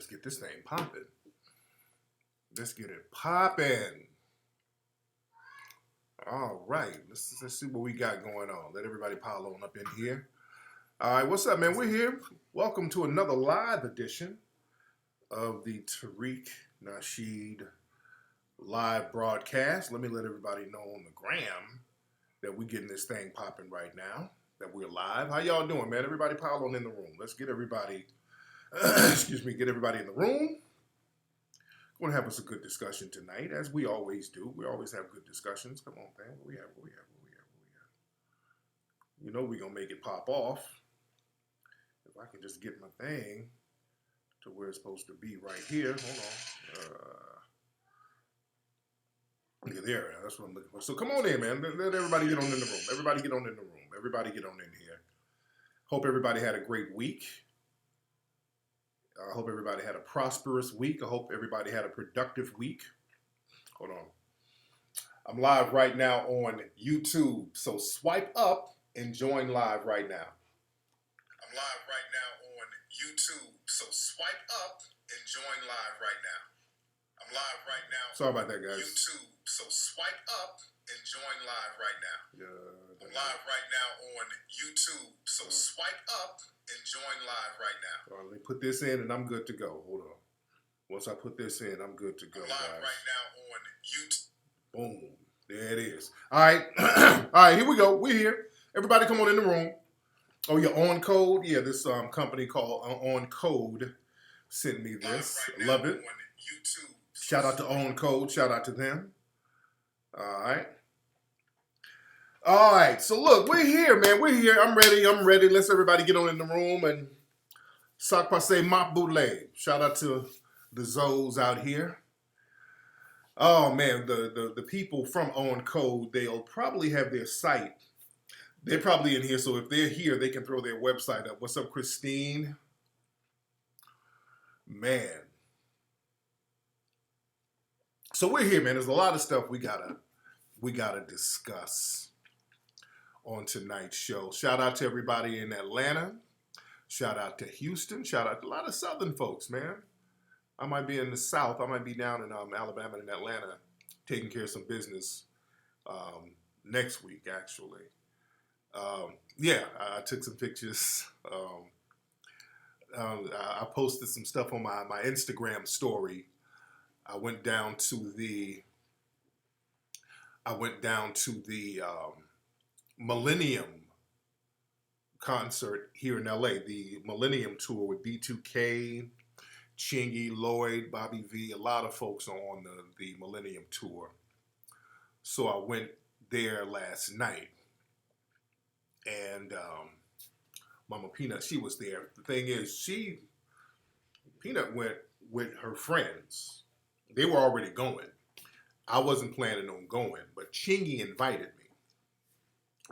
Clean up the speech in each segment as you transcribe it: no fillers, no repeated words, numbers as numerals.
let's get this thing popping. Let's get it popping. All right, let's see what we got going on. Let everybody pile on up in here. All right, what's up, man? We're here. Welcome to another live edition of the Tariq Nasheed live broadcast. Let me let everybody know on the gram that we're getting this thing popping right now, that we're live. How y'all doing, man? Everybody pile on in the room. Let's get everybody, get everybody in the room. We're going to have us a good discussion tonight, as we always do. We always have good discussions. Come on, man. What we have? You know we're going to make it pop off. If I can just get my thing to where it's supposed to be right here. Hold on. Yeah, there. That's what I'm looking for. So come on in, man. Let everybody get on in the room. Everybody get on in the room. Everybody get on in here. Hope everybody had a great week. I hope everybody had a prosperous week. I hope everybody had a productive week. Hold on. I'm live right now on YouTube. So swipe up and join live right now. I'm live right now on YouTube. So swipe up and join live right now. I'm live right now. Sorry about that, guys. YouTube. So swipe up and join live right now. I'm live right now on YouTube. So swipe up and join live right now. Let me put this in and I'm good to go. Hold on. Once I put this in, I'm good to go. I'm live guys. Right now on YouTube. Boom. There it is. All right. All right, here we go. We're here. Everybody come on in the room. Oh, you're On Code? Yeah, this company called On Code sent me this. Right love it. YouTube. Shout out to On Code. Shout out to them. All right. All right. So look, we're here, man. We're here. I'm ready. Let's everybody get on in the room and sac passe mop boule. Shout out to the Zoes out here. Oh man, the people from On Code, they'll probably have their site. They're probably in here, so if they're here, they can throw their website up. What's up, Christine? Man. So we're here, man. There's a lot of stuff we gotta discuss on tonight's show. Shout out to everybody in Atlanta. Shout out to Houston. Shout out to a lot of Southern folks, man. I might be in the South. I might be down in Alabama and Atlanta taking care of some business next week, actually. Yeah, I took some pictures. I posted some stuff on my Instagram story. I went down to the Millennium concert here in LA, the Millennium Tour with B2K, Chingy, Lloyd, Bobby V, a lot of folks are on the Millennium Tour. So I went there last night. And Mama Peanut, she was there. The thing is, Peanut went with her friends. They were already going. I wasn't planning on going, but Chingy invited me.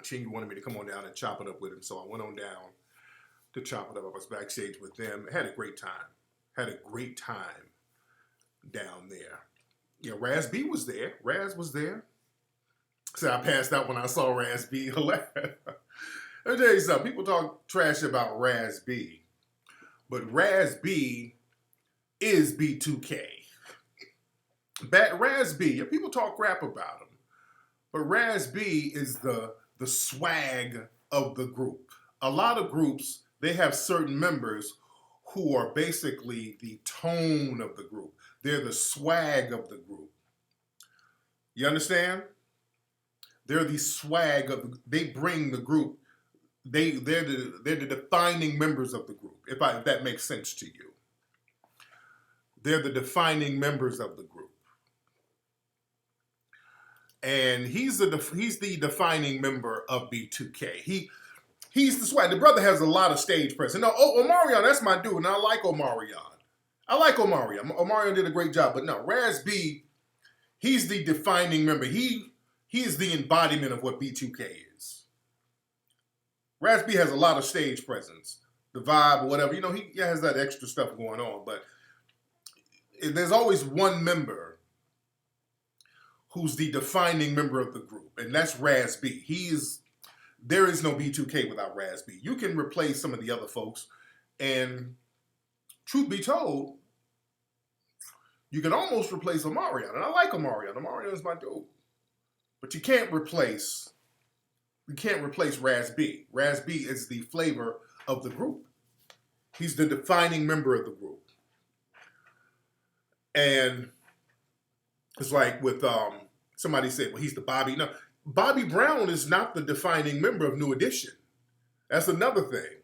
Chingy wanted me to come on down and chop it up with him, so I went on down to chop it up. I was backstage with them. Had a great time down there. Yeah, Raz B was there. Raz was there. So I passed out when I saw Raz B. Hilarious. Let me tell you something. People talk trash about Raz B, but Raz B is B2K. Raz B, people talk crap about him, but Raz B is the swag of the group. A lot of groups, they have certain members who are basically the tone of the group. They're the swag of the group. You understand? They're the swag of they bring the group. They're the defining members of the group. If that makes sense to you. They're the defining members of the group. And he's the defining member of B2K. He's the swag. The brother has a lot of stage presence. No, Omarion, that's my dude, and I like Omarion. Omarion did a great job, but no, Raz B, he's the defining member. He is the embodiment of what B2K is. Raz B has a lot of stage presence, the vibe or whatever. You know, he has that extra stuff going on, but there's always one member who's the defining member of the group, and that's Raz B. There is no B2K without Raz B. You can replace some of the other folks, and truth be told, You can almost replace Omarion, and I like Omarion. Omarion is my dude. But you can't replace Raz B. Raz B is the flavor of the group. He's the defining member of the group. And it's like with somebody said, well, he's the Bobby. No, Bobby Brown is not the defining member of New Edition. That's another thing.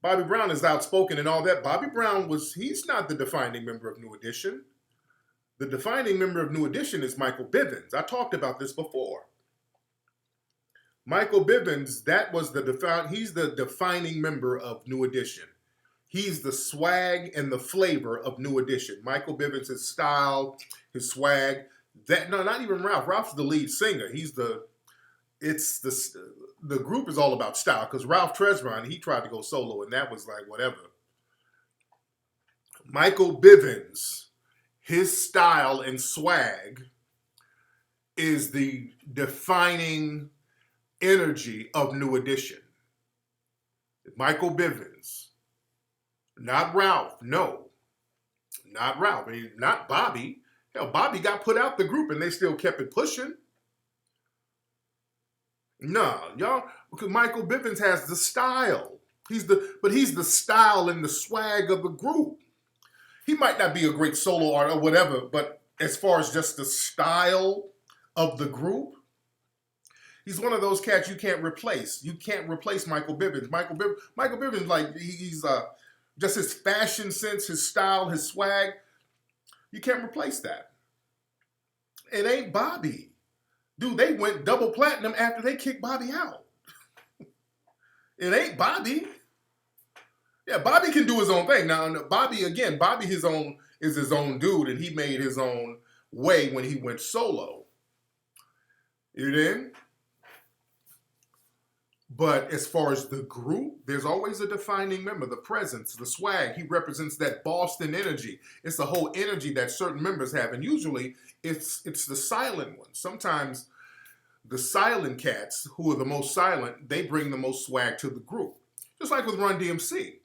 Bobby Brown is outspoken and all that. Bobby Brown he's not the defining member of New Edition. The defining member of New Edition is Michael Bivins. I talked about this before. Michael Bivins, he's the defining member of New Edition. He's the swag and the flavor of New Edition. Michael Bivins, his style, his swag. Not even Ralph. Ralph's the lead singer. The group is all about style, because Ralph Tresvant, he tried to go solo, and that was like whatever. Michael Bivins, his style and swag is the defining energy of New Edition. Michael Bivins, not Ralph. No, not Ralph. I mean, not Bobby. Hell, Bobby got put out the group, and they still kept it pushing. No, y'all, because Michael Bivins has the style. He's the style and the swag of the group. He might not be a great solo artist or whatever, but as far as just the style of the group, he's one of those cats you can't replace. You can't replace Michael Bivins. Michael Bivins, like he's just his fashion sense, his style, his swag. You can't replace that. It ain't Bobby. Dude, they went double platinum after they kicked Bobby out. It ain't Bobby. Yeah, Bobby can do his own thing. Now, Bobby is his own dude, and he made his own way when he went solo. You know? But as far as the group, there's always a defining member, the presence, the swag. He represents that Boston energy. It's the whole energy that certain members have, and usually it's the silent ones. Sometimes the silent cats, who are the most silent, they bring the most swag to the group. Just like with Run DMC.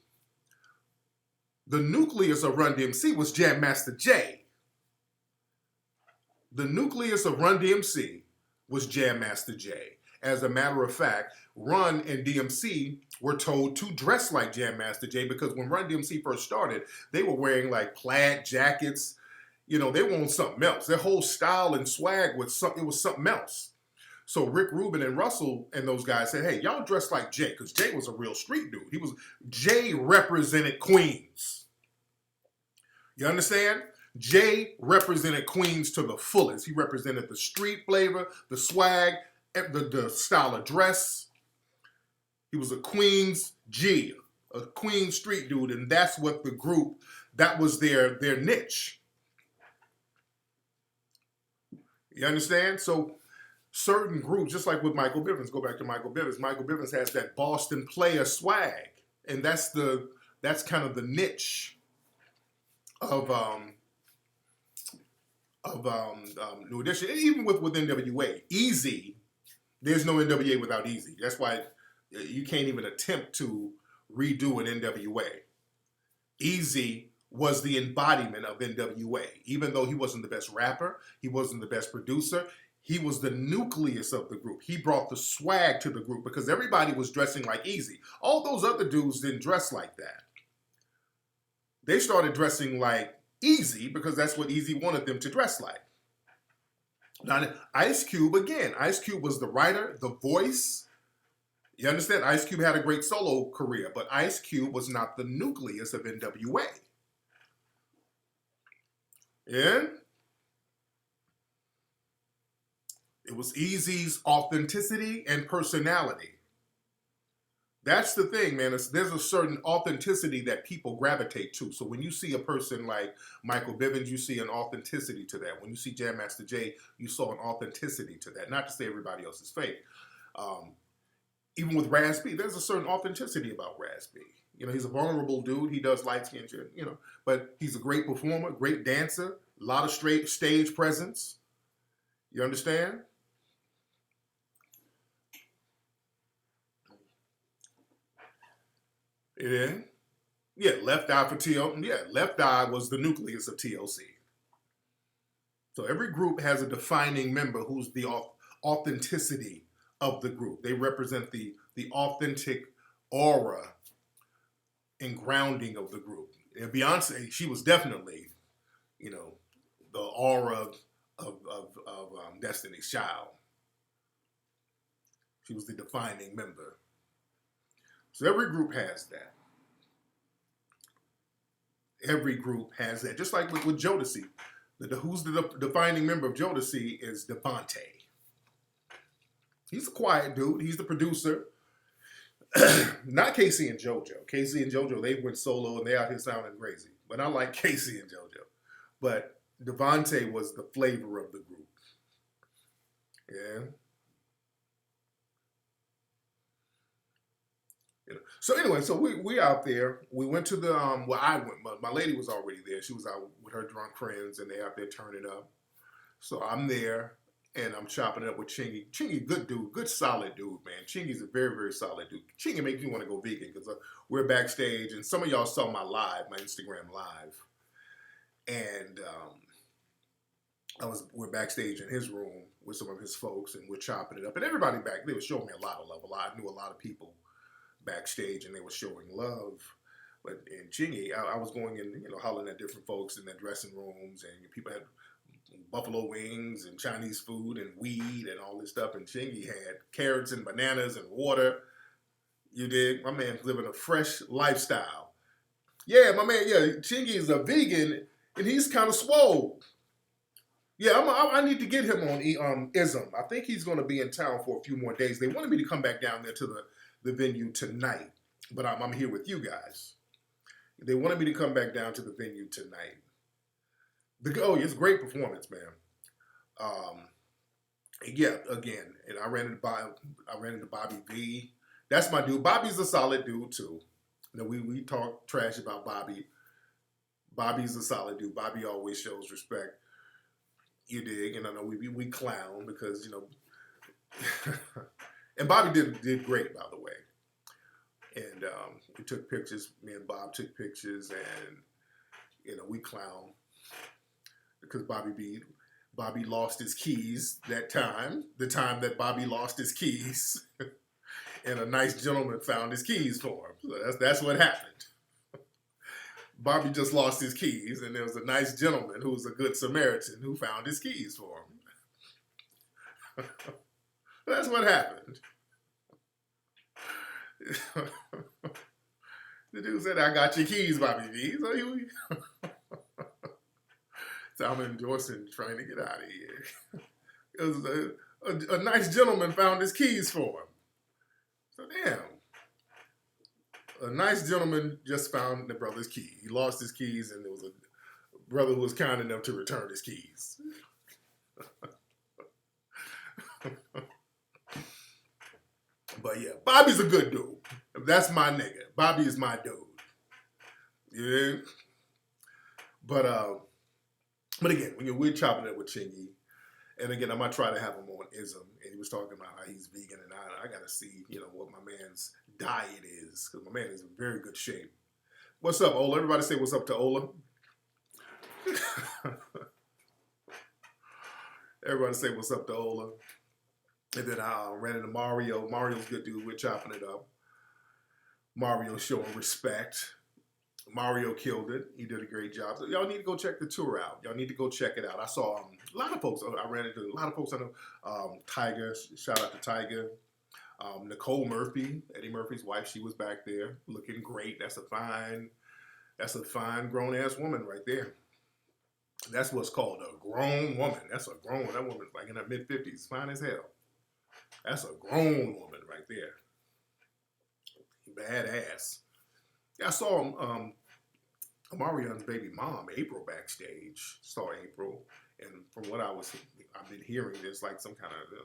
The nucleus of Run DMC was Jam Master Jay. The nucleus of Run DMC was Jam Master Jay. As a matter of fact, Run and DMC were told to dress like Jam Master Jay, because when Run DMC first started, they were wearing like plaid jackets. You know, they were on something else. Their whole style and swag was something else. So Rick Rubin and Russell and those guys said, hey, y'all dress like Jay, because Jay was a real street dude. Jay represented Queens. You understand? Jay represented Queens to the fullest. He represented the street flavor, the swag, the style of dress. He was a Queens G, a Queens street dude, and that's what the group, that was their niche. You understand? So certain groups, just like with Michael Bivins, go back to Michael Bivins. Michael Bivins has that Boston player swag, and that's kind of the niche of New Edition. And even with NWA, Easy, there's no NWA without Easy. That's why you can't even attempt to redo an NWA. Easy was the embodiment of NWA. Even though he wasn't the best rapper, he wasn't the best producer, he was the nucleus of the group. He brought the swag to the group because everybody was dressing like Easy. All those other dudes didn't dress like that. They started dressing like Easy because that's what Easy wanted them to dress like. Now, Ice Cube, again, Ice Cube was the writer, the voice. You understand? Ice Cube had a great solo career, but Ice Cube was not the nucleus of NWA. Yeah? It was Eazy's authenticity and personality. That's the thing, man. There's a certain authenticity that people gravitate to. So when you see a person like Michael Bivins, you see an authenticity to that. When you see Jam Master Jay, you saw an authenticity to that. Not to say everybody else is fake. Even with Raz B, there's a certain authenticity about Raz B. You know, he's a vulnerable dude. He does light skin shit, you know. But he's a great performer, great dancer, a lot of straight stage presence. You understand? Yeah. Yeah, Left Eye for TLC. Yeah, Left Eye was the nucleus of TLC. So every group has a defining member who's the authenticity of the group. They represent the authentic aura and grounding of the group. And Beyonce, she was definitely, you know, the aura of Destiny's Child. She was the defining member. So every group has that. Every group has that. Just like with Jodeci. Who's the defining member of Jodeci is Devontae. He's a quiet dude. He's the producer. Not Casey and JoJo. Casey and JoJo, they went solo and they out here sounding crazy. But I like Casey and JoJo. But Devontae was the flavor of the group. Yeah. So anyway, so we out there. We went to the well, I went. My lady was already there. She was out with her drunk friends, and they out there turning up. So I'm there, and I'm chopping it up with Chingy. Chingy, good dude, good solid dude, man. Chingy's a very, very solid dude. Chingy makes me want to go vegan because we're backstage, and some of y'all saw my Instagram live, and we're backstage in his room with some of his folks, and we're chopping it up, and everybody back they were showing me a lot of love. I knew a lot of people backstage, and they were showing love. But in Chingy, I was going in, hollering at different folks in their dressing rooms, and people had buffalo wings and Chinese food and weed and all this stuff. And Chingy had carrots and bananas and water. You dig? My man's living a fresh lifestyle. Yeah, my man. Yeah, Chingy is a vegan, and he's kind of swole. Yeah, I need to get him on ISM. I think he's going to be in town for a few more days. They wanted me to come back down there to the venue tonight, but I'm here with you guys. They wanted me to come back down to the venue tonight. It's a great performance, man. Yeah, again, and I ran into Bobby V. That's my dude. Bobby's a solid dude too. We talk trash about Bobby. Bobby's a solid dude. Bobby always shows respect. You dig? And I know we clown because and Bobby did great, by the way. And we took pictures. Me and Bob took pictures, and we clown because Bobby lost his keys that time. The time that Bobby lost his keys, and a nice gentleman found his keys for him. So that's what happened. Bobby just lost his keys, and there was a nice gentleman who was a good Samaritan who found his keys for him. That's what happened. The dude said, "I got your keys, Bobby V." So I'm endorsing trying to get out of here. It was a nice gentleman found his keys for him. So damn. A nice gentleman just found the brother's key. He lost his keys, and there was a brother who was kind enough to return his keys. But yeah, Bobby's a good dude. That's my nigga. Bobby is my dude. Yeah. But again, we're chopping it with Chingy, and again, I might try to have him on ISM, and he was talking about how he's vegan, and I got to see, what my man's diet is, because my man is in very good shape. What's up, Ola? Everybody say what's up to Ola. Everybody say what's up to Ola. And then I ran into Mario. Mario's a good dude. We're chopping it up. Mario showing respect. Mario killed it. He did a great job. So y'all need to go check the tour out. Y'all need to go check it out. I saw a lot of folks. I ran into a lot of folks. I know Tiger. Shout out to Tiger. Nicole Murphy, Eddie Murphy's wife. She was back there looking great. That's a fine grown ass woman right there. That's what's called a grown woman. That woman's like in her mid-50s, fine as hell. That's a grown woman right there. Badass. Yeah, I saw Marion's baby mom, April, backstage. Saw April, and from what I've been hearing, there's like some kind of,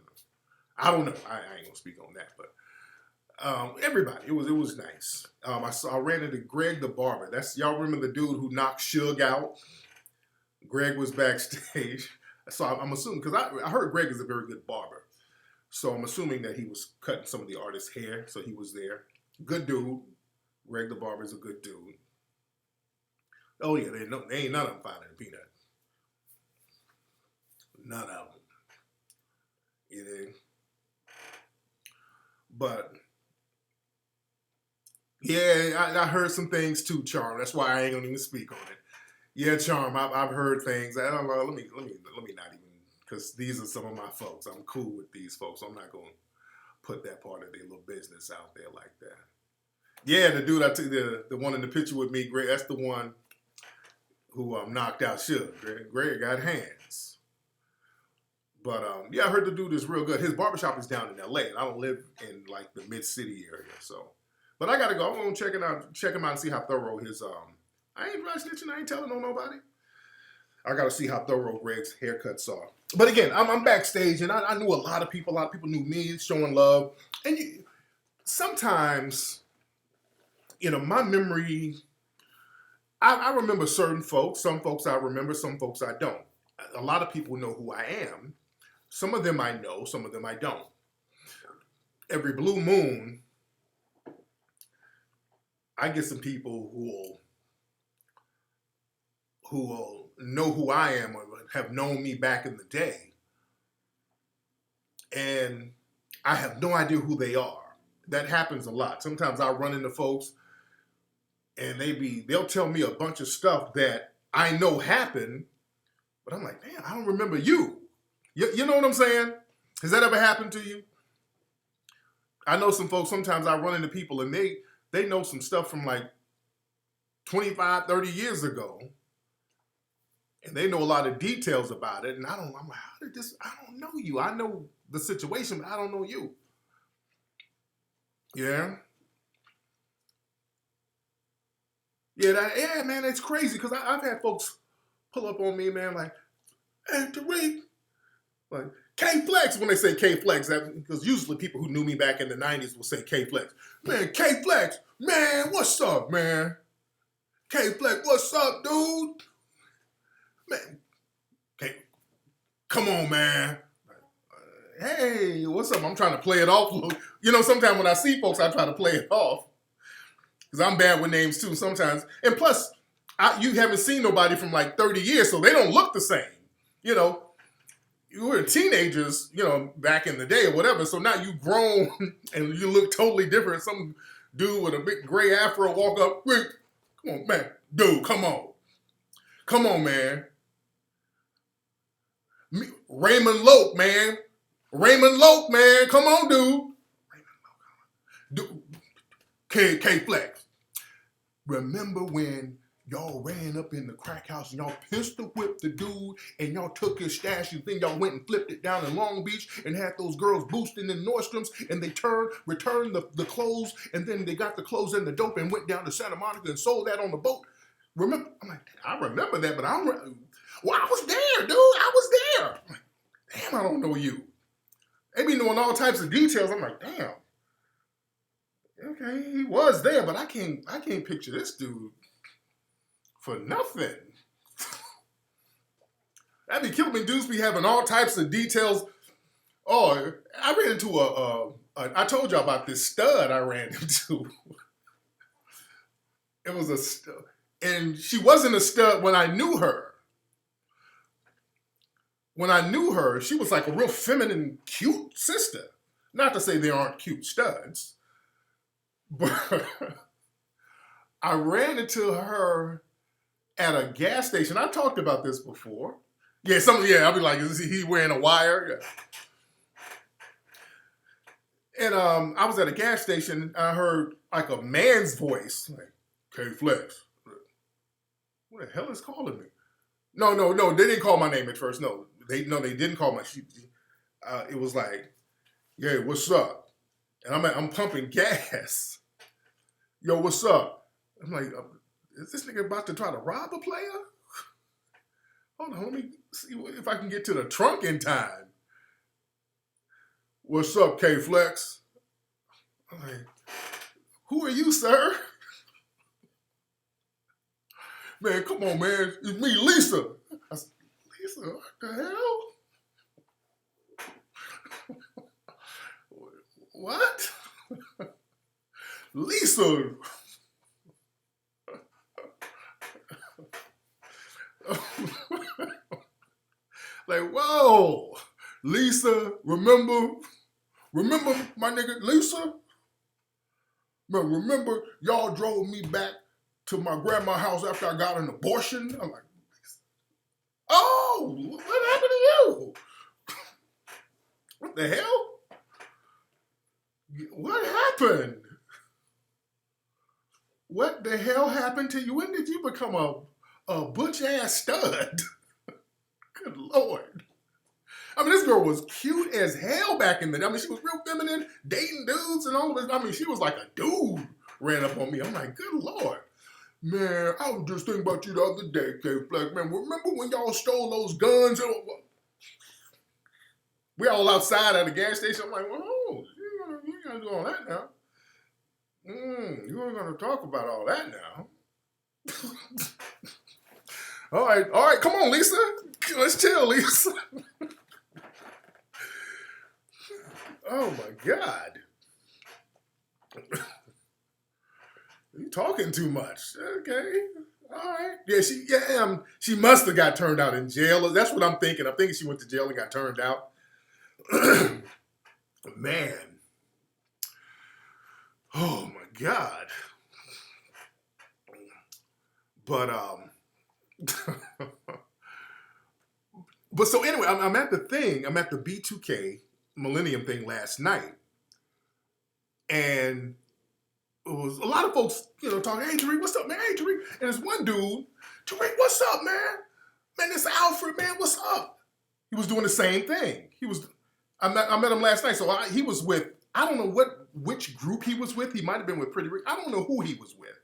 I don't know. I ain't gonna speak on that, but everybody, it was nice. I ran into Greg the barber. Y'all remember the dude who knocked Suge out? Greg was backstage, so I'm assuming because I heard Greg is a very good barber, so I'm assuming that he was cutting some of the artist's hair, so he was there. Good dude. Greg the barber is a good dude. Oh yeah, they ain't none of them finding a peanut. None of them. You know? But yeah, I heard some things too, Charm. That's why I ain't gonna even speak on it. Yeah, Charm, I've heard things. I don't know. Let me not even, because these are some of my folks. I'm cool with these folks. I'm not gonna put that part of their little business out there like that. Yeah, the dude I took the one in the picture with me, Greg. That's the one who knocked out Suge. Greg got hands. But yeah, I heard the dude is real good. His barbershop is down in LA, and I don't live in like the mid-city area, so. But I gotta go. I'm gonna check him out and see how thorough his I ain't snitching. I ain't telling on nobody. I gotta see how thorough Greg's haircuts are. But again, I'm backstage, and I knew a lot of people. A lot of people knew me, showing love. And sometimes, my memory. I remember certain folks. Some folks I remember. Some folks I don't. A lot of people know who I am. Some of them I know. Some of them I don't. Every blue moon, I get some people who will know who I am or have known me back in the day. And I have no idea who they are. That happens a lot. Sometimes I run into folks and they'll tell me a bunch of stuff that I know happened, but I'm like, man, I don't remember you. You know what I'm saying? Has that ever happened to you? I know some folks, sometimes I run into people and they know some stuff from like 25, 30 years ago. And they know a lot of details about it. And I'm like, how did this, I don't know you. I know the situation, but I don't know you. Yeah. Yeah, man, it's crazy. Because I've had folks pull up on me, man, like, hey, Tariq. Like, K-Flex, when they say K-Flex, because usually people who knew me back in the 90s will say K-Flex. Man, K-Flex, man, what's up, man? K-Flex, what's up, dude? Man, okay, come on, man. Hey, what's up? I'm trying to play it off. Sometimes when I see folks, I try to play it off. Because I'm bad with names too sometimes. And plus, you haven't seen nobody from like 30 years, so they don't look the same. You were teenagers, back in the day or whatever. So now you grown and you look totally different. Some dude with a big gray afro walk up. Wait, come on, man. Dude, come on. Come on, man. Raymond Loke, man. Raymond Loke, man. Come on, dude. Raymond Loke. K-Flex. Remember when y'all ran up in the crack house and y'all pistol whipped the dude and y'all took his stash and then y'all went and flipped it down in Long Beach and had those girls boosting in Nordstrom's and they returned the clothes and then they got the clothes and the dope and went down to Santa Monica and sold that on the boat? Remember? I'm like, I remember that, but I was there, dude. I was there. I'm like, damn, I don't know you. They be knowing all types of details. I'm like, damn. Okay, he was there, but I can't picture this dude for nothing. That'd be killing me. Dudes be having all types of details. Oh, I ran into I told y'all about this stud I ran into. It was a stud. And she wasn't a stud when I knew her. When I knew her, she was like a real feminine, cute sister. Not to say there aren't cute studs. But I ran into her at a gas station. I talked about this before. Yeah, I'll be like, is he wearing a wire? Yeah. And I was at a gas station. And I heard like a man's voice, like, K-Flex. What the hell is calling me? No. They didn't call my name at first. No, they didn't call my. It was like, yeah, what's up? And I'm pumping gas. Yo, what's up? I'm like, is this nigga about to try to rob a player? Hold on, let me see if I can get to the trunk in time. What's up, K-Flex? I'm like, who are you, sir? Man, come on, man. It's me, Lisa. I said, Lisa, what the hell? What? Lisa. Like, whoa, Lisa, remember my nigga Lisa? Man, remember y'all drove me back to my grandma's house after I got an abortion? I'm like, oh, what happened to you? What the hell? What happened? What the hell happened to you? When did you become a butch ass stud? Good Lord. I mean, this girl was cute as hell back in the day. I mean, she was real feminine, dating dudes and all of it. I mean, she was like a dude ran up on me. I'm like, good Lord. Man, I was just thinking about you the other day, K-Flex. Man, remember when y'all stole those guns? We all outside at the gas station. I'm like, well, oh, you ain't gonna do all that now. You ain't gonna talk about all that now. All right, come on, Lisa. Let's chill, Lisa. Oh my God. You talking too much. Okay. All right. Yeah, she must have got turned out in jail. That's what I'm thinking. I'm thinking she went to jail and got turned out. Man. Oh my God. But but so anyway, I'm at the thing. I'm at the B2K Millennium thing last night, and it was a lot of folks, talking. Hey, Tariq, what's up, man? Hey, Tariq, and there's one dude, Tariq, what's up, man? Man, this Alfred, man, what's up? He was doing the same thing. I met him last night, so he was with. I don't know which group he was with. He might have been with Pretty Rick. I don't know who he was with.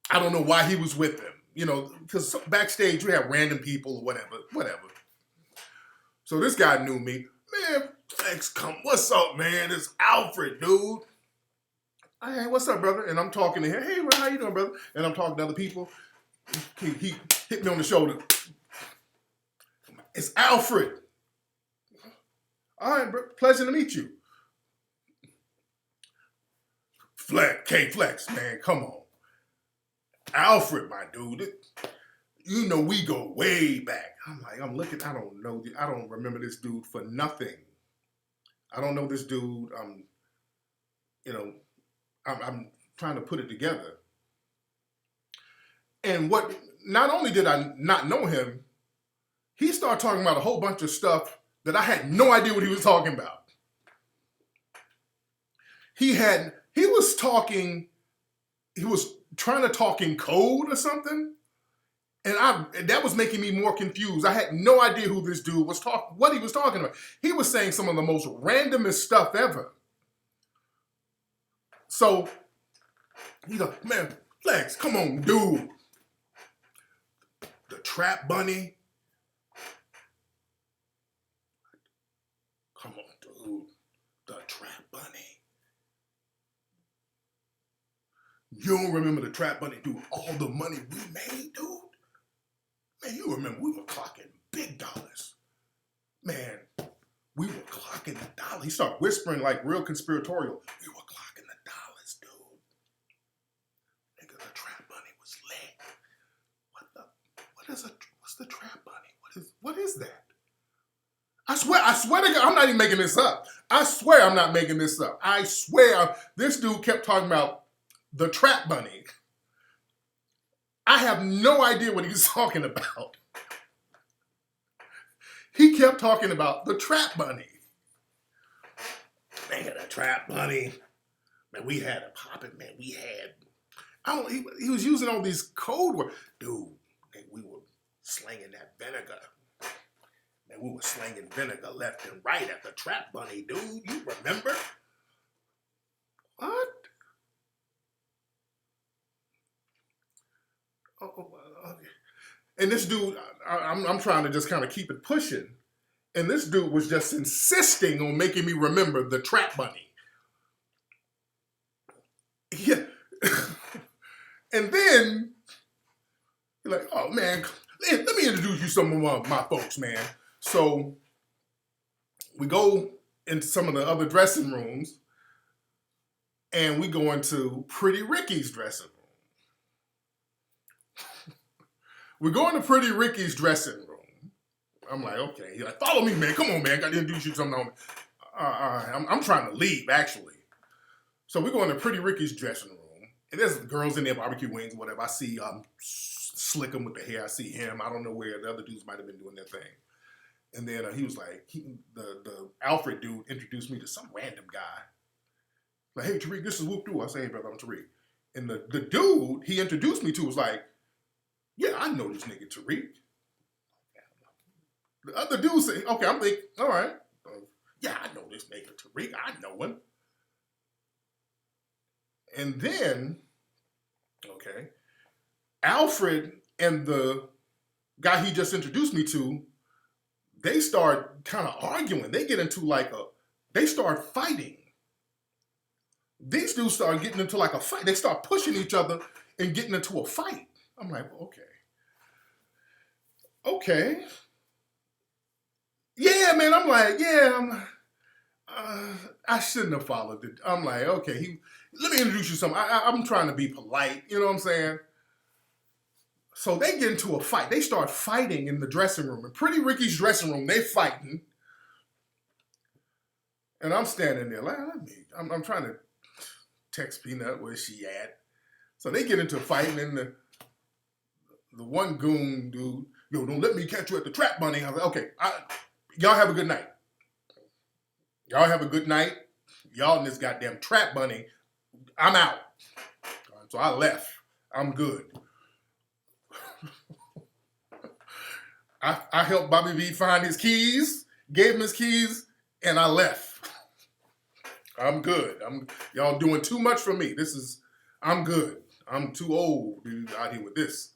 I don't know why he was with them. Because backstage we have random people or whatever. So this guy knew me. Man, thanks, what's up, man? It's Alfred, dude. Hey, what's up, brother? And I'm talking to him. Hey, man, how you doing, brother? And I'm talking to other people. He hit me on the shoulder. It's Alfred. All right, bro. Pleasure to meet you. K-Flex, man, come on. Alfred, my dude. We go way back. I'm looking, I don't remember this dude for nothing. I don't know this dude. I'm trying to put it together. And not only did I not know him, he started talking about a whole bunch of stuff that I had no idea what he was talking about. He was trying to talk in code or something. And that was making me more confused. I had no idea who this dude was what he was talking about. He was saying some of the most randomest stuff ever. So he's like, man, Flex, come on, dude. The Trap Bunny. Come on, dude. The Trap Bunny. You don't remember the Trap Bunny, dude? All the money we made, dude? Man, you remember we were clocking big dollars. Man, we were clocking the dollar. He started whispering like real conspiratorial. We were clocking the dollars, dude. Nigga, the Trap Bunny was lit. What's the Trap Bunny? What is that? I swear to God, I'm not even making this up. I swear I'm not making this up. I swear this dude kept talking about the Trap Bunny. I have no idea what he was talking about. He kept talking about the Trap Bunny. Man, the Trap Bunny. Man, we had a poppin', man. He was using all these code words. Dude, man, we were slanging that vinegar. Man, we were slanging vinegar left and right at the Trap Bunny, dude. You remember? What? Okay. And this dude, I'm trying to just kind of keep it pushing. And this dude was just insisting on making me remember the Trap Bunny. Yeah. And then, you're like, oh man, let me introduce you to some of my folks, man. So we go into some of the other dressing rooms and we go into Pretty Ricky's dressing room. We go into Pretty Ricky's dressing room I'm like, okay. He's like, follow me, man. Come on, man. Got to introduce you to something. I'm trying to leave, actually. So we go into Pretty Ricky's dressing room. And there's girls in there, barbecue wings, whatever. I see Slickum with the hair. I see him. I don't know where. The other dudes might have been doing their thing. And then he was like, the Alfred dude introduced me to some random guy. Like, hey, Tariq, this is Whoop Doo. I say, hey, brother, I'm Tariq. And the dude he introduced me to was like, yeah, I know this nigga Tariq. The other dude said, okay, I'm thinking, all right. Yeah, I know this nigga Tariq. I know him. And then, okay, Alfred and the guy he just introduced me to, they start kind of arguing. They get into they start fighting. These dudes start getting into like a fight. They start pushing each other and getting into a fight. I'm like, okay. Yeah, man. I'm like, yeah. I shouldn't have followed it. I'm like, okay. Let me introduce you to something. I'm trying to be polite. You know what I'm saying? So they get into a fight. They start fighting in the dressing room. In Pretty Ricky's dressing room, they fighting. And I'm standing there like, I'm trying to text Peanut, where's she at? So they get into a fight, and then the one goon dude, yo, don't let me catch you at the trap bunny. I was like, okay, y'all have a good night. Y'all have a good night. Y'all in this goddamn trap bunny. I'm out. So I left. I'm good. I helped Bobby V find his keys, gave him his keys, and I left. I'm good. Y'all doing too much for me. I'm good. I'm too old to be out here with this.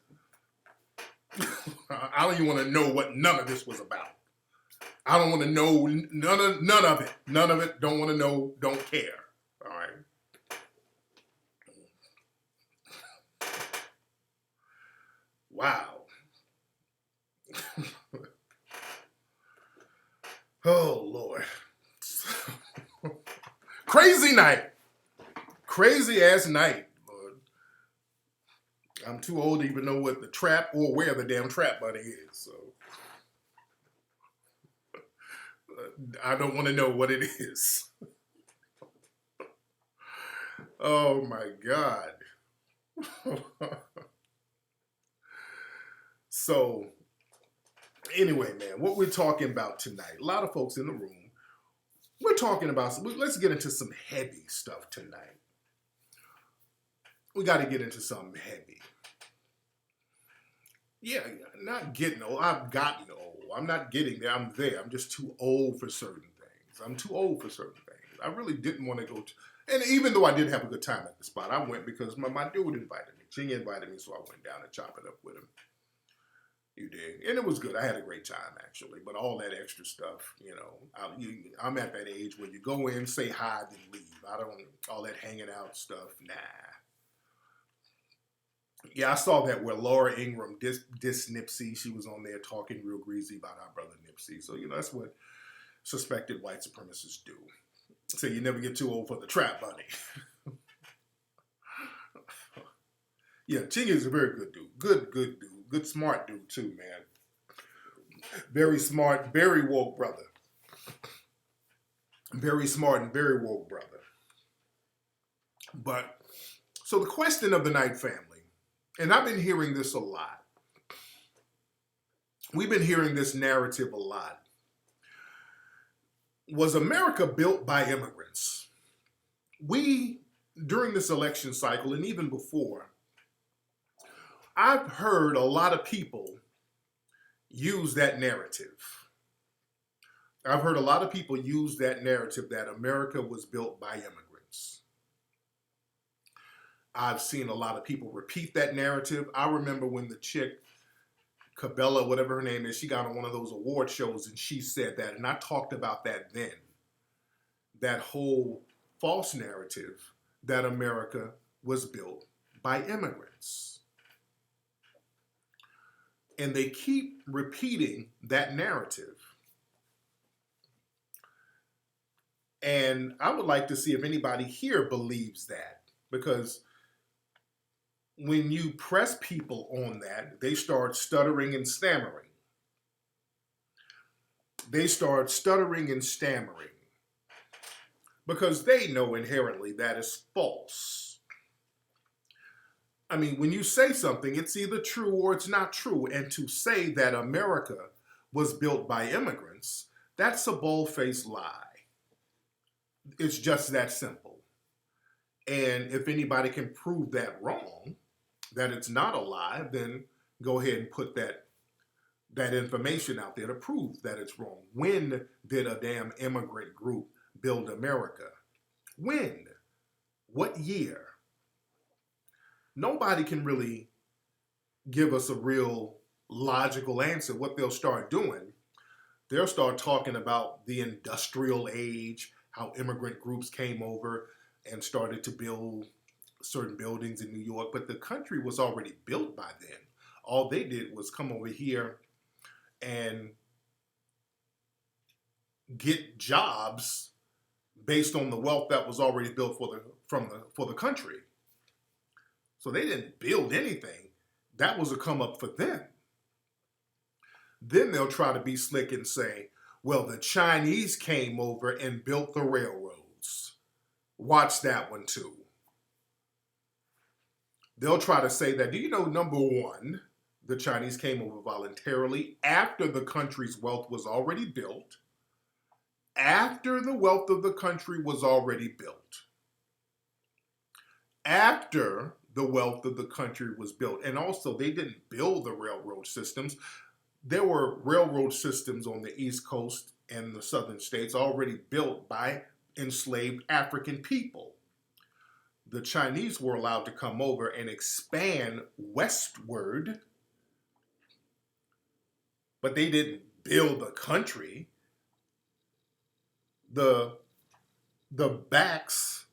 I don't even want to know what none of this was about. I don't want to know none of it. None of it. Don't want to know. Don't care. All right. Wow. Oh, Lord. Crazy night. Crazy ass night, Lord. I'm too old to even know what the trap or where the damn trap bunny is, so I don't want to know what it is. Oh my God. So, anyway, man, what we're talking about tonight, a lot of folks in the room, we're talking about, let's get into some heavy stuff tonight. We got to get into something heavy. Yeah, not getting old. I've gotten old. I'm not getting there. I'm there. I'm just too old for certain things. I'm too old for certain things. I really didn't want to go and even though I did have a good time at the spot, I went because my dude invited me. Ching invited me, so I went down and chopped it up with him. You did. And it was good. I had a great time, actually. But all that extra stuff, you know, I'm at that age where you go in, say hi, then leave. I don't, all that hanging out stuff, nah. Yeah, I saw that where Laura Ingraham dissed Nipsey. She was on there talking real greasy about our brother Nipsey. So, you know, that's what suspected white supremacists do. So you never get too old for the trap bunny. Yeah, Ching is a very good dude. Good dude. Good, smart dude, too, man. Very smart, very woke brother. Very smart and very woke brother. But, so the question of the night, family, and I've been hearing this a lot. We've been hearing this narrative a lot. Was America built by immigrants? We, during this election cycle, and even before, I've heard a lot of people use that narrative. I've heard a lot of people use that narrative that America was built by immigrants. I've seen a lot of people repeat that narrative. I remember when the chick, Cabela, whatever her name is, she got on one of those award shows and she said that, and I talked about that then. That whole false narrative that America was built by immigrants. And they keep repeating that narrative. And I would like to see if anybody here believes that, because when you press people on that, they start stuttering and stammering. they start stuttering and stammering because they know inherently that is false. I mean, when you say something, it's either true or it's not true. And to say that America was built by immigrants, that's a bold-faced lie. It's just that simple. And if anybody can prove that wrong, that it's not a lie, then go ahead and put that information out there to prove that it's wrong. When did a damn immigrant group build America? When? What year? Nobody can really give us a real logical answer. What they'll start doing, they'll start talking about the industrial age, how immigrant groups came over and started to build certain buildings in New York, but the country was already built by then. All they did was come over here and get jobs based on the wealth that was already built for the country. So they didn't build anything. That was a come up for them. Then they'll try to be slick and say, well, the Chinese came over and built the railroads. Watch that one too. They'll try to say that, do you know, number one, the Chinese came over voluntarily after the country's wealth was already built. After the wealth of the country was already built. After the wealth of the country was built. And also, they didn't build the railroad systems. There were railroad systems on the East Coast and the southern states already built by enslaved African people. The Chinese were allowed to come over and expand westward, but they didn't build the country. The backs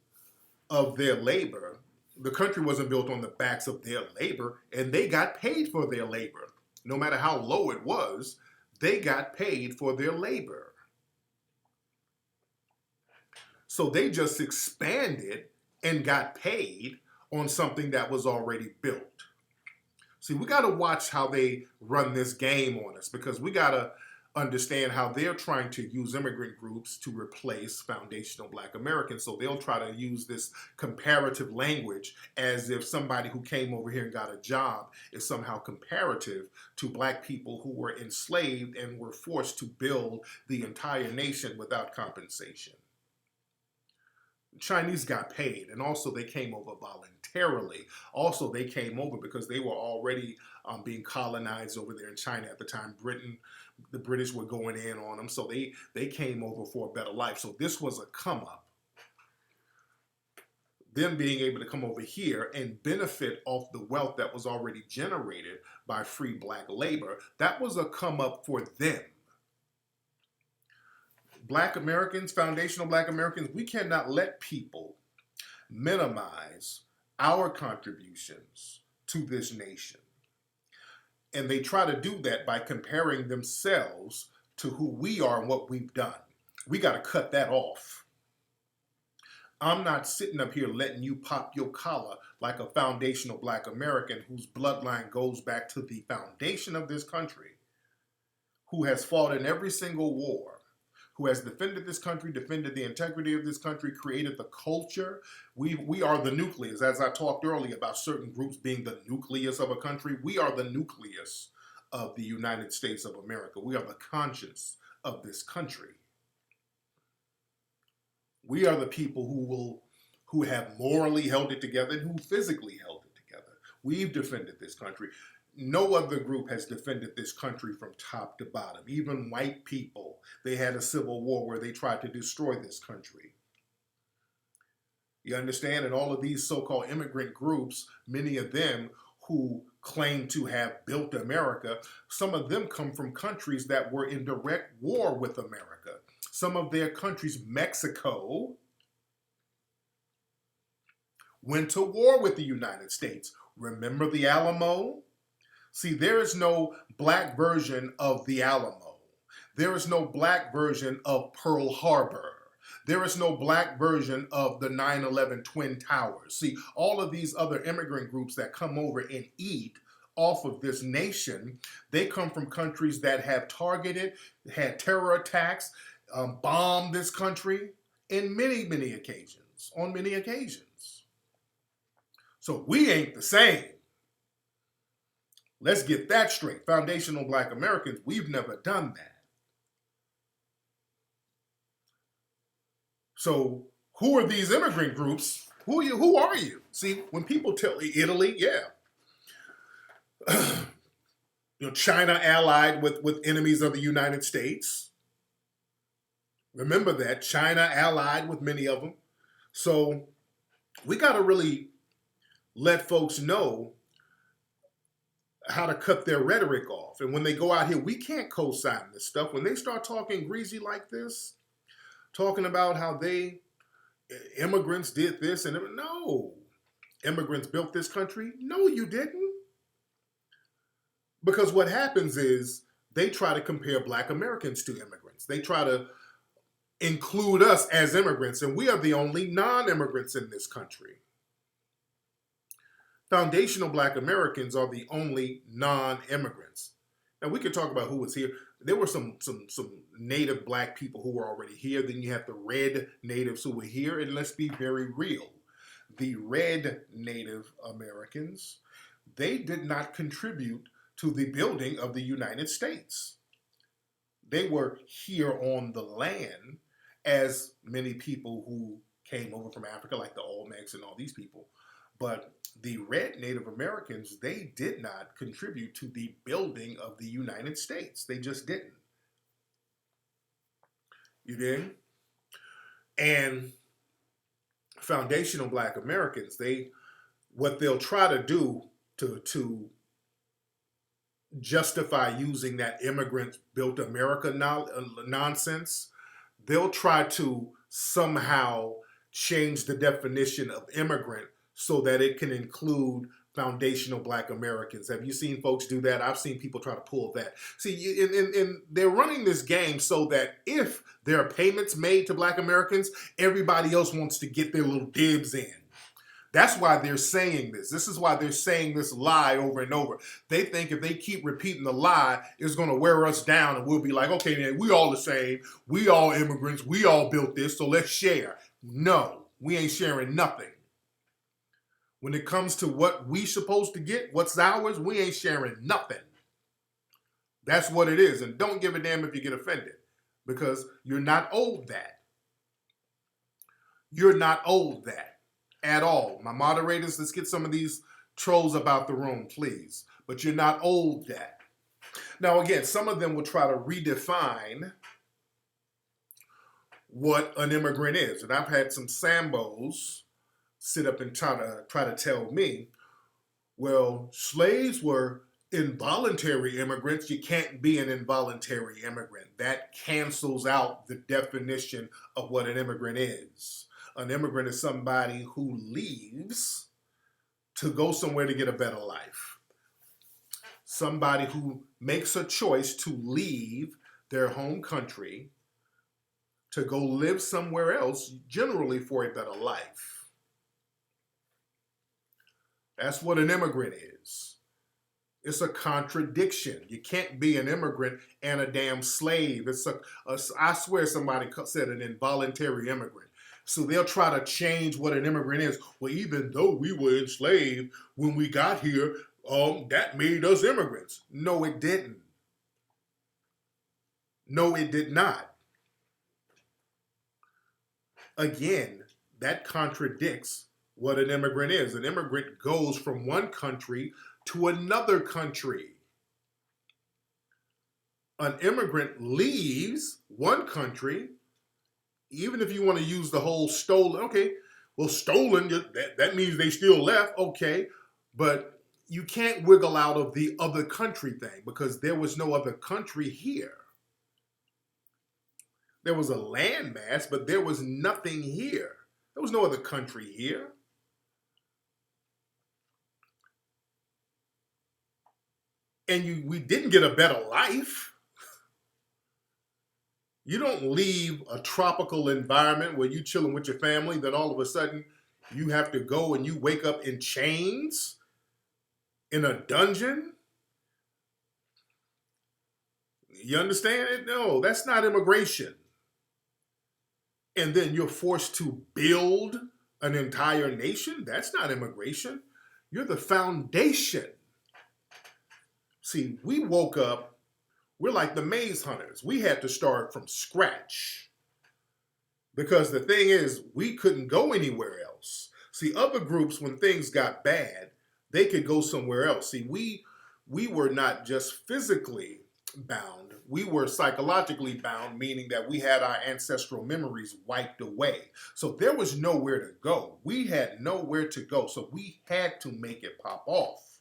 of their labor, the country wasn't built on the backs of their labor, and they got paid for their labor. No matter how low it was, they got paid for their labor. So they just expanded and got paid on something that was already built. See, we got to watch how they run this game on us, because we got to understand how they're trying to use immigrant groups to replace foundational Black Americans. So they'll try to use this comparative language as if somebody who came over here and got a job is somehow comparative to Black people who were enslaved and were forced to build the entire nation without compensation. The Chinese got paid, and also they came over voluntarily. Also, they came over because they were already being colonized over there in China at the time. The British were going in on them, so they came over for a better life. So this was a come up. Them being able to come over here and benefit off the wealth that was already generated by free Black labor, that was a come up for them. Black Americans, foundational Black Americans, we cannot let people minimize our contributions to this nation. And they try to do that by comparing themselves to who we are and what we've done. We got to cut that off. I'm not sitting up here letting you pop your collar like a foundational Black American whose bloodline goes back to the foundation of this country, who has fought in every single war, who has defended this country, defended the integrity of this country, created the culture. We are the nucleus. As I talked earlier about certain groups being the nucleus of a country, we are the nucleus of the United States of America. We are the conscience of this country. We are the people who have morally held it together and who physically held it together. We've defended this country. No other group has defended this country from top to bottom. Even white people, they had a civil war where they tried to destroy this country. You understand? And all of these so-called immigrant groups, many of them who claim to have built America, some of them come from countries that were in direct war with America. Some of their countries, Mexico, went to war with the United States. Remember the Alamo? See, there is no Black version of the Alamo. There is no Black version of Pearl Harbor. There is no Black version of the 9/11 Twin Towers. See, all of these other immigrant groups that come over and eat off of this nation. They come from countries that have targeted, had terror attacks, bombed this country in many, many occasions, on many occasions. So we ain't the same. Let's get that straight. Foundational Black Americans, we've never done that. So who are these immigrant groups? Who are you? See, when people tell Italy, yeah. China allied with enemies of the United States. Remember that. China allied with many of them. So we got to really let folks know how to cut their rhetoric off. And when they go out here, we can't co-sign this stuff. When they start talking greasy like this, talking about how immigrants did this and no, immigrants built this country. No, you didn't. Because what happens is they try to compare Black Americans to immigrants. They try to include us as immigrants, and we are the only non-immigrants in this country. Foundational Black Americans are the only non-immigrants. Now we could talk about who was here. There were some native Black people who were already here. Then you have the red natives who were here, and let's be very real. The red Native Americans, they did not contribute to the building of the United States. They were here on the land, as many people who came over from Africa, like the Olmecs and all these people. But the red Native Americans, they did not contribute to the building of the United States. They just didn't. You did? And foundational Black Americans, what they'll try to do to justify using that immigrants built America nonsense, they'll try to somehow change the definition of immigrant so that it can include foundational Black Americans. Have you seen folks do that? I've seen people try to pull that. See, and they're running this game so that if there are payments made to Black Americans, everybody else wants to get their little dibs in. That's why they're saying this. This is why they're saying this lie over and over. They think if they keep repeating the lie, it's going to wear us down and we'll be like, okay, man, we all the same. We all immigrants. We all built this, so let's share. No, we ain't sharing nothing. When it comes to what we supposed to get, what's ours, we ain't sharing nothing. That's what it is. And don't give a damn if you get offended, because you're not owed that. You're not owed that at all. My moderators, let's get some of these trolls about the room, please. But you're not owed that. Now, again, some of them will try to redefine what an immigrant is. And I've had some Sambos sit up and try to tell me, well, slaves were involuntary immigrants. You can't be an involuntary immigrant. That cancels out the definition of what an immigrant is. An immigrant is somebody who leaves to go somewhere to get a better life. Somebody who makes a choice to leave their home country to go live somewhere else, generally for a better life. That's what an immigrant is. It's a contradiction. You can't be an immigrant and a damn slave. I swear somebody said an involuntary immigrant. So they'll try to change what an immigrant is. Well, even though we were enslaved when we got here, that made us immigrants. No, it didn't. No, it did not. Again, that contradicts what an immigrant is. An immigrant goes from one country to another country. An immigrant leaves one country. Even if you want to use the whole stolen, okay, well, stolen, that means they still left, okay, but you can't wiggle out of the other country thing because there was no other country here. There was a landmass, but there was nothing here. There was no other country here. And we didn't get a better life. You don't leave a tropical environment where you're chilling with your family, then all of a sudden you have to go and you wake up in chains in a dungeon. You understand it? No, that's not immigration. And then you're forced to build an entire nation. That's not immigration. You're the foundation. See, we woke up, we're like the maze hunters. We had to start from scratch. Because the thing is, we couldn't go anywhere else. See, other groups, when things got bad, they could go somewhere else. See, we were not just physically bound, we were psychologically bound, meaning that we had our ancestral memories wiped away. So there was nowhere to go. We had nowhere to go. So we had to make it pop off.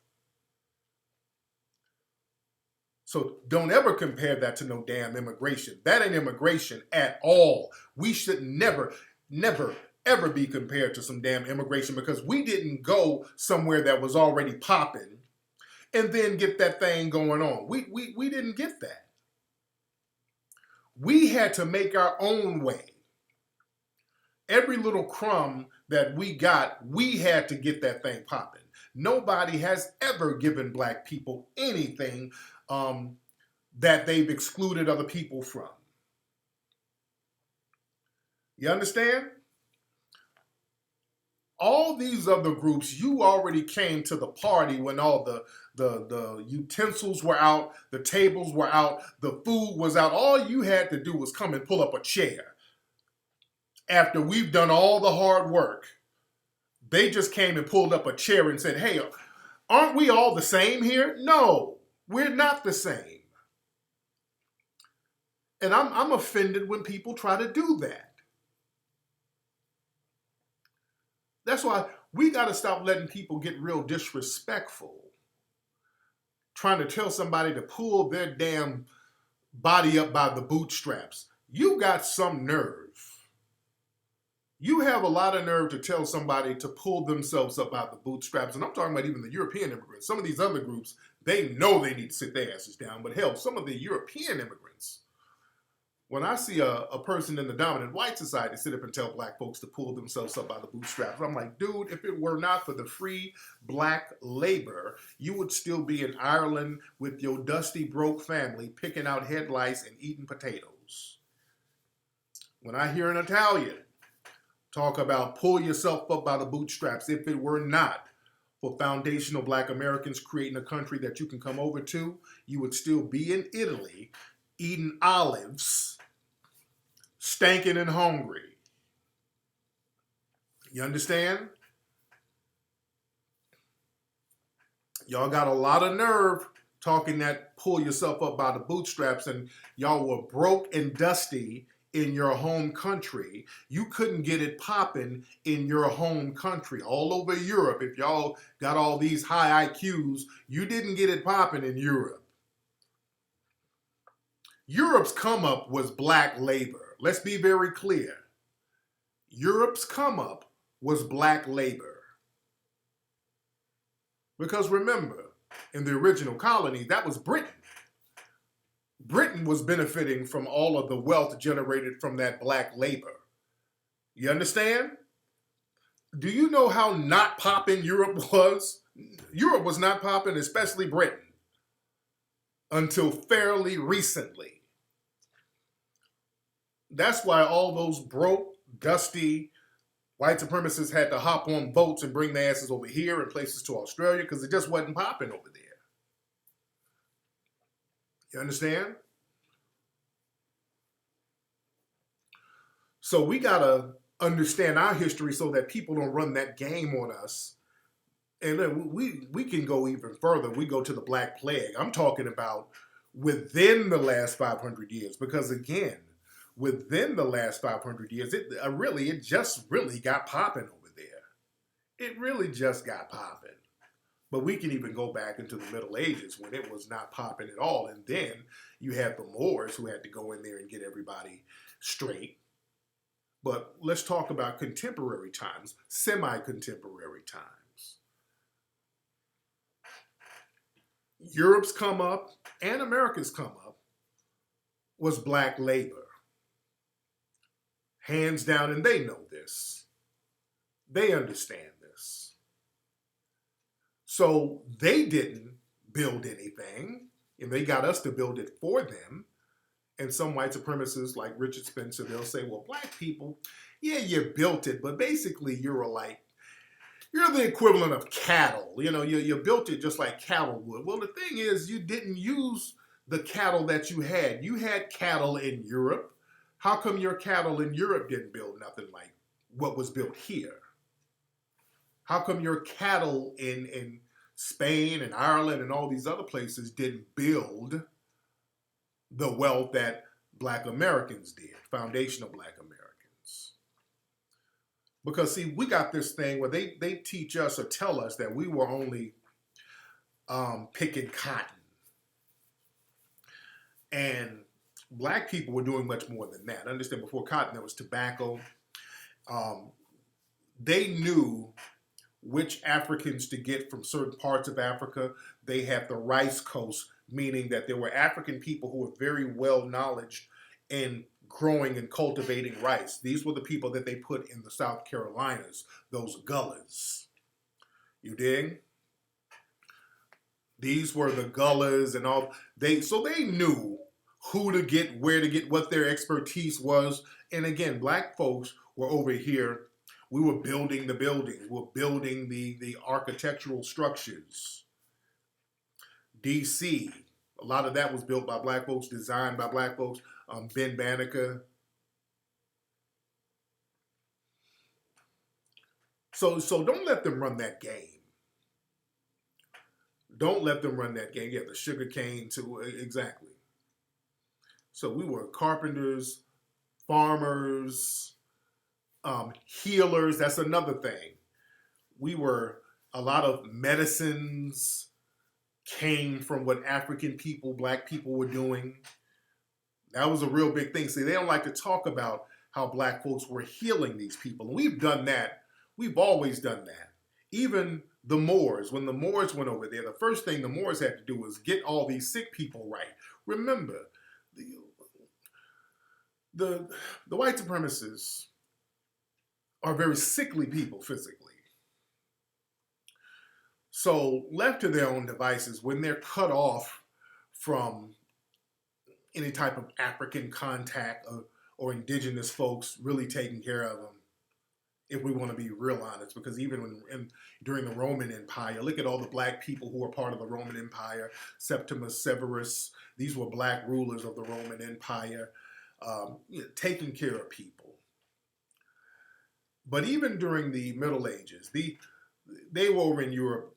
So don't ever compare that to no damn immigration. That ain't immigration at all. We should never, ever be compared to some damn immigration, because we didn't go somewhere that was already popping and then get that thing going on. We didn't get that. We had to make our own way. Every little crumb that we got, we had to get that thing popping. Nobody has ever given black people anything that they've excluded other people from. You understand? All these other groups, you already came to the party when all the utensils were out, the tables were out, the food was out. All you had to do was come and pull up a chair. After we've done all the hard work, they just came and pulled up a chair and said, hey, aren't we all the same here? No, we're not the same. And I'm offended when people try to do that. That's why we got to stop letting people get real disrespectful, trying to tell somebody to pull their damn body up by the bootstraps. You got some nerve. You have a lot of nerve to tell somebody to pull themselves up by the bootstraps. And I'm talking about even the European immigrants. Some of these other groups, they know they need to sit their asses down. But hell, some of the European immigrants, when I see a person in the dominant white society sit up and tell black folks to pull themselves up by the bootstraps, I'm like, dude, if it were not for the free black labor, you would still be in Ireland with your dusty, broke family picking out head lice and eating potatoes. When I hear an Italian talk about pull yourself up by the bootstraps, if it were not for foundational black Americans creating a country that you can come over to, you would still be in Italy eating olives, stinking and hungry. You understand? Y'all got a lot of nerve talking that pull yourself up by the bootstraps, and y'all were broke and dusty in your home country. You couldn't get it popping in your home country. All over Europe, if y'all got all these high IQs, you didn't get it popping in Europe. Europe's come up was black labor. Let's be very clear. Europe's come up was black labor. Because remember, in the original colony, that was Britain. Britain was benefiting from all of the wealth generated from that black labor. You understand? Do you know how not popping Europe was? Europe was not popping, especially Britain, until fairly recently. That's why all those broke, dusty white supremacists had to hop on boats and bring their asses over here and places to Australia, because it just wasn't popping over there. You understand? So we got to understand our history so that people don't run that game on us. And then we can go even further. We go to the Black Plague. I'm talking about within the last 500 years, because again, within the last 500 years, it just really got popping over there. It really just got popping. But we can even go back into the Middle Ages when it was not popping at all. And then you had the Moors who had to go in there and get everybody straight. But let's talk about contemporary times, semi-contemporary times. Europe's come up and America's come up was black labor. Hands down, and they know this. They understand this. So they didn't build anything, and they got us to build it for them. And some white supremacists like Richard Spencer, they'll say, well, black people, yeah, you built it, but basically you're the equivalent of cattle. You built it just like cattle would. Well, the thing is, you didn't use the cattle that you had. You had cattle in Europe. How come your cattle in Europe didn't build nothing like what was built here? How come your cattle in Spain and Ireland and all these other places didn't build the wealth that black Americans did, foundational black Americans? Because, see, we got this thing where they teach us or tell us that we were only picking cotton. And black people were doing much more than that. Understand, before cotton, there was tobacco. They knew which Africans to get from certain parts of Africa. They had the rice coast, meaning that there were African people who were very well knowledge in growing and cultivating rice. These were the people that they put in the South Carolinas, those gullahs. You dig? These were the gullahs and all. So they knew who to get, where to get, what their expertise was. And again, black folks were over here. We were building the buildings. We were building the architectural structures. DC, a lot of that was built by black folks, designed by black folks. Ben Banneker. So don't let them run that game. Don't let them run that game. Yeah, the sugar cane too, exactly. So we were carpenters, farmers, healers. That's another thing. We were, a lot of medicines came from what African people, black people were doing. That was a real big thing. See, they don't like to talk about how black folks were healing these people. And we've done that. We've always done that. Even the Moors, when the Moors went over there, the first thing the Moors had to do was get all these sick people right. Remember, the white supremacists are very sickly people physically. So left to their own devices, when they're cut off from any type of African contact or indigenous folks really taking care of them, if we want to be real honest, because even during the Roman Empire, look at all the black people who were part of the Roman Empire, Septimus Severus, these were black rulers of the Roman Empire, taking care of people. But even during the Middle Ages, they were over in Europe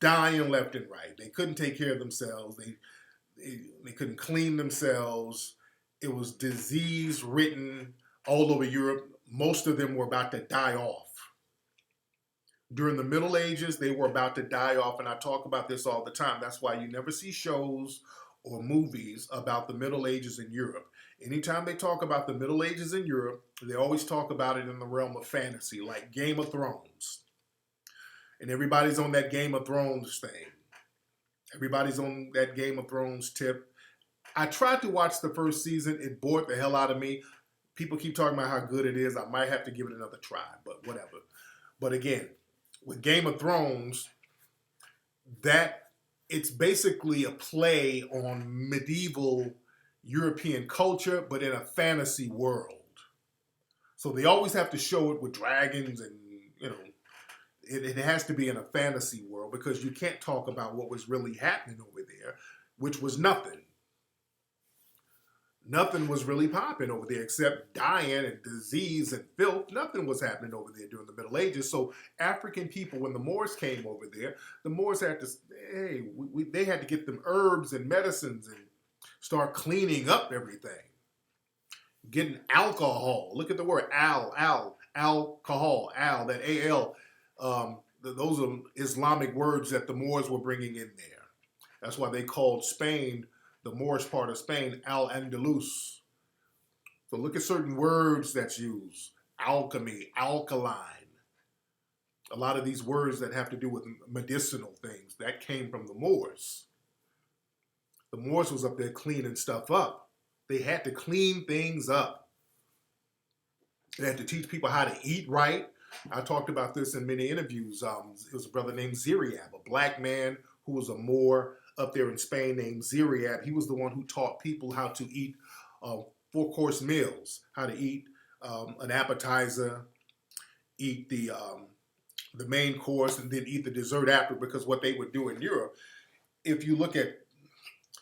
dying left and right. They couldn't take care of themselves. They couldn't clean themselves. It was disease-ridden all over Europe. Most of them were about to die off. During the Middle Ages, they were about to die off, and I talk about this all the time. That's why you never see shows or movies about the Middle Ages in Europe. Anytime they talk about the Middle Ages in Europe, they always talk about it in the realm of fantasy, like Game of Thrones. And everybody's on that Game of Thrones thing. Everybody's on that Game of Thrones tip. I tried to watch the first season. It bored the hell out of me. People keep talking about how good it is. I might have to give it another try, but whatever. But again, with Game of Thrones, it's basically a play on medieval European culture, but in a fantasy world. So they always have to show it with dragons and, it has to be in a fantasy world because you can't talk about what was really happening over there, which was nothing. Nothing was really popping over there except dying and disease and filth. Nothing was happening over there during the Middle Ages. So African people, when the Moors came over there, the Moors had to, they had to get them herbs and medicines and start cleaning up everything. Getting alcohol. Look at the word alcohol, that A-L. Those are Islamic words that the Moors were bringing in there. That's why they called Spain, the Moorish part of Spain, Al-Andalus. So look at certain words that's used. Alchemy, alkaline. A lot of these words that have to do with medicinal things, that came from the Moors. The Moors was up there cleaning stuff up. They had to clean things up. They had to teach people how to eat right. I talked about this in many interviews. It was a brother named Ziriab, a black man who was a Moor up there in Spain named Ziriab. He was the one who taught people how to eat four-course meals, how to eat an appetizer, eat the main course, and then eat the dessert after. Because what they would do in Europe, if you look at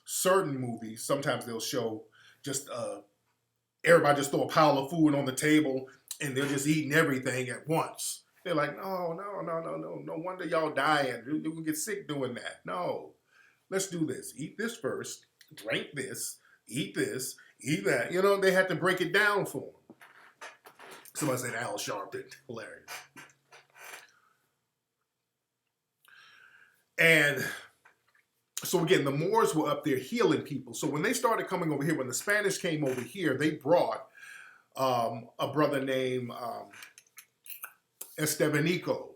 certain movies, sometimes they'll show just everybody just throw a pile of food on the table and they're just eating everything at once. They're like, no, no, no, no, no. No wonder y'all dying. You can get sick doing that. No, let's do this. Eat this first, drink this, eat that. You know, they had to break it down for them. Somebody said Al Sharpton. Hilarious. And so again, the Moors were up there healing people. So when they started coming over here, when the Spanish came over here, they brought a brother named Estevanico.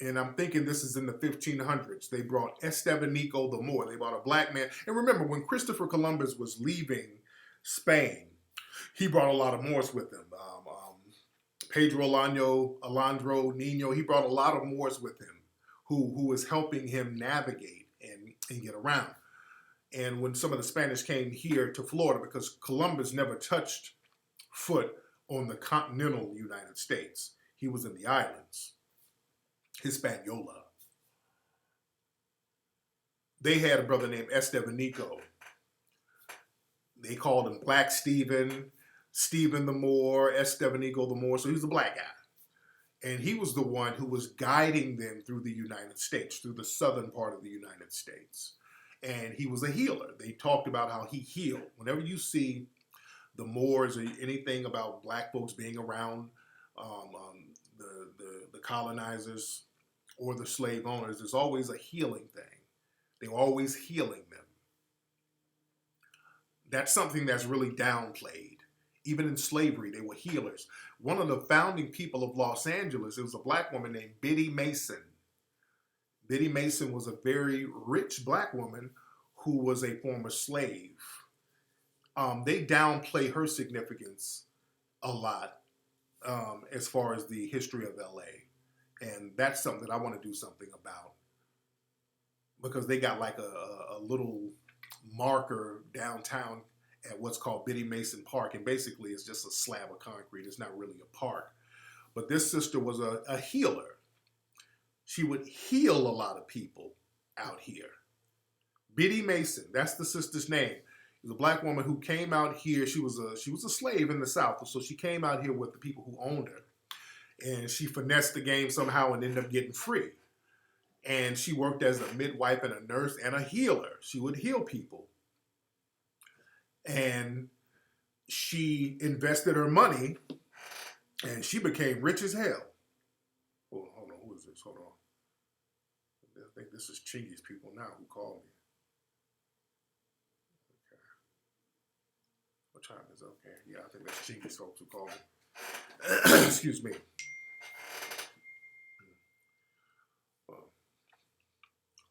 And I'm thinking this is in the 1500s. They brought Estevanico the Moor. They brought a black man. And remember, when Christopher Columbus was leaving Spain, he brought a lot of Moors with him. Pedro Alejandro Nino, he brought a lot of Moors with him who was helping him navigate and get around. And when some of the Spanish came here to Florida, because Columbus never touched foot on the continental United States, he was in the islands, Hispaniola. They had a brother named Estevanico. They called him Black Stephen, Stephen the Moor, Estevanico the Moor. So he was a black guy. And he was the one who was guiding them through the United States, through the southern part of the United States. And he was a healer. They talked about how he healed. Whenever you see the Moors or anything about black folks being around the colonizers or the slave owners, there's always a healing thing. They're always healing them. That's something that's really downplayed. Even in slavery, they were healers. One of the founding people of Los Angeles, it was a black woman named Biddy Mason. Biddy Mason was a very rich black woman who was a former slave. They downplay her significance a lot as far as the history of LA. And that's something that I want to do something about. Because they got like a little marker downtown at what's called Biddy Mason Park. And basically it's just a slab of concrete. It's not really a park. But this sister was a healer. She would heal a lot of people out here. Biddy Mason, that's the sister's name. She was a black woman who came out here. She was a slave in the South. So she came out here with the people who owned her. And she finessed the game somehow and ended up getting free. And she worked as a midwife and a nurse and a healer. She would heal people. And she invested her money and she became rich as hell. Oh, hold on, who is this? Hold on. I think this is Chingy's people now who called me. Okay. What time is it? Okay. Yeah, I think that's Chingy's folks who called me. Excuse me. Hold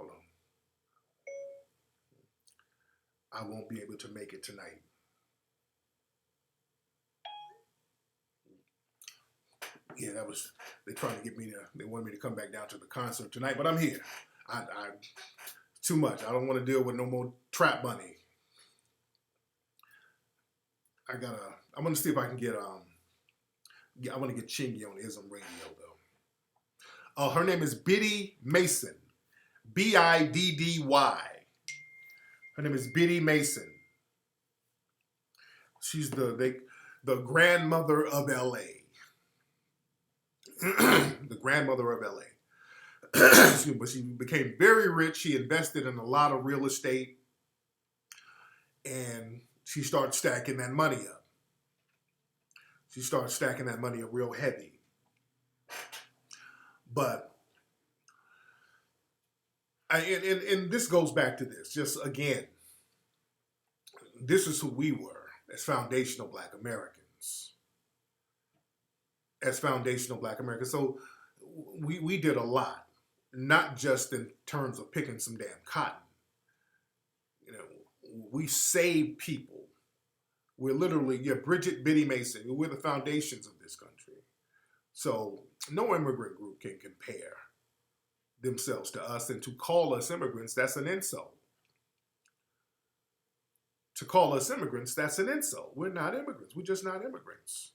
on. I won't be able to make it tonight. Yeah, they trying to get me to, they wanted me to come back down to the concert tonight, but I'm here. I too much. I don't want to deal with no more trap money. I'm going to see if I can get, I want to get Chingy on Ism Radio though. Her name is Biddy Mason. Biddy. Her name is Biddy Mason. She's the grandmother of LA. The grandmother of LA. But she became very rich. She invested in a lot of real estate. And she started stacking that money up. She started stacking that money up real heavy. But and this goes back to this. Just again, this is who we were as foundational Black Americans. As foundational Black Americans. So we did a lot, not just in terms of picking some damn cotton. You know, we saved people. We're literally, Bridget Biddy Mason, we're the foundations of this country. So no immigrant group can compare themselves to us, and to call us immigrants, that's an insult. To call us immigrants, that's an insult. We're not immigrants. We're just not immigrants.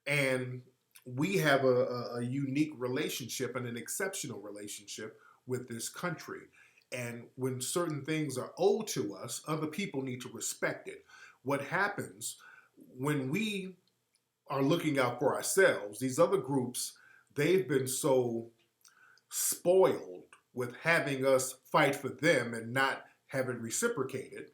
And we have a unique relationship and an exceptional relationship with this country. And when certain things are owed to us, other people need to respect it. What happens when we are looking out for ourselves, these other groups, they've been so spoiled with having us fight for them and not have it reciprocated.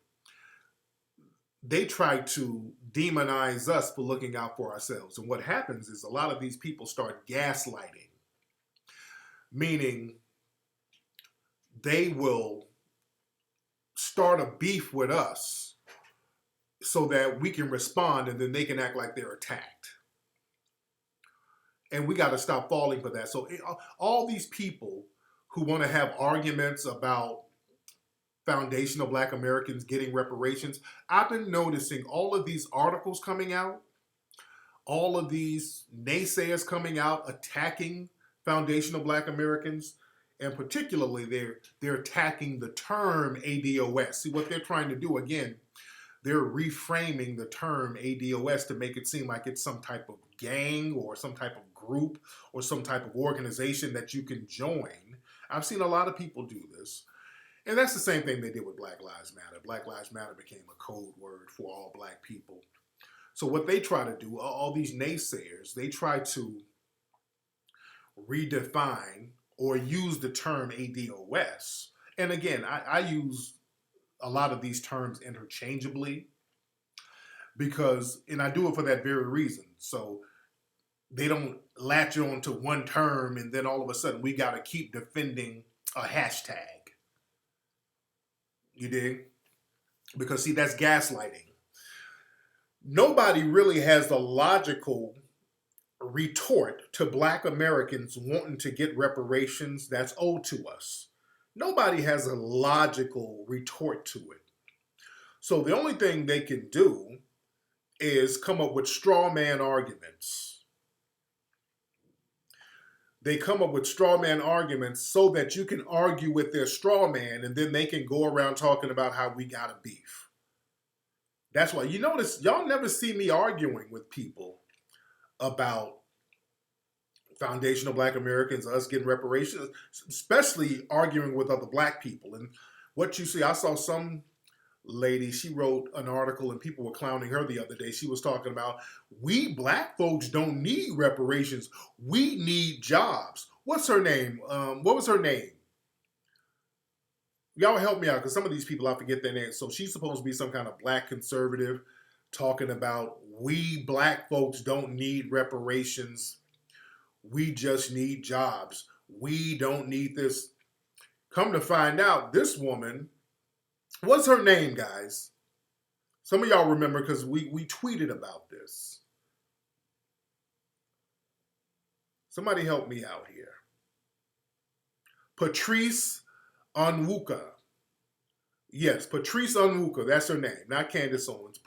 They try to demonize us for looking out for ourselves. And what happens is a lot of these people start gaslighting, meaning they will start a beef with us so that we can respond, and then they can act like they're attacked. And we got to stop falling for that. So all these people who want to have arguments about foundational Black Americans getting reparations, I've been noticing all of these articles coming out, all of these naysayers coming out attacking foundational Black Americans, and particularly they're attacking the term ADOS. See, what they're trying to do, again, they're reframing the term ADOS to make it seem like it's some type of gang or some type of group or some type of organization that you can join. I've seen a lot of people do this. And that's the same thing they did with Black Lives Matter. Black Lives Matter became a code word for all Black people. So what they try to do, all these naysayers, they try to redefine or use the term ADOS. And again, I use a lot of these terms interchangeably because, and I do it for that very reason. So they don't latch on to one term and then all of a sudden we got to keep defending a hashtag. You dig? Because see, that's gaslighting. Nobody really has the logical retort to Black Americans wanting to get reparations that's owed to us. Nobody has a logical retort to it. So the only thing they can do is come up with straw man arguments. They come up with straw man arguments so that you can argue with their straw man, and then they can go around talking about how we got a beef. That's why you notice y'all never see me arguing with people about foundational Black Americans, us getting reparations, especially arguing with other Black people. And what you see, I saw some lady, she wrote an article and people were clowning her the other day. She was talking about, we Black folks don't need reparations. We need jobs. What's her name? What was her name? Y'all help me out because some of these people, I forget their names. So she's supposed to be some kind of Black conservative talking about we Black folks don't need reparations. We just need jobs. We don't need this. Come to find out, this woman, what's her name, guys? Some of y'all remember because we tweeted about this. Somebody help me out here. Patrice Onwuka. Yes, Patrice Onwuka, that's her name, not Candace Owens.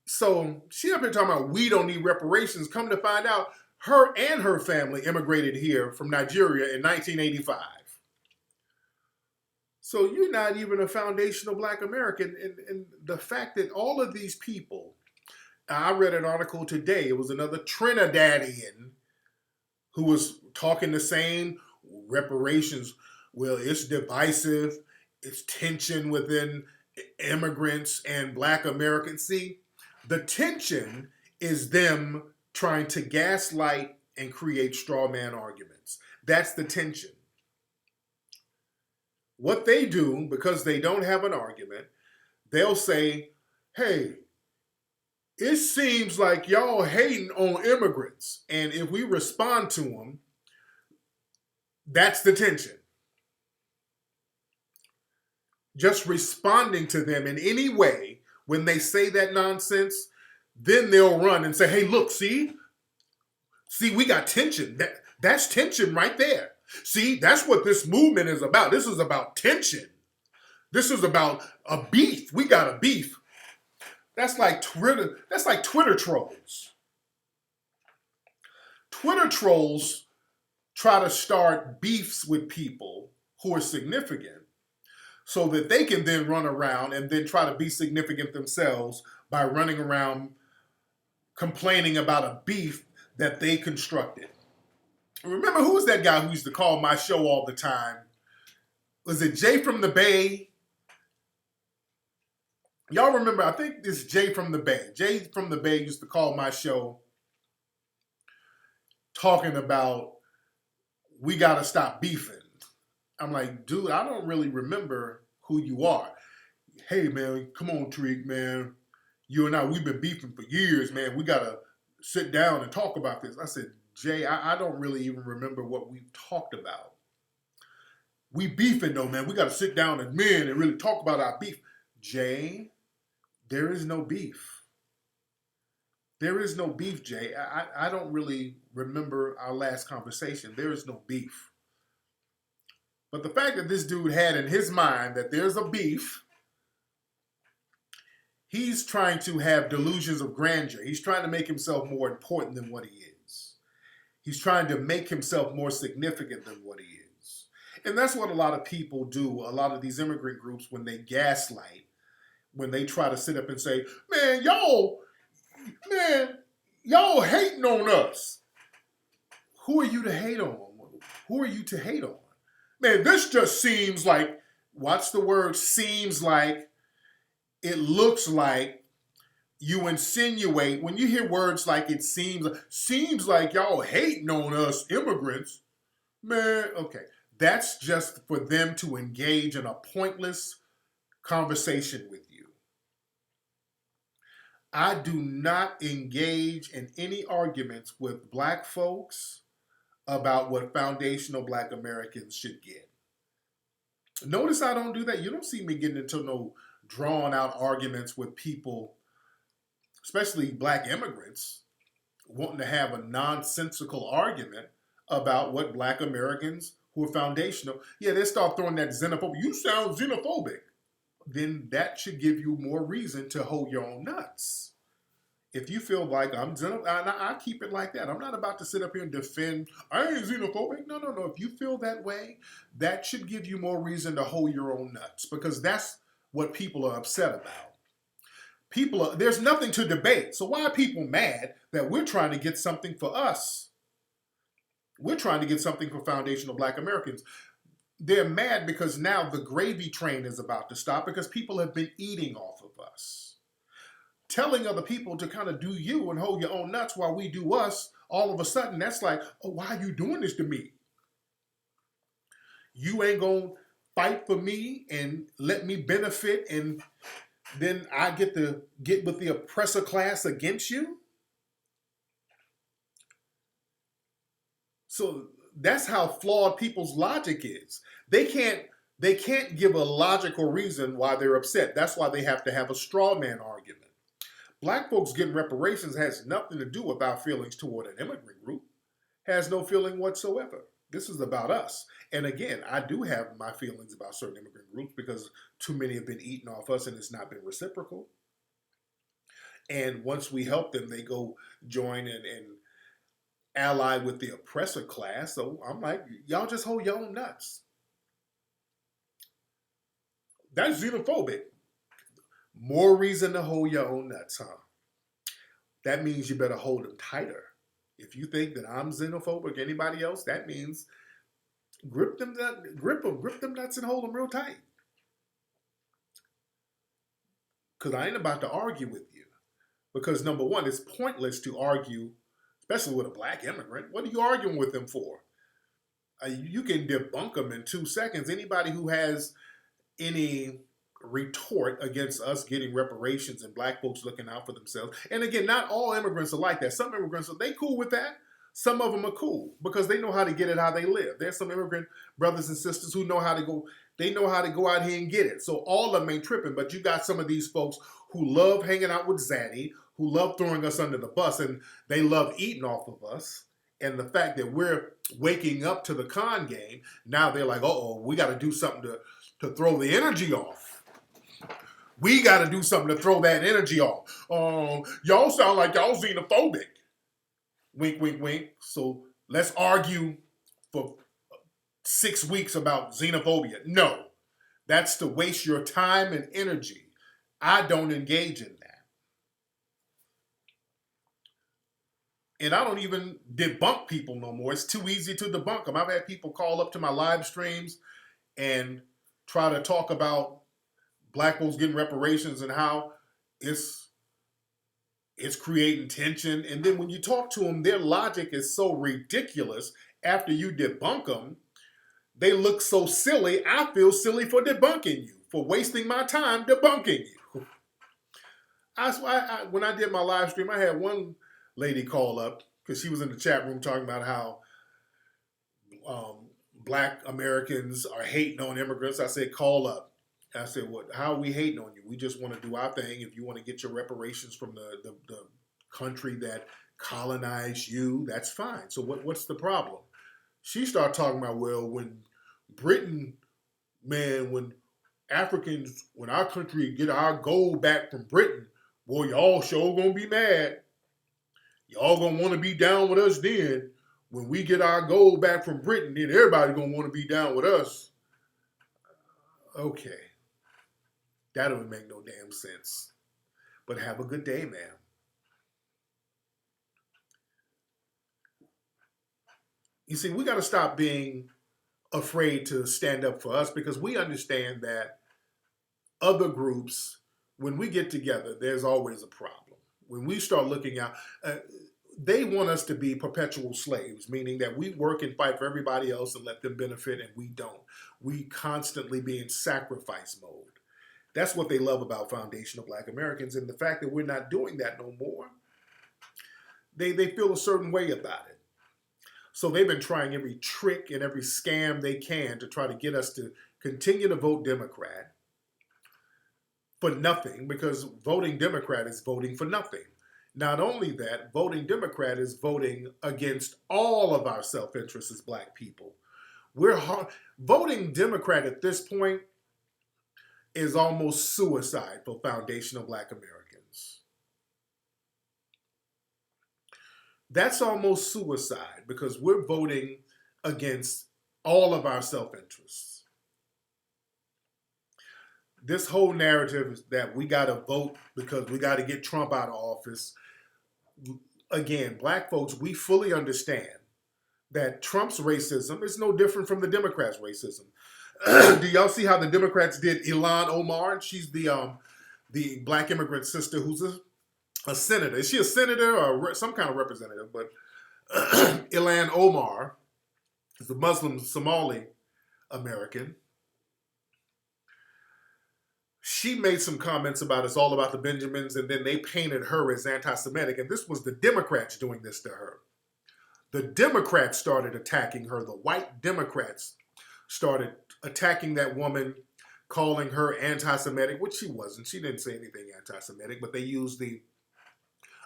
So she up here talking about we don't need reparations. Come to find out, her and her family immigrated here from Nigeria in 1985. So you're not even a foundational Black American. And the fact that all of these people, I read an article today, it was another Trinidadian who was talking the same reparations. Well, it's divisive. It's tension within immigrants and Black Americans. See, the tension is them trying to gaslight and create straw man arguments. That's the tension. What they do, because they don't have an argument, they'll say, hey, it seems like y'all hating on immigrants. And if we respond to them, that's the tension. Just responding to them in any way when they say that nonsense, then they'll run and say, hey, look, see, we got tension. That's tension right there. See, that's what this movement is about. This is about tension. This is about a beef. We got a beef. That's like Twitter trolls. Twitter trolls try to start beefs with people who are significant so that they can then run around and then try to be significant themselves by running around complaining about a beef that they constructed. Remember, who was that guy who used to call my show all the time? Was it Jay from the Bay? Y'all remember, I think this Jay from the Bay. Jay from the Bay used to call my show talking about we got to stop beefing. I'm like, dude, I don't really remember who you are. Hey, man, come on, Tariq, man. You and I, we've been beefing for years, man. We got to sit down and talk about this. I said, Jay, I don't really even remember what we've talked about. We beefing, though, man. We got to sit down as men and really talk about our beef. Jay, there is no beef. There is no beef, Jay. I don't really remember our last conversation. There is no beef. But the fact that this dude had in his mind that there's a beef, he's trying to have delusions of grandeur. He's trying to make himself more important than what he is. He's trying to make himself more significant than what he is. And that's what a lot of people do, a lot of these immigrant groups, when they gaslight, when they try to sit up and say, man, y'all hating on us. Who are you to hate on? Who are you to hate on? Man, this just seems like, watch the word seems like, it looks like, you insinuate, when you hear words like it seems like y'all hating on us immigrants, man, okay. That's just for them to engage in a pointless conversation with you. I do not engage in any arguments with black folks about what foundational black Americans should get. Notice I don't do that. You don't see me getting into no drawn out arguments with people, especially black immigrants, wanting to have a nonsensical argument about what black Americans who are foundational. Yeah, they start throwing that xenophobic. You sound xenophobic. Then that should give you more reason to hold your own nuts. If you feel like I'm xenophobic, I keep it like that. I'm not about to sit up here and defend, I ain't xenophobic. No. If you feel that way, that should give you more reason to hold your own nuts, because that's what people are upset about. There's nothing to debate. So why are people mad that we're trying to get something for us? We're trying to get something for foundational black Americans. They're mad because now the gravy train is about to stop because people have been eating off of us. Telling other people to kind of do you and hold your own nuts while we do us, all of a sudden that's like, oh, why are you doing this to me? You ain't gonna fight for me and let me benefit, and then I get to get with the oppressor class against you? So that's how flawed people's logic is. They can't give a logical reason why they're upset. That's why they have to have a straw man argument. Black folks getting reparations has nothing to do with our feelings toward an immigrant group. Has no feeling whatsoever. This is about us. And again, I do have my feelings about certain immigrant groups because too many have been eating off us and it's not been reciprocal. And once we help them, they go join and ally with the oppressor class. So I'm like, y'all just hold your own nuts. That's xenophobic. More reason to hold your own nuts, huh? That means you better hold them tighter. If you think that I'm xenophobic, anybody else, that means grip them nuts and hold them real tight. Because I ain't about to argue with you. Because number one, it's pointless to argue, especially with a black immigrant. What are you arguing with them for? You can debunk them in 2 seconds. Anybody who has any retort against us getting reparations and black folks looking out for themselves. And again, not all immigrants are like that. Some immigrants, they cool with that. Some of them are cool because they know how to get it how they live. There's some immigrant brothers and sisters who know how to go, they know how to go out here and get it. So all of them ain't tripping, but you got some of these folks who love hanging out with Zaddy, who love throwing us under the bus, and they love eating off of us. And the fact that we're waking up to the con game, now they're like, uh-oh, we got to do something to throw the energy off. We got to do something to throw that energy off. Y'all sound like y'all xenophobic. Wink, wink, wink. So let's argue for 6 weeks about xenophobia. No, that's to waste your time and energy. I don't engage in that. And I don't even debunk people no more. It's too easy to debunk them. I've had people call up to my live streams and try to talk about black folks getting reparations and how it's creating tension. And then when you talk to them, their logic is so ridiculous. After you debunk them, they look so silly. I feel silly for debunking you, for wasting my time debunking you. When I did my live stream, I had one lady call up because she was in the chat room talking about how black Americans are hating on immigrants. I said, call up. I said, "What? How are we hating on you? We just want to do our thing. If you want to get your reparations from the country that colonized you, that's fine. So what's the problem?" She started talking about, well, when Britain, man, when Africans, when our country get our gold back from Britain, boy, y'all sure gonna be mad. Y'all gonna want to be down with us then. When we get our gold back from Britain, then everybody gonna want to be down with us. Okay. That don't make no damn sense. But have a good day, ma'am. You see, we got to stop being afraid to stand up for us because we understand that other groups, when we get together, there's always a problem. When we start looking out, they want us to be perpetual slaves, meaning that we work and fight for everybody else and let them benefit, and we don't. We constantly be in sacrifice mode. That's what they love about foundational black Americans, and the fact that we're not doing that no more, they feel a certain way about it. So they've been trying every trick and every scam they can to try to get us to continue to vote Democrat for nothing, because voting Democrat is voting for nothing. Not only that, voting Democrat is voting against all of our self-interest as black people. Voting Democrat at this point is almost suicide for foundational black Americans. That's almost suicide because we're voting against all of our self-interests. This whole narrative that we got to vote because we got to get Trump out of office. Again, black folks, we fully understand that Trump's racism is no different from the Democrats' racism. Do y'all see how the Democrats did Ilhan Omar? She's the black immigrant sister who's a senator. Is she a senator or some kind of representative? But Ilhan Omar is a Muslim Somali American. She made some comments about it's all about the Benjamins, and then they painted her as anti-Semitic, and this was the Democrats doing this to her. The Democrats started attacking her. The white Democrats started attacking that woman, calling her anti-Semitic, which she wasn't. She didn't say anything anti-Semitic, but they used the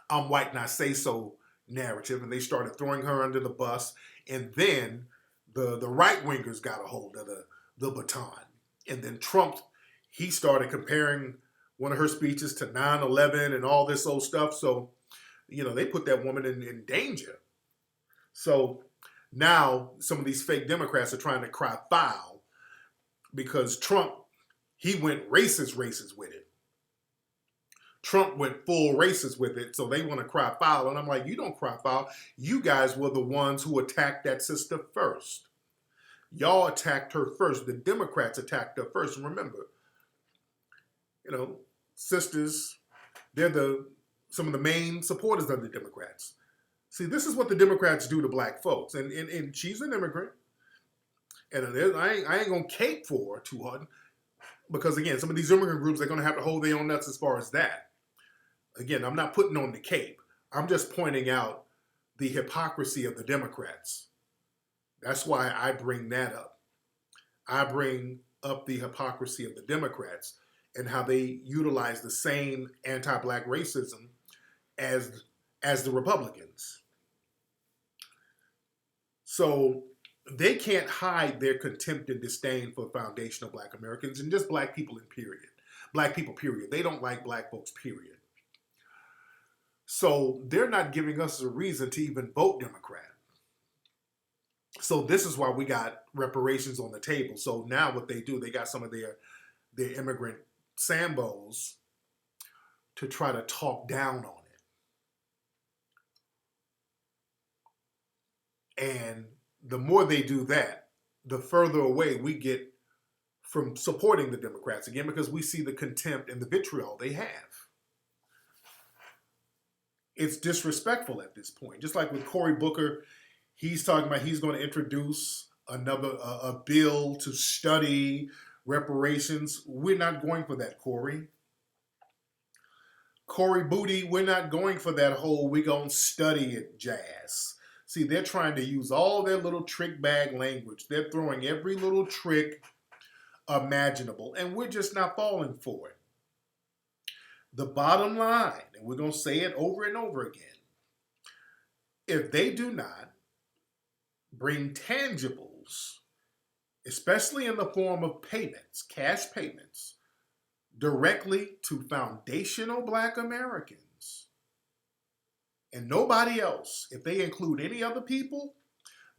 "I'm white and I say so" narrative, and they started throwing her under the bus. And then the right-wingers got a hold of the baton. And then Trump, he started comparing one of her speeches to 9/11 and all this old stuff. So, they put that woman in danger. So now some of these fake Democrats are trying to cry foul because Trump, he went racist with it. Trump went full racist with it, so they want to cry foul. And I'm like, you don't cry foul. You guys were the ones who attacked that sister first. Y'all attacked her first. The Democrats attacked her first. And remember, sisters, they're some of the main supporters of the Democrats. See, this is what the Democrats do to black folks. And she's an immigrant. And I ain't going to cape for her too hard. Because, again, some of these immigrant groups, they're going to have to hold their own nuts as far as that. Again, I'm not putting on the cape. I'm just pointing out the hypocrisy of the Democrats. That's why I bring that up. I bring up the hypocrisy of the Democrats and how they utilize the same anti-black racism as the Republicans. So they can't hide their contempt and disdain for foundational black Americans and just black people in period. Black people, period. They don't like black folks, period. So they're not giving us a reason to even vote Democrat. So this is why we got reparations on the table. So now what they do, they got some of their immigrant Sambos to try to talk down on it. And the more they do that, the further away we get from supporting the Democrats again, because we see the contempt and the vitriol they have. It's disrespectful at this point. Just like with Cory Booker, he's talking about he's going to introduce a bill to study reparations. We're not going for that, Cory. Cory Booty, we're not going for that whole we gonna study it jazz. See, they're trying to use all their little trick bag language. They're throwing every little trick imaginable, and we're just not falling for it. The bottom line, and we're going to say it over and over again, if they do not bring tangibles, especially in the form of payments, cash payments, directly to foundational Black Americans and nobody else, if they include any other people,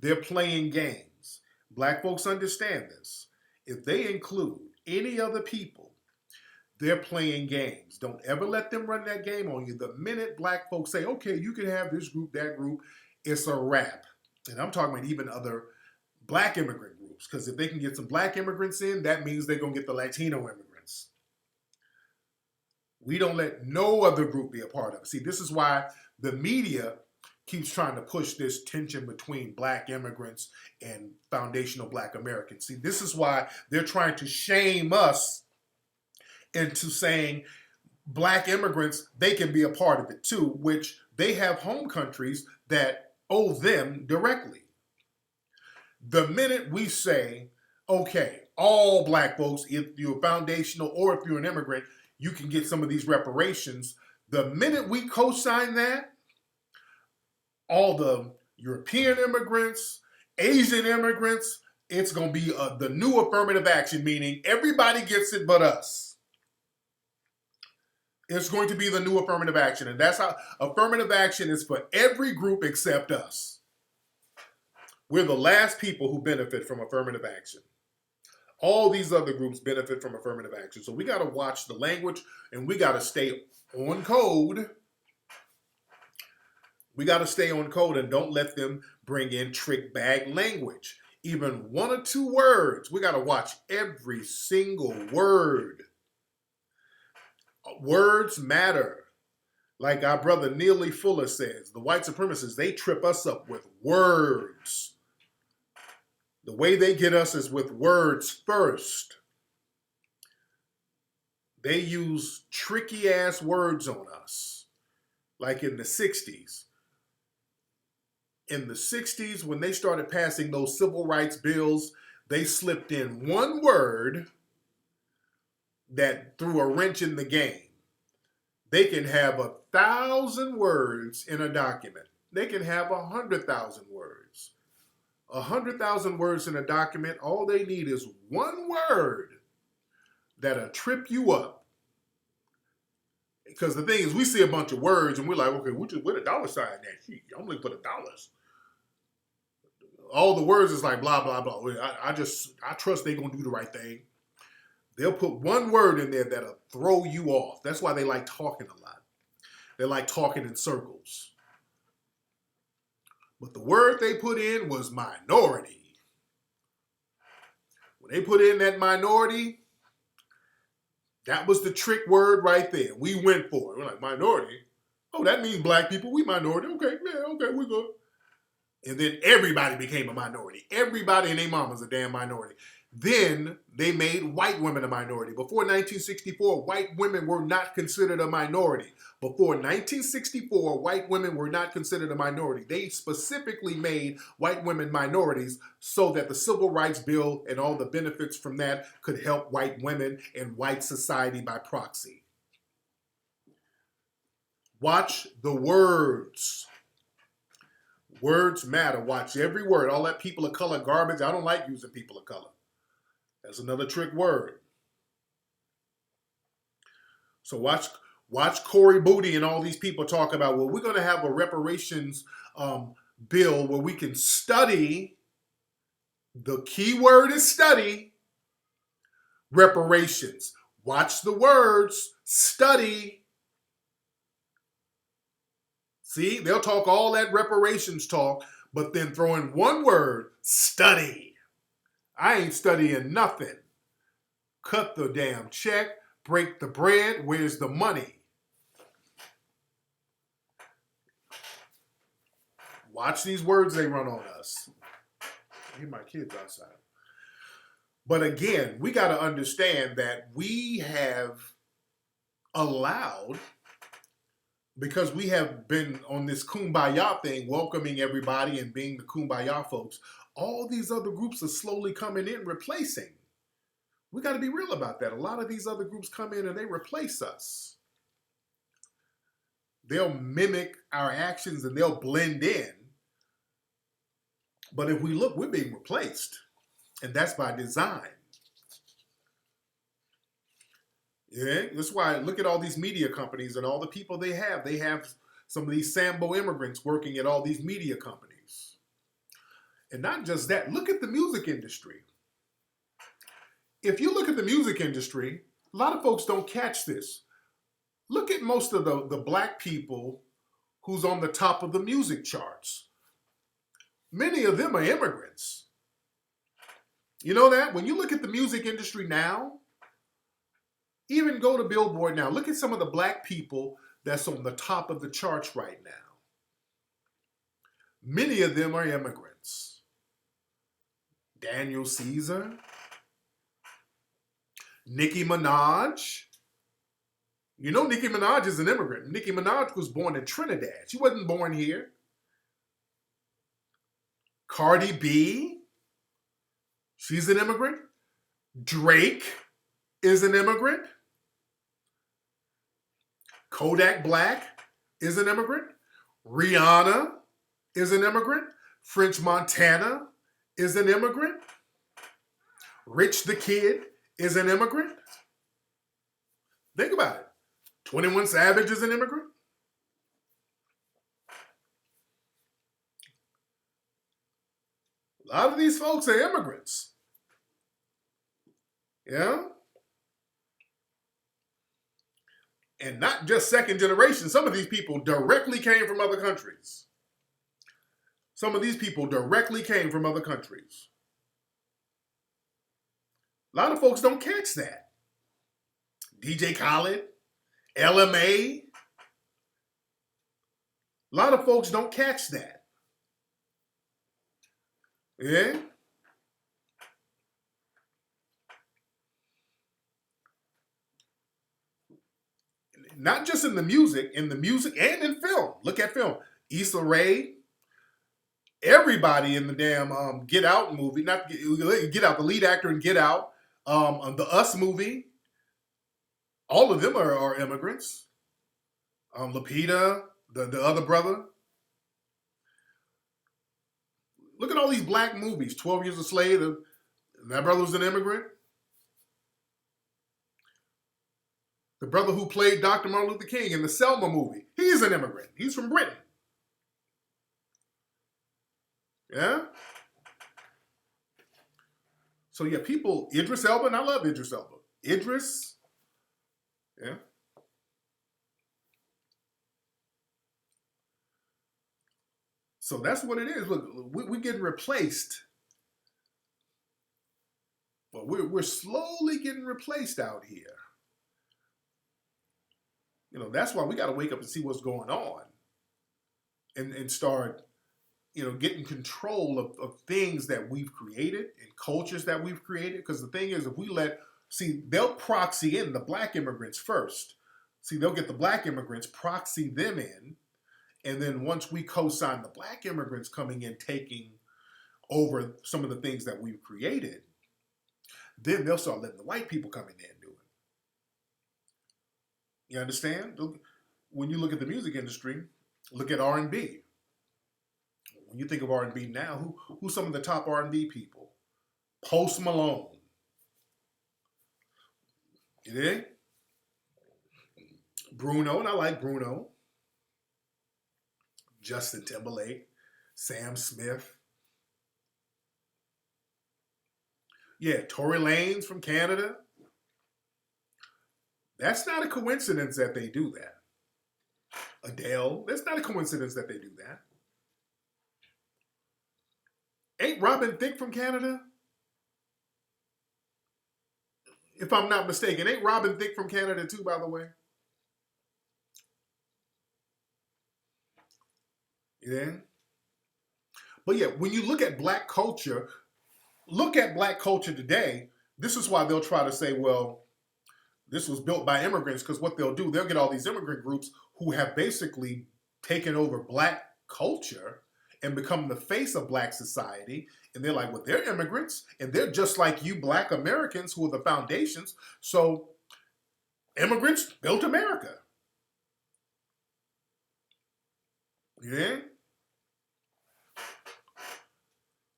they're playing games. Black folks understand this. If they include any other people, they're playing games. Don't ever let them run that game on you. The minute Black folks say, okay, you can have this group, that group, it's a wrap. And I'm talking about even other Black immigrant groups, because if they can get some Black immigrants in, that means they're going to get the Latino immigrants. We don't let no other group be a part of it. See, this is why the media keeps trying to push this tension between Black immigrants and foundational Black Americans. See, this is why they're trying to shame us into saying Black immigrants, they can be a part of it too, which they have home countries that owe them directly. The minute we say, okay, all Black folks, if you're foundational or if you're an immigrant, you can get some of these reparations. The minute we co-sign that, all the European immigrants, Asian immigrants, it's going to be the new affirmative action, meaning everybody gets it but us. It's going to be the new affirmative action. And that's how affirmative action is for every group except us. We're the last people who benefit from affirmative action. All these other groups benefit from affirmative action. So we got to watch the language and we got to stay on code. We got to stay on code and don't let them bring in trick bag language. Even one or two words, we got to watch every single word. Words matter. Like our brother Neely Fuller says, the white supremacists, they trip us up with words. The way they get us is with words first. They use tricky ass words on us. Like in the 60s. In the 60s, when they started passing those civil rights bills, they slipped in one word that threw a wrench in the game. They can have 1,000 words in a document. They can have 100,000 words. 100,000 words in a document, all they need is one word that'll trip you up. Because the thing is, we see a bunch of words and we're like, okay, we're just with a dollar sign there. I'm looking for the dollars. All the words is like blah, blah, blah. I trust they're going to do the right thing. They'll put one word in there that'll throw you off. That's why they like talking a lot. They like talking in circles. But the word they put in was minority. When they put in that minority, that was the trick word right there. We went for it. We're like, minority? Oh, that means Black people. We minority. Okay, yeah, okay, we're good. And then everybody became a minority. Everybody and their mama's a damn minority. Then they made white women a minority. Before 1964, white women were not considered a minority. Before 1964, white women were not considered a minority. They specifically made white women minorities so that the Civil Rights Bill and all the benefits from that could help white women and white society by proxy. Watch the words. Words matter. Watch every word. All that people of color garbage. I don't like using people of color. That's another trick word. So watch Watch Corey Booty and all these people talk about, well, we're going to have a reparations bill where we can study, the key word is study, reparations. Watch the words, study. See, they'll talk all that reparations talk, but then throw in one word, study. I ain't studying nothing. Cut the damn check, break the bread, where's the money? Watch these words they run on us. I hear my kids outside. But again, we got to understand that we have allowed, because we have been on this kumbaya thing, welcoming everybody and being the kumbaya folks, all these other groups are slowly coming in, replacing. We got to be real about that. A lot of these other groups come in and they replace us. They'll mimic our actions and they'll blend in. But if we look, we're being replaced. And that's by design. Yeah, that's why look at all these media companies and all the people they have. They have some of these Sambo immigrants working at all these media companies. And not just that, look at the music industry. If you look at the music industry, a lot of folks don't catch this. Look at most of the black people who's on the top of the music charts. Many of them are immigrants. You know that? When you look at the music industry now, even go to Billboard now, look at some of the black people that's on the top of the charts right now. Many of them are immigrants. Daniel Caesar, Nicki Minaj. You know Nicki Minaj is an immigrant. Nicki Minaj was born in Trinidad. She wasn't born here. Cardi B, she's an immigrant. Drake is an immigrant. Kodak Black is an immigrant. Rihanna is an immigrant. French Montana is an immigrant. Rich the Kid is an immigrant. Think about it. 21 Savage is an immigrant. A lot of these folks are immigrants. Yeah? And not just second generation. Some of these people directly came from other countries. Some of these people directly came from other countries. A lot of folks don't catch that. DJ Khaled, LMA. A lot of folks don't catch that. Yeah? Not just in the music and in film. Look at film. Issa Rae, everybody in the damn Get Out movie, not Get Out, the lead actor in Get Out, the Us movie, all of them are immigrants. Lupita, the other brother. Look at all these black movies. 12 Years a Slave, that brother was an immigrant. The brother who played Dr. Martin Luther King in the Selma movie, he's an immigrant. He's from Britain. Yeah? So yeah, people, Idris Elba, and I love Idris Elba. Idris, yeah. So that's what it is. Look, we're getting replaced. Well, we're slowly getting replaced out here. You know, that's why we got to wake up and see what's going on and start, you know, getting control of things that we've created and cultures that we've created. Because the thing is, if we they'll proxy in the black immigrants first. See, they'll get the black immigrants, proxy them in. And then once we co-sign the black immigrants coming in, taking over some of the things that we've created, then they'll start letting the white people come in there and do it. You understand? When you look at the music industry, look at R&B. When you think of R&B now, who's some of the top R&B people? Post Malone. You dig? Bruno, and I like Bruno. Justin Timberlake, Sam Smith. Yeah, Tory Lanez from Canada. That's not a coincidence that they do that. Adele, that's not a coincidence that they do that. Ain't Robin Thicke from Canada? If I'm not mistaken, ain't Robin Thicke from Canada too, by the way? Yeah. But yeah, when you look at black culture today, this is why they'll try to say, well, this was built by immigrants, because what they'll do, they'll get all these immigrant groups who have basically taken over black culture and become the face of black society. And they're like, well, they're immigrants and they're just like you black Americans who are the foundations. So immigrants built America. Yeah.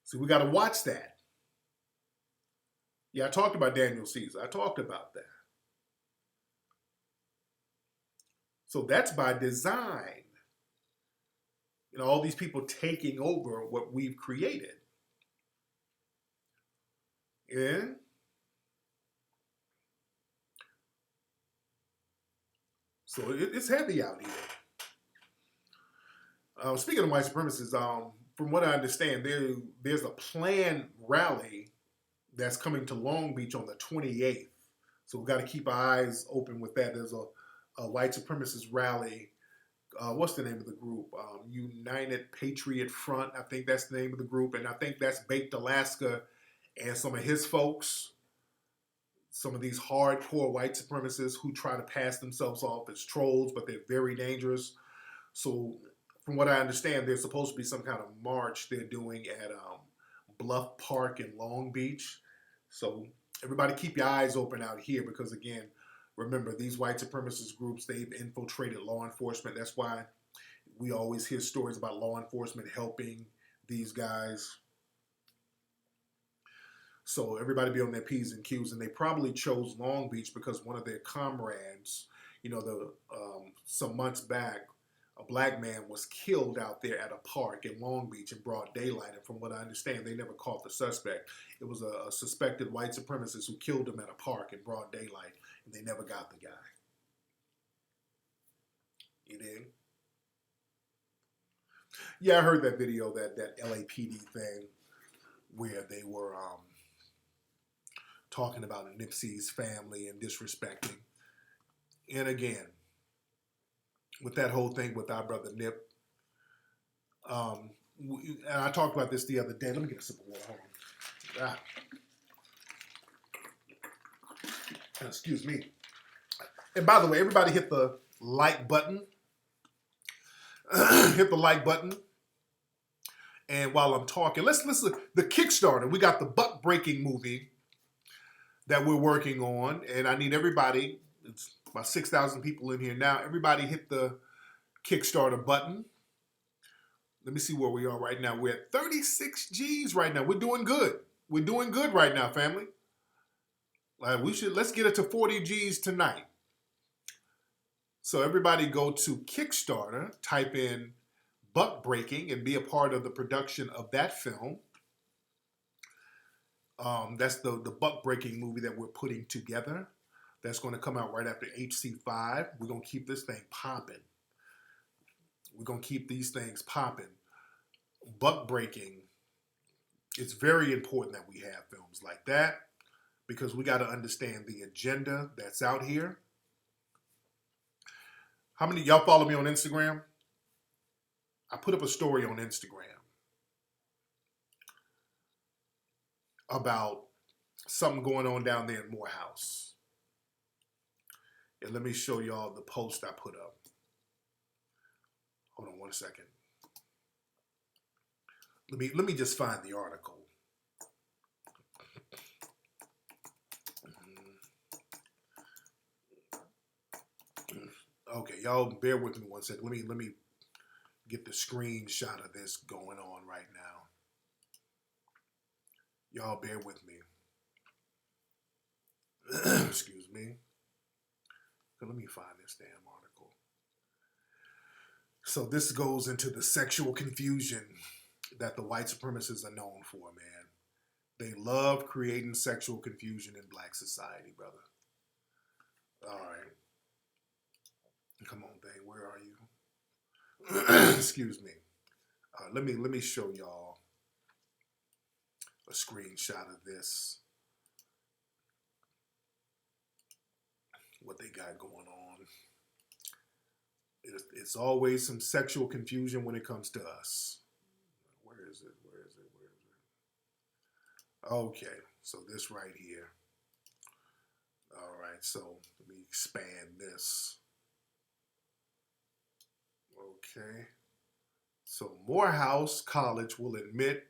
So we got to watch that. Yeah, I talked about Daniel Caesar. I talked about that. So that's by design. You know, all these people taking over what we've created. Yeah. So it's heavy out here. Speaking of white supremacists, from what I understand, there's a planned rally that's coming to Long Beach on the 28th. So we've got to keep our eyes open with that. There's a white supremacist rally. What's the name of the group? United Patriot Front. I think that's the name of the group. And I think that's Baked Alaska and some of his folks. Some of these hardcore white supremacists who try to pass themselves off as trolls, but they're very dangerous. So from what I understand, there's supposed to be some kind of march they're doing at Bluff Park in Long Beach. So everybody keep your eyes open out here because, again, remember, these white supremacist groups, they've infiltrated law enforcement. That's why we always hear stories about law enforcement helping these guys. So everybody be on their P's and Q's. And they probably chose Long Beach because one of their comrades, you know, some months back, a black man was killed out there at a park in Long Beach in broad daylight. And from what I understand, they never caught the suspect. It was a suspected white supremacist who killed him at a park in broad daylight, and they never got the guy. You dig? Yeah, I heard that video, that LAPD thing where they were talking about Nipsey's family and disrespecting. And again, with that whole thing with our brother Nip, and I talked about this the other day. Let me get a sip of water. Hold on. Excuse me. And by the way, everybody hit the like button. Hit the like button. And while I'm talking, let's listen. The Kickstarter. We got the butt breaking movie that we're working on, and I need everybody. It's about 6,000 people in here now. Everybody hit the Kickstarter button. Let me see where we are right now. We're at 36 G's right now. We're doing good. We're doing good right now, family. Let's get it to 40 G's tonight. So everybody go to Kickstarter, type in Butt Breaking, and be a part of the production of that film. That's the butt breaking movie that we're putting together. That's going to come out right after HC5. We're going to keep this thing popping. We're going to keep these things popping. Butt breaking. It's very important that we have films like that because we got to understand the agenda that's out here. How many of y'all follow me on Instagram? I put up a story on Instagram about something going on down there in Morehouse. And let me show y'all the post I put up. Hold on one second. Let me just find the article. Okay, y'all bear with me one second. Let me get the screenshot of this going on right now. Y'all bear with me. Excuse me. So let me find this damn article. So this goes into the sexual confusion that the white supremacists are known for, man. They love creating sexual confusion in black society, brother. All right. Come on, thing. Where are you? Excuse me. Let me show y'all a screenshot of this. What they got going on. It's always some sexual confusion when it comes to us. Where is it? Where is it? Where is it? Okay, so this right here. All right, so let me expand this. Okay. So Morehouse College will admit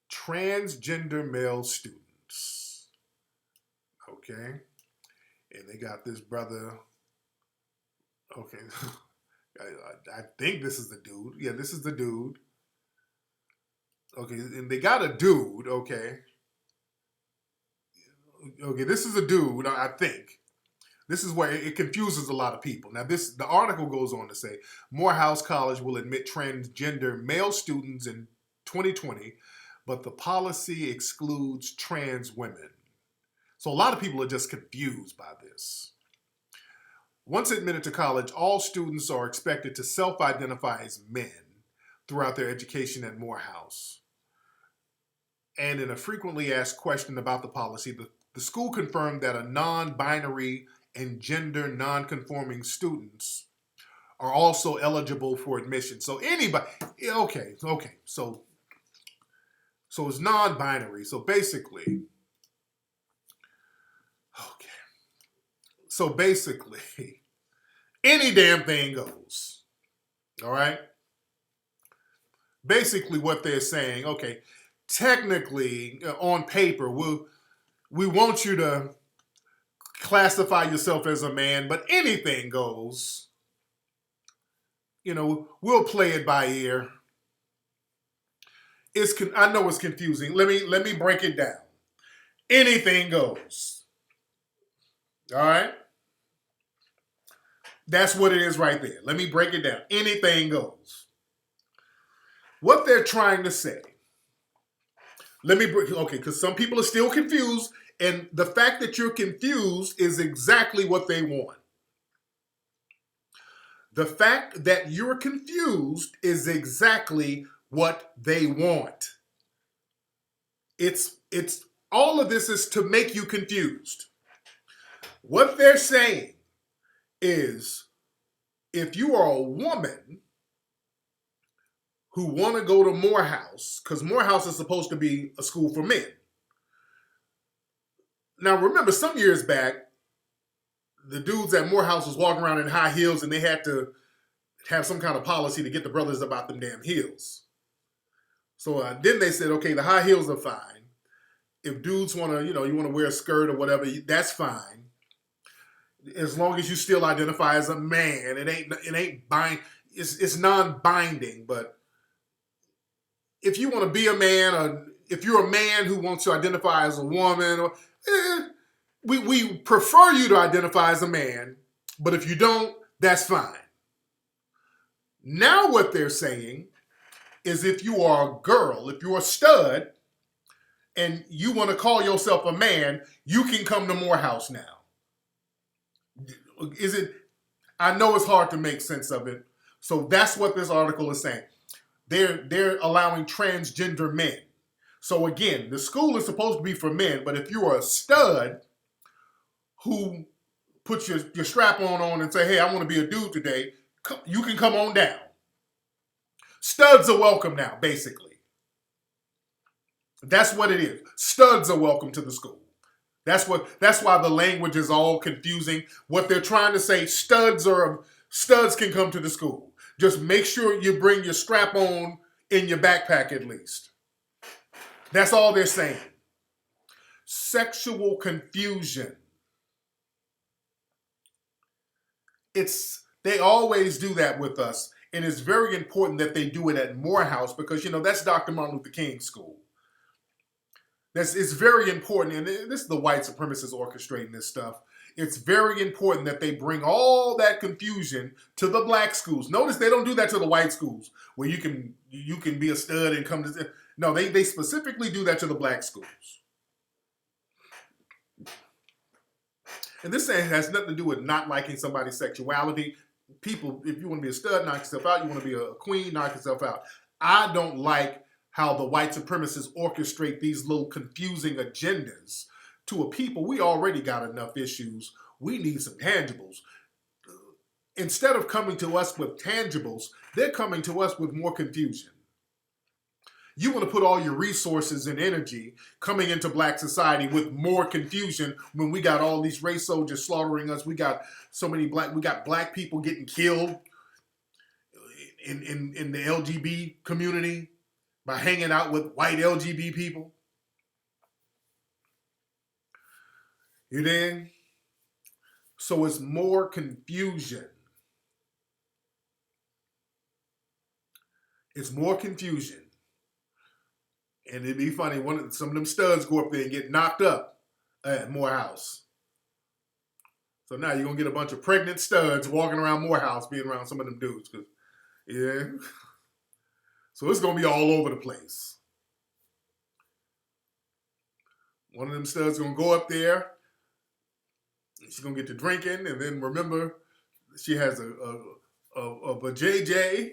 transgender male students. Okay. And they got this brother. Okay. I think this is the dude. Yeah, this is the dude. Okay, and they got a dude, okay. Okay, this is a dude, I think. This is where it confuses a lot of people. Now, the article goes on to say, Morehouse College will admit transgender male students in 2020, but the policy excludes trans women. So a lot of people are just confused by this. Once admitted to college, all students are expected to self-identify as men throughout their education at Morehouse. And in a frequently asked question about the policy, the school confirmed that a non-binary and gender non-conforming students are also eligible for admission. So anybody, okay. So it's non-binary. So basically, any damn thing goes. All right? Basically what they're saying, okay, technically, on paper, we want you to classify yourself as a man, but anything goes. You know, we'll play it by ear. I know it's confusing. Let me break it down. Anything goes. All right? That's what it is right there. Let me break it down. Anything goes. What they're trying to say. Because some people are still confused, and the fact that you're confused is exactly what they want. The fact that you're confused is exactly what they want. It's all of this is to make you confused. What they're saying is, if you are a woman who want to go to Morehouse, because Morehouse is supposed to be a school for men. Now, remember, some years back, the dudes at Morehouse was walking around in high heels, and they had to have some kind of policy to get the brothers about them damn heels. So then they said, okay, the high heels are fine. If dudes want to, you want to wear a skirt or whatever, that's fine. As long as you still identify as a man, it ain't bind. It's non-binding, but if you want to be a man, or if you're a man who wants to identify as a woman, we prefer you to identify as a man, but if you don't, that's fine. Now what they're saying is, if you are a girl, if you're a stud, and you want to call yourself a man, you can come to Morehouse now. I know it's hard to make sense of it. So that's what this article is saying. They're allowing transgender men. So again, the school is supposed to be for men, but if you are a stud who puts your strap on and say, hey, I want to be a dude today, you can come on down. Studs are welcome now, basically. That's what it is. Studs are welcome to the school. That's why the language is all confusing. What they're trying to say, studs can come to the school. Just make sure you bring your strap on in your backpack at least. That's all they're saying. Sexual confusion. They always do that with us. And it's very important that they do it at Morehouse because, that's Dr. Martin Luther King's school. It's very important. And this is the white supremacists orchestrating this stuff. It's very important that they bring all that confusion to the black schools. Notice they don't do that to the white schools where you can be a stud and come to. No, they specifically do that to the black schools. And this has nothing to do with not liking somebody's sexuality. People, if you want to be a stud, knock yourself out. You want to be a queen, knock yourself out. I don't like how the white supremacists orchestrate these little confusing agendas to a people. We already got enough issues. We need some tangibles. Instead of coming to us with tangibles, they're coming to us with more confusion. You want to put all your resources and energy coming into black society with more confusion when we got all these race soldiers slaughtering us. We got so many black people getting killed in the LGBT community by hanging out with white LGBT people. You dig? So it's more confusion. It's more confusion. And it'd be funny, some of them studs go up there and get knocked up at Morehouse. So now you're going to get a bunch of pregnant studs walking around Morehouse being around some of them dudes. Yeah. So it's going to be all over the place. One of them studs going to go up there. She's going to get to drinking. And then remember, she has a JJ.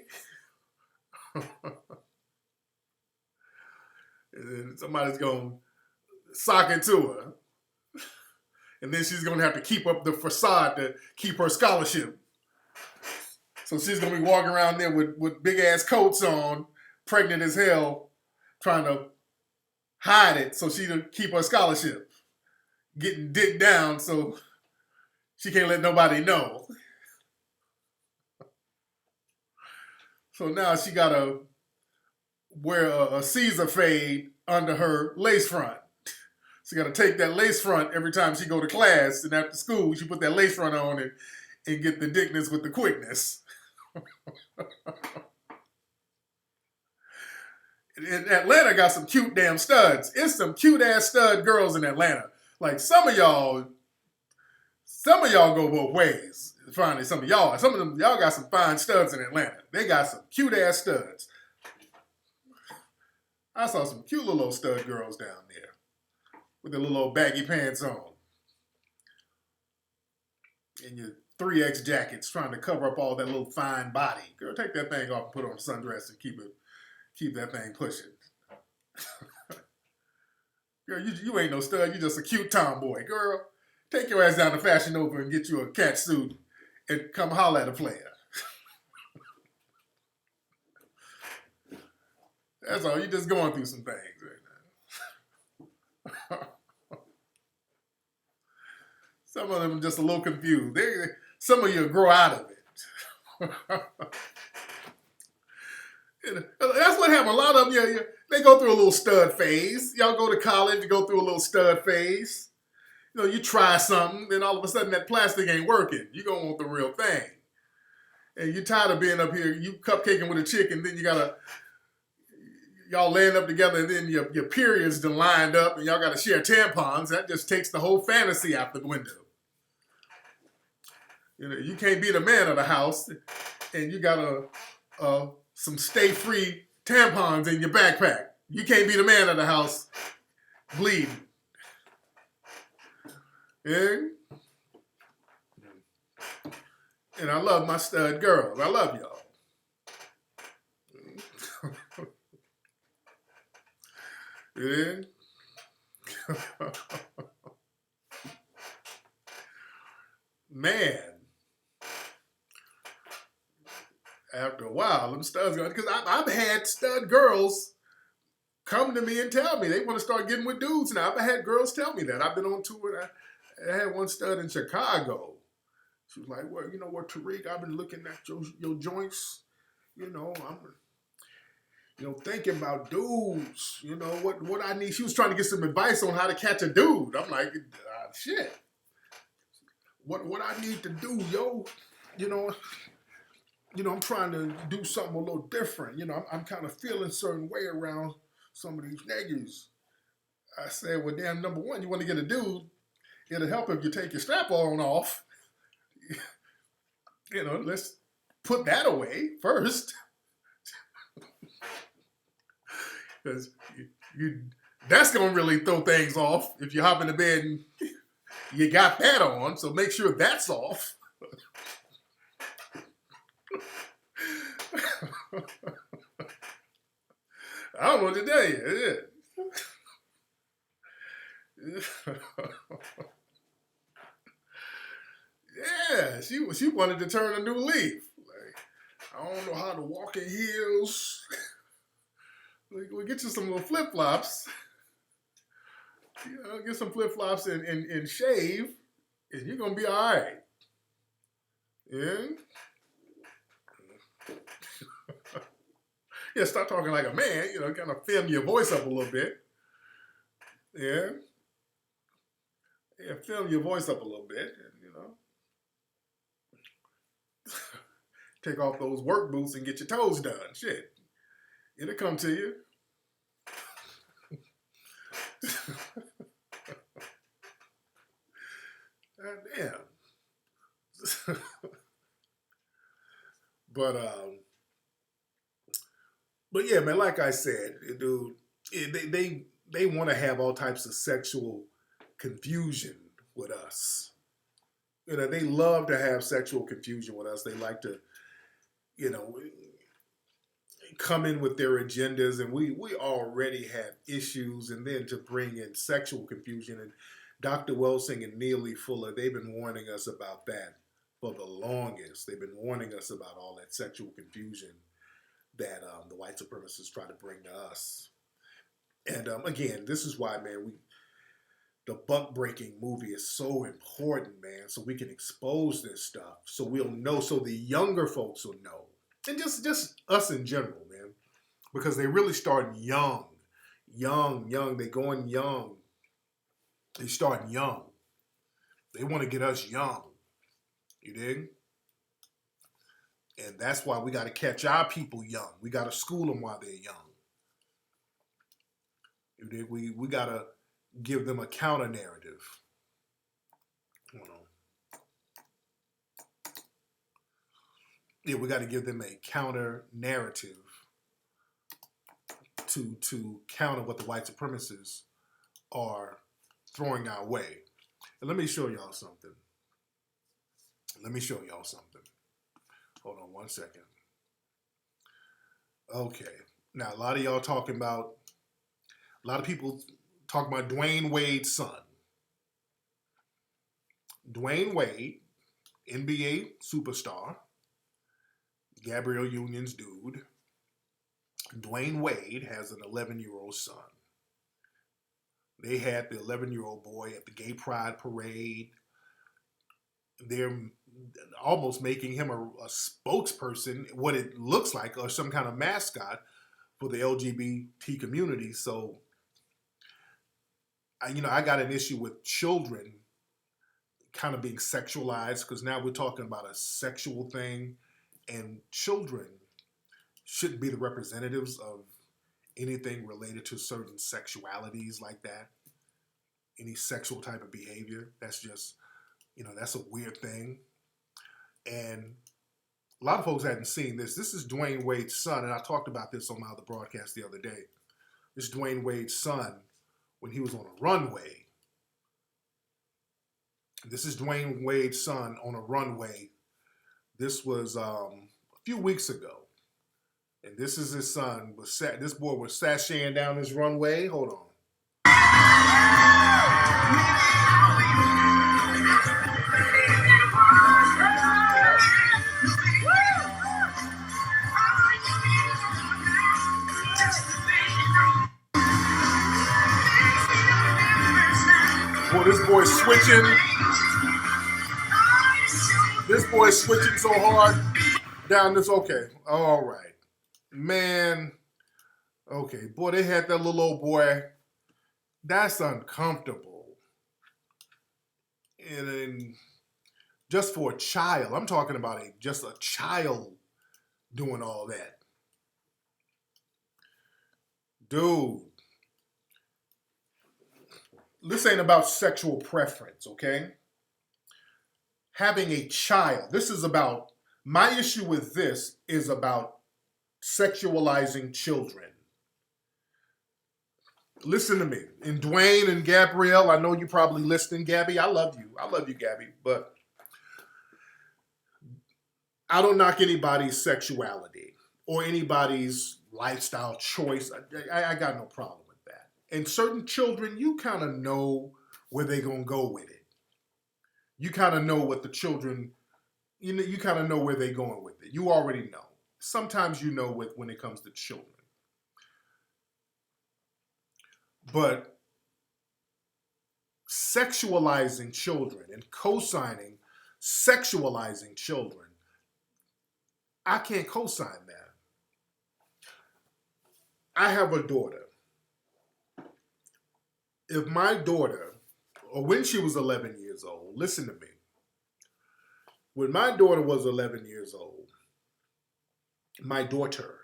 And then somebody's going to sock it to her. And then she's going to have to keep up the facade to keep her scholarship. So she's going to be walking around there with big-ass coats on, pregnant as hell, trying to hide it so she can keep her scholarship. Getting dick down so she can't let nobody know. So now she got to wear a Caesar fade under her lace front. She got to take that lace front every time she go to class, and after school, she put that lace front on and get the dickness with the quickness. And Atlanta got some cute damn studs. It's some cute ass stud girls in Atlanta. Like some of y'all go both ways. Finally, some of them, y'all got some fine studs in Atlanta. They got some cute ass studs. I saw some cute little old stud girls down there with their little old baggy pants on and your 3X jackets trying to cover up all that little fine body. Girl, take that thing off and put on a sundress and keep that thing pushing. Girl, you ain't no stud. You just a cute tomboy. Girl, take your ass down to Fashion Nova and get you a cat suit and come holler at a player. That's all. You're just going through some things right now. Some of them are just a little confused. Some of you grow out of it. That's what happened. A lot of them, they go through a little stud phase. Y'all go to college, you go through a little stud phase. You know, you try something, then all of a sudden that plastic ain't working. You're going to want the real thing. And you're tired of being up here, you cupcaking with a chick, and then y'all laying up together, and then your periods done lined up, and y'all got to share tampons. That just takes the whole fantasy out the window. You know, you can't be the man of the house, and you got some stay-free tampons in your backpack. You can't be the man of the house bleeding. Yeah? And I love my stud girls. I love y'all. Yeah? Man. After a while, them studs going, because I've had stud girls come to me and tell me they want to start getting with dudes now. I've had girls tell me that. I've been on tour. I had one stud in Chicago. She was like, well, you know what, Tariq, I've been looking at your joints. You know, I'm thinking about dudes. You know, what I need. She was trying to get some advice on how to catch a dude. I'm like, shit. What I need to do, yo, I'm trying to do something a little different. You know, I'm kind of feeling a certain way around some of these niggas. I said, well, damn, number one, you want to get a dude. it'll help if you take your strap on off. Let's put that away first. Because that's going to really throw things off if you hop in the bed and you got that on. So make sure that's off. I don't know what to tell you. Yeah, she wanted to turn a new leaf. Like, I don't know how to walk in heels. We'll get you some little flip-flops. Get some flip-flops and shave, and you're going to be all right. Yeah? Yeah, start talking like a man, kind of film your voice up a little bit. Yeah? Yeah, film your voice up a little bit, and, take off those work boots and get your toes done. Shit. It'll come to you. God damn. But yeah, man, like I said, dude, they want to have all types of sexual confusion with us. They love to have sexual confusion with us. They like to, come in with their agendas, and we already have issues, and then to bring in sexual confusion. And Dr. Welsing and Neely Fuller, they've been warning us about that for the longest. They've been warning us about all that sexual confusion that the white supremacists try to bring to us. And again, this is why, man, the buck breaking movie is so important, man, so we can expose this stuff, so we'll know, so the younger folks will know. And just us in general, man, because they really start young. They're going young. They start young. They want to get us young. You dig? And that's why we got to catch our people young. We got to school them while they're young. You dig? We got to give them a counter narrative. Yeah, we got to give them a counter narrative to counter what the white supremacists are throwing our way. And let me show y'all something. Hold on one second. Okay. Now, a lot of y'all talking about, a lot of people talking about Dwayne Wade's son. Dwayne Wade, NBA superstar, Gabrielle Union's dude. Dwayne Wade has an 11-year-old son. They had the 11-year-old boy at the gay pride parade. They're almost making him a spokesperson, what it looks like, or some kind of mascot for the LGBT community. So, I got an issue with children kind of being sexualized, because now we're talking about a sexual thing, and children shouldn't be the representatives of anything related to certain sexualities like that. Any sexual type of behavior. That's just, that's a weird thing. And a lot of folks hadn't seen this. This is Dwayne Wade's son, and I talked about this on my other broadcast the other day. This is Dwayne Wade's son when he was on a runway. This is Dwayne Wade's son on a runway. This was a few weeks ago. And this is his son. This boy was sashaying down this runway. Hold on. Boy, this boy's switching. This boy's switching so hard down this. Okay. All right. Man. Okay. Boy, they had that little old boy. That's uncomfortable. And just for a child, I'm talking about just a child doing all that. Dude. this ain't about sexual preference, okay? Having a child. This is about, my issue with this is about sexualizing children. Listen to me. And Dwayne and Gabrielle, I know you probably listening, Gabby. I love you. I love you, Gabby. But I don't knock anybody's sexuality or anybody's lifestyle choice. I got no problem with that. And certain children, you kind of know where they're going to go with it. You kind of know what the children, you kind of know where they're going with it. You already know. Sometimes you know when it comes to children. But sexualizing children and co-signing sexualizing children, I can't co-sign that. I have a daughter. If my daughter, or when she was 11 years old, listen to me. When my daughter was 11 years old, my daughter,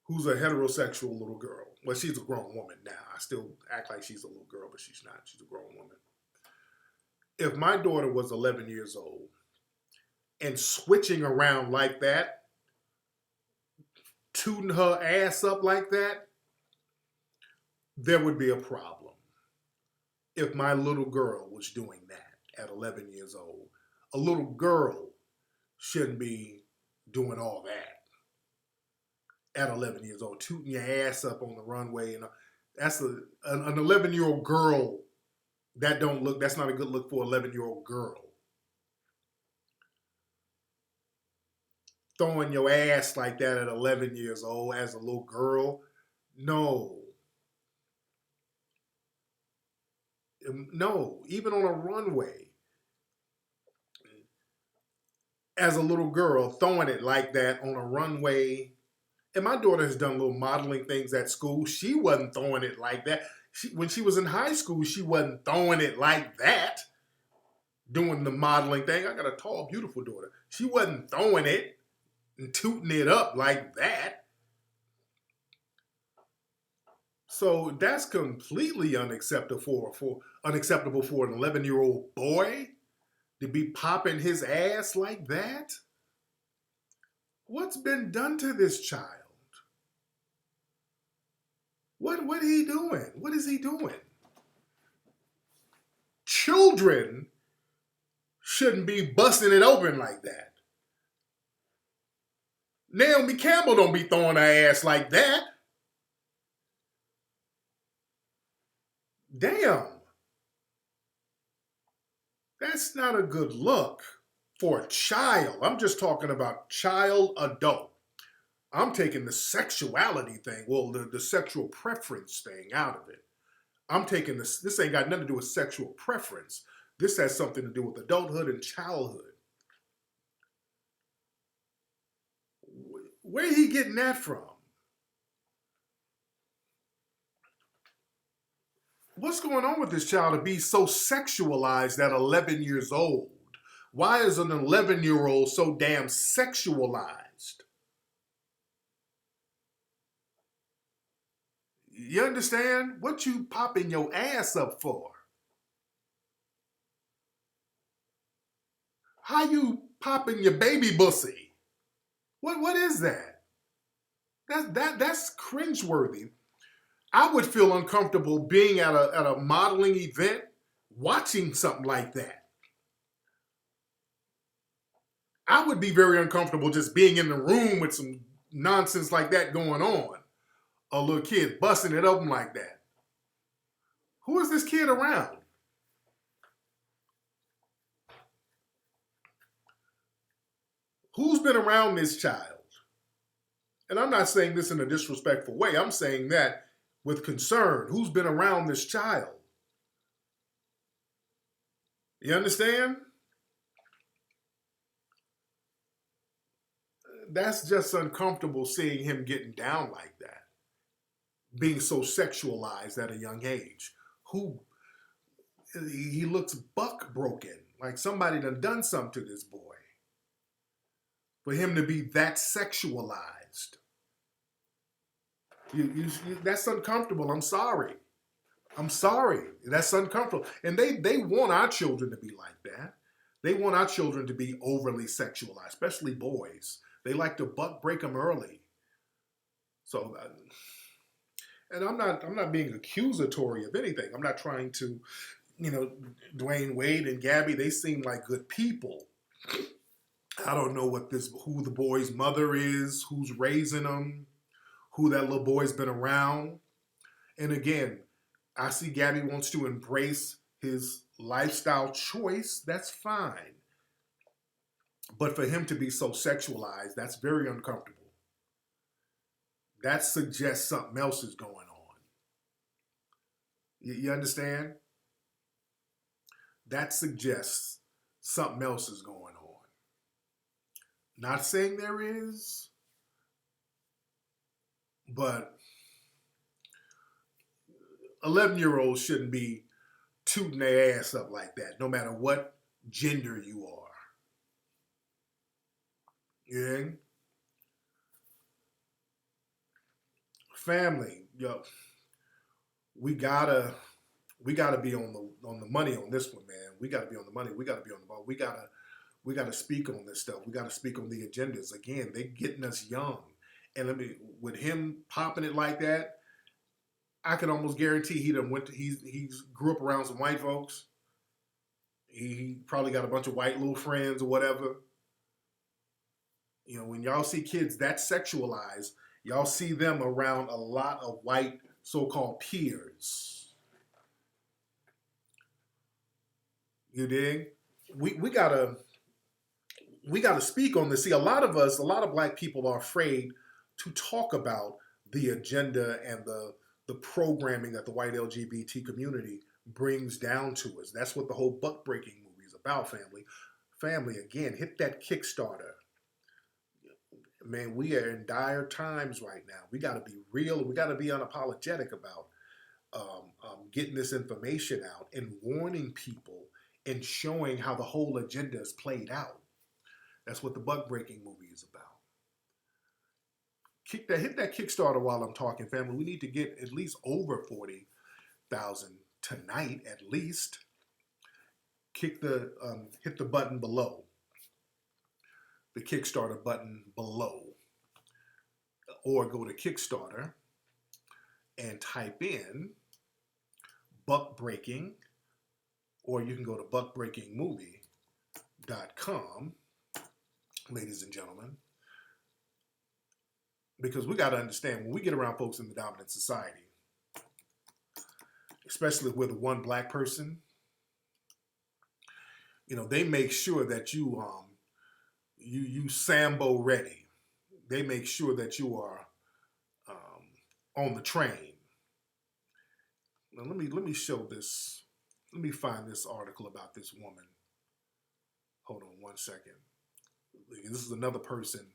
who's a heterosexual little girl, well, she's a grown woman now. I still act like she's a little girl, but she's not. She's a grown woman. If my daughter was 11 years old and switching around like that, tooting her ass up like that, there would be a problem. If my little girl was doing that at 11 years old, a little girl shouldn't be doing all that at 11 years old, tooting your ass up on the runway. And that's an 11-year-old girl. That's not a good look for an 11-year-old girl. Throwing your ass like that at 11 years old as a little girl, no. No, even on a runway. As a little girl, throwing it like that on a runway. And my daughter has done little modeling things at school. She wasn't throwing it like that. When she was in high school, she wasn't throwing it like that, doing the modeling thing. I got a tall, beautiful daughter. She wasn't throwing it and tooting it up like that. So that's completely unacceptable for an 11-year-old boy to be popping his ass like that. What's been done to this child? What he doing? What is he doing? Children shouldn't be busting it open like that. Naomi Campbell don't be throwing her ass like that. Damn. That's not a good look for a child. I'm just talking about child, adult. I'm taking the sexuality thing, well, the sexual preference thing out of it. I'm taking this ain't got nothing to do with sexual preference. This has something to do with adulthood and childhood. Where he getting that from? What's going on with this child to be so sexualized at 11 years old? Why is an 11-year-old so damn sexualized? You understand? What you popping your ass up for? How you popping your baby bussy? What is that? That's cringeworthy. I would feel uncomfortable being at a modeling event watching something like that. I would be very uncomfortable just being in the room with some nonsense like that going on. A little kid busting it open like that. Who is this kid around? Who's been around this child? And I'm not saying this in a disrespectful way. I'm saying that with concern. Who's been around this child? You understand? That's just uncomfortable seeing him getting down like that. Being so sexualized at a young age. He looks buck broken. Like somebody done something to this boy. For him to be that sexualized. That's uncomfortable. I'm sorry. I'm sorry. That's uncomfortable. And they want our children to be like that. They want our children to be overly sexualized, especially boys. They like to buck break them early. So, and I'm not being accusatory of anything. I'm not trying to, Dwayne Wade and Gabby, they seem like good people. I don't know who the boy's mother is, who's raising them, who that little boy's been around. And again, I see Gabby wants to embrace his lifestyle choice. That's fine. But for him to be so sexualized, that's very uncomfortable. That suggests something else is going on. You understand? That suggests something else is going on. Not saying there is, but 11-year-olds shouldn't be tooting their ass up like that, no matter what gender you are. Yeah? Family, yo, we gotta be on the money on this one, man. We gotta be on the money. We gotta be on the ball. We gotta speak on this stuff. We gotta speak on the agendas. Again, they getting us young. And with him popping it like that, I can almost guarantee he grew up around some white folks. He probably got a bunch of white little friends or whatever. When y'all see kids that sexualized, y'all see them around a lot of white so-called peers. You dig? We gotta speak on this. See, a lot of black people are afraid to talk about the agenda and the programming that the white LGBT community brings down to us. That's what the whole buck breaking movie is about, family. Family, again, hit that Kickstarter. Man, we are in dire times right now. We got to be real. We got to be unapologetic about getting this information out and warning people and showing how the whole agenda is played out. That's what the buck breaking movie is about. Hit that Kickstarter while I'm talking, family. We need to get at least over 40,000 tonight, at least. Hit the button below. The Kickstarter button below. Or go to Kickstarter and type in buck breaking, or you can go to buckbreakingmovie.com, ladies and gentlemen. Because we got to understand, when we get around folks in the dominant society, especially with one black person, they make sure that you Sambo ready. They make sure that you are on the train. Now let me show this. Let me find this article about this woman. Hold on one second. This is another person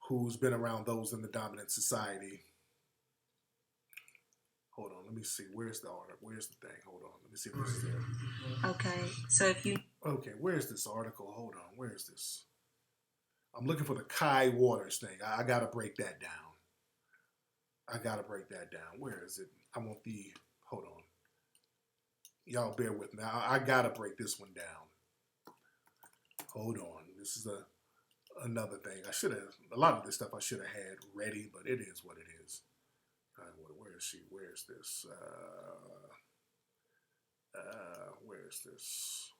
who's been around those in the dominant society. Hold on, let me see. Where's the article? Where's the thing? Hold on, let me see if this is it. Okay, so if you... Okay, where's this article? Hold on, where's this? I'm looking for the Kai Waters thing. I gotta break that down. Where is it? I want the... Hold on. Y'all bear with me. I gotta break this one down. Hold on. This is another thing. A lot of this stuff I should have had ready, but it is what it is. Where is she? Where's this? Where's this?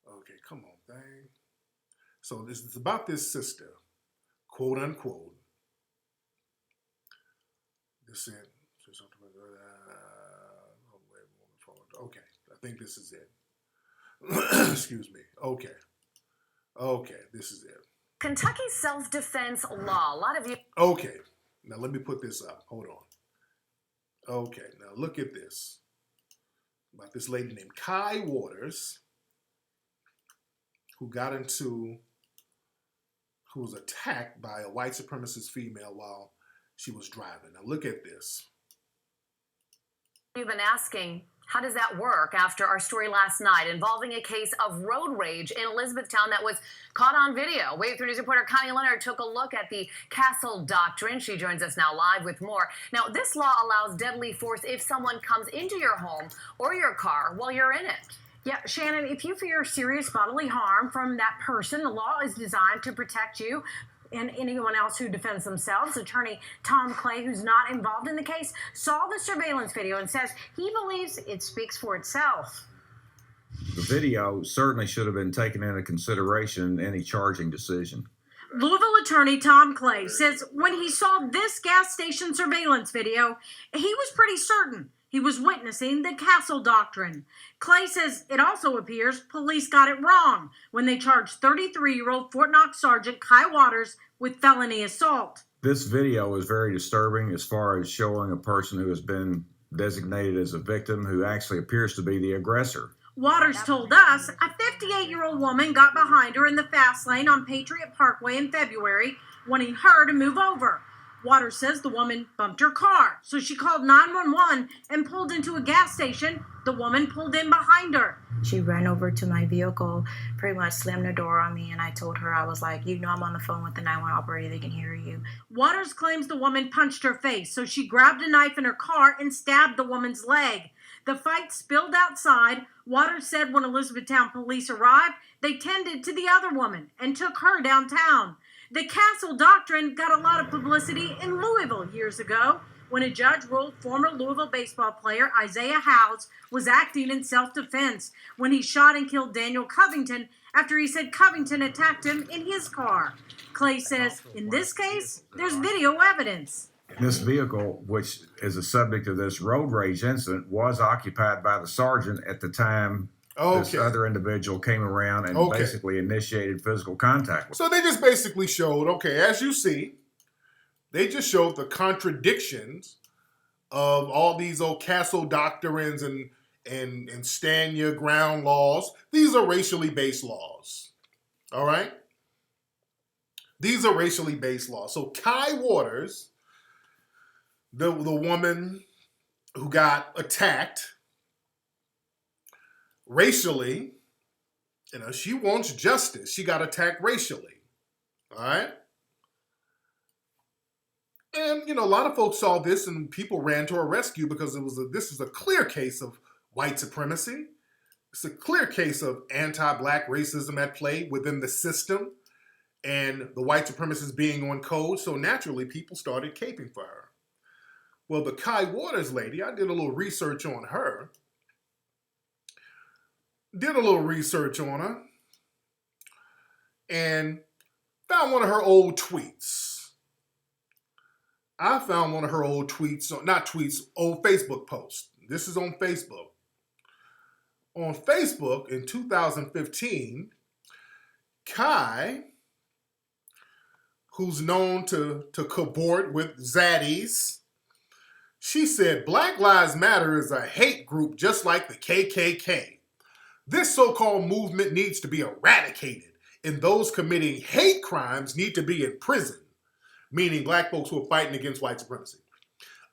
Okay, come on, thing. So this is about this sister, quote unquote. This is okay. I think this is it. Excuse me. Okay, this is it. Kentucky's self-defense law. A lot of you... Okay, now let me put this up. Hold on. Okay, now look at this. About this lady named Kai Waters, who was attacked by a white supremacist female while she was driving. Now look at this. You've been asking, How does that work after our story last night involving a case of road rage in Elizabethtown that was caught on video? Wave 3 News reporter Connie Leonard took a look at the Castle Doctrine. She joins us now live with more. Now, this law allows deadly force if someone comes into your home or your car while you're in it. Yeah, Shannon, if you fear serious bodily harm from that person, the law is designed to protect you and anyone else who defends themselves. Attorney Tom Clay, who's not involved in the case, saw the surveillance video and says he believes it speaks for itself. The video certainly should have been taken into consideration in any charging decision. Louisville attorney Tom Clay says when he saw this gas station surveillance video, he was pretty certain he was witnessing the Castle Doctrine. Clay says it also appears police got it wrong when they charged 33-year-old Fort Knox Sergeant Kai Waters with felony assault. This video is very disturbing as far as showing a person who has been designated as a victim who actually appears to be the aggressor. Waters told us a 58-year-old woman got behind her in the fast lane on Patriot Parkway in February, wanting her to move over. Waters says the woman bumped her car, so she called 911 and pulled into a gas station. The woman pulled in behind her. She ran over to my vehicle, pretty much slammed the door on me, and I told her, I was like, you know I'm on the phone with the 911 operator, they can hear you. Waters claims the woman punched her face, so she grabbed a knife in her car and stabbed the woman's leg. The fight spilled outside. Waters said when Elizabethtown police arrived, they tended to the other woman and took her downtown. The Castle Doctrine got a lot of publicity in Louisville years ago when a judge ruled former Louisville baseball player Isaiah Howes was acting in self-defense when he shot and killed Daniel Covington after he said Covington attacked him in his car. Clay says in this case, there's video evidence. This vehicle, which is the subject of this road rage incident, was occupied by the sergeant at the time this other individual came around and basically initiated physical contact with him. So they just basically showed, as you see, they just showed the contradictions of all these old Castle Doctrines and stand your ground laws. These are racially based laws. All right? These are racially based laws. So Kai Waters, the woman who got attacked racially, she wants justice. She got attacked racially. All right? And, a lot of folks saw this and people ran to her rescue because this is a clear case of white supremacy. It's a clear case of anti-black racism at play within the system and the white supremacists being on code. So naturally, people started caping for her. Well, the Kai Waters lady, I did a little research on her. And found one of her old tweets. Old Facebook posts. This is on Facebook. On Facebook in 2015, Kai, who's known to cavort with zaddies, she said, Black Lives Matter is a hate group just like the KKK. This so-called movement needs to be eradicated, and those committing hate crimes need to be in prison, meaning black folks who are fighting against white supremacy.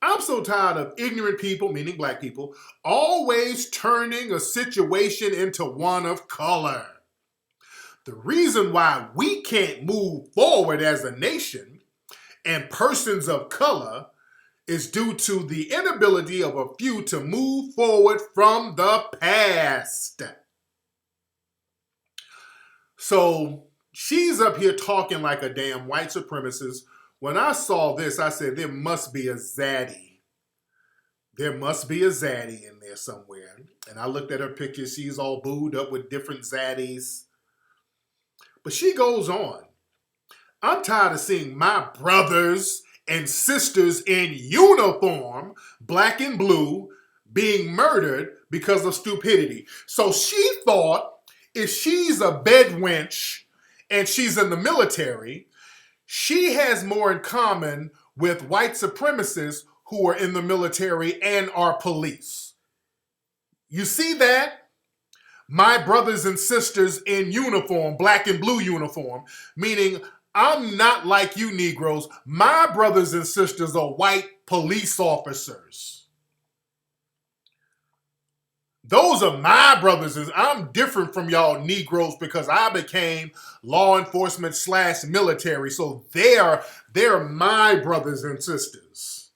I'm so tired of ignorant people, meaning black people, always turning a situation into one of color. The reason why we can't move forward as a nation and persons of color is due to the inability of a few to move forward from the past. So she's up here talking like a damn white supremacist. When I saw this, I said, there must be a zaddy. There must be a zaddy in there somewhere. And I looked at her picture. She's all booed up with different zaddies. But she goes on. I'm tired of seeing my brothers and sisters in uniform, black and blue, being murdered because of stupidity. So she thought if she's a bed wench and she's in the military, she has more in common with white supremacists who are in the military and are police. You see that? My brothers and sisters in uniform, black and blue uniform, meaning I'm not like you Negroes. My brothers and sisters are white police officers. Those are my brothers. I'm different from y'all Negroes because I became law enforcement / military. So they're my brothers and sisters.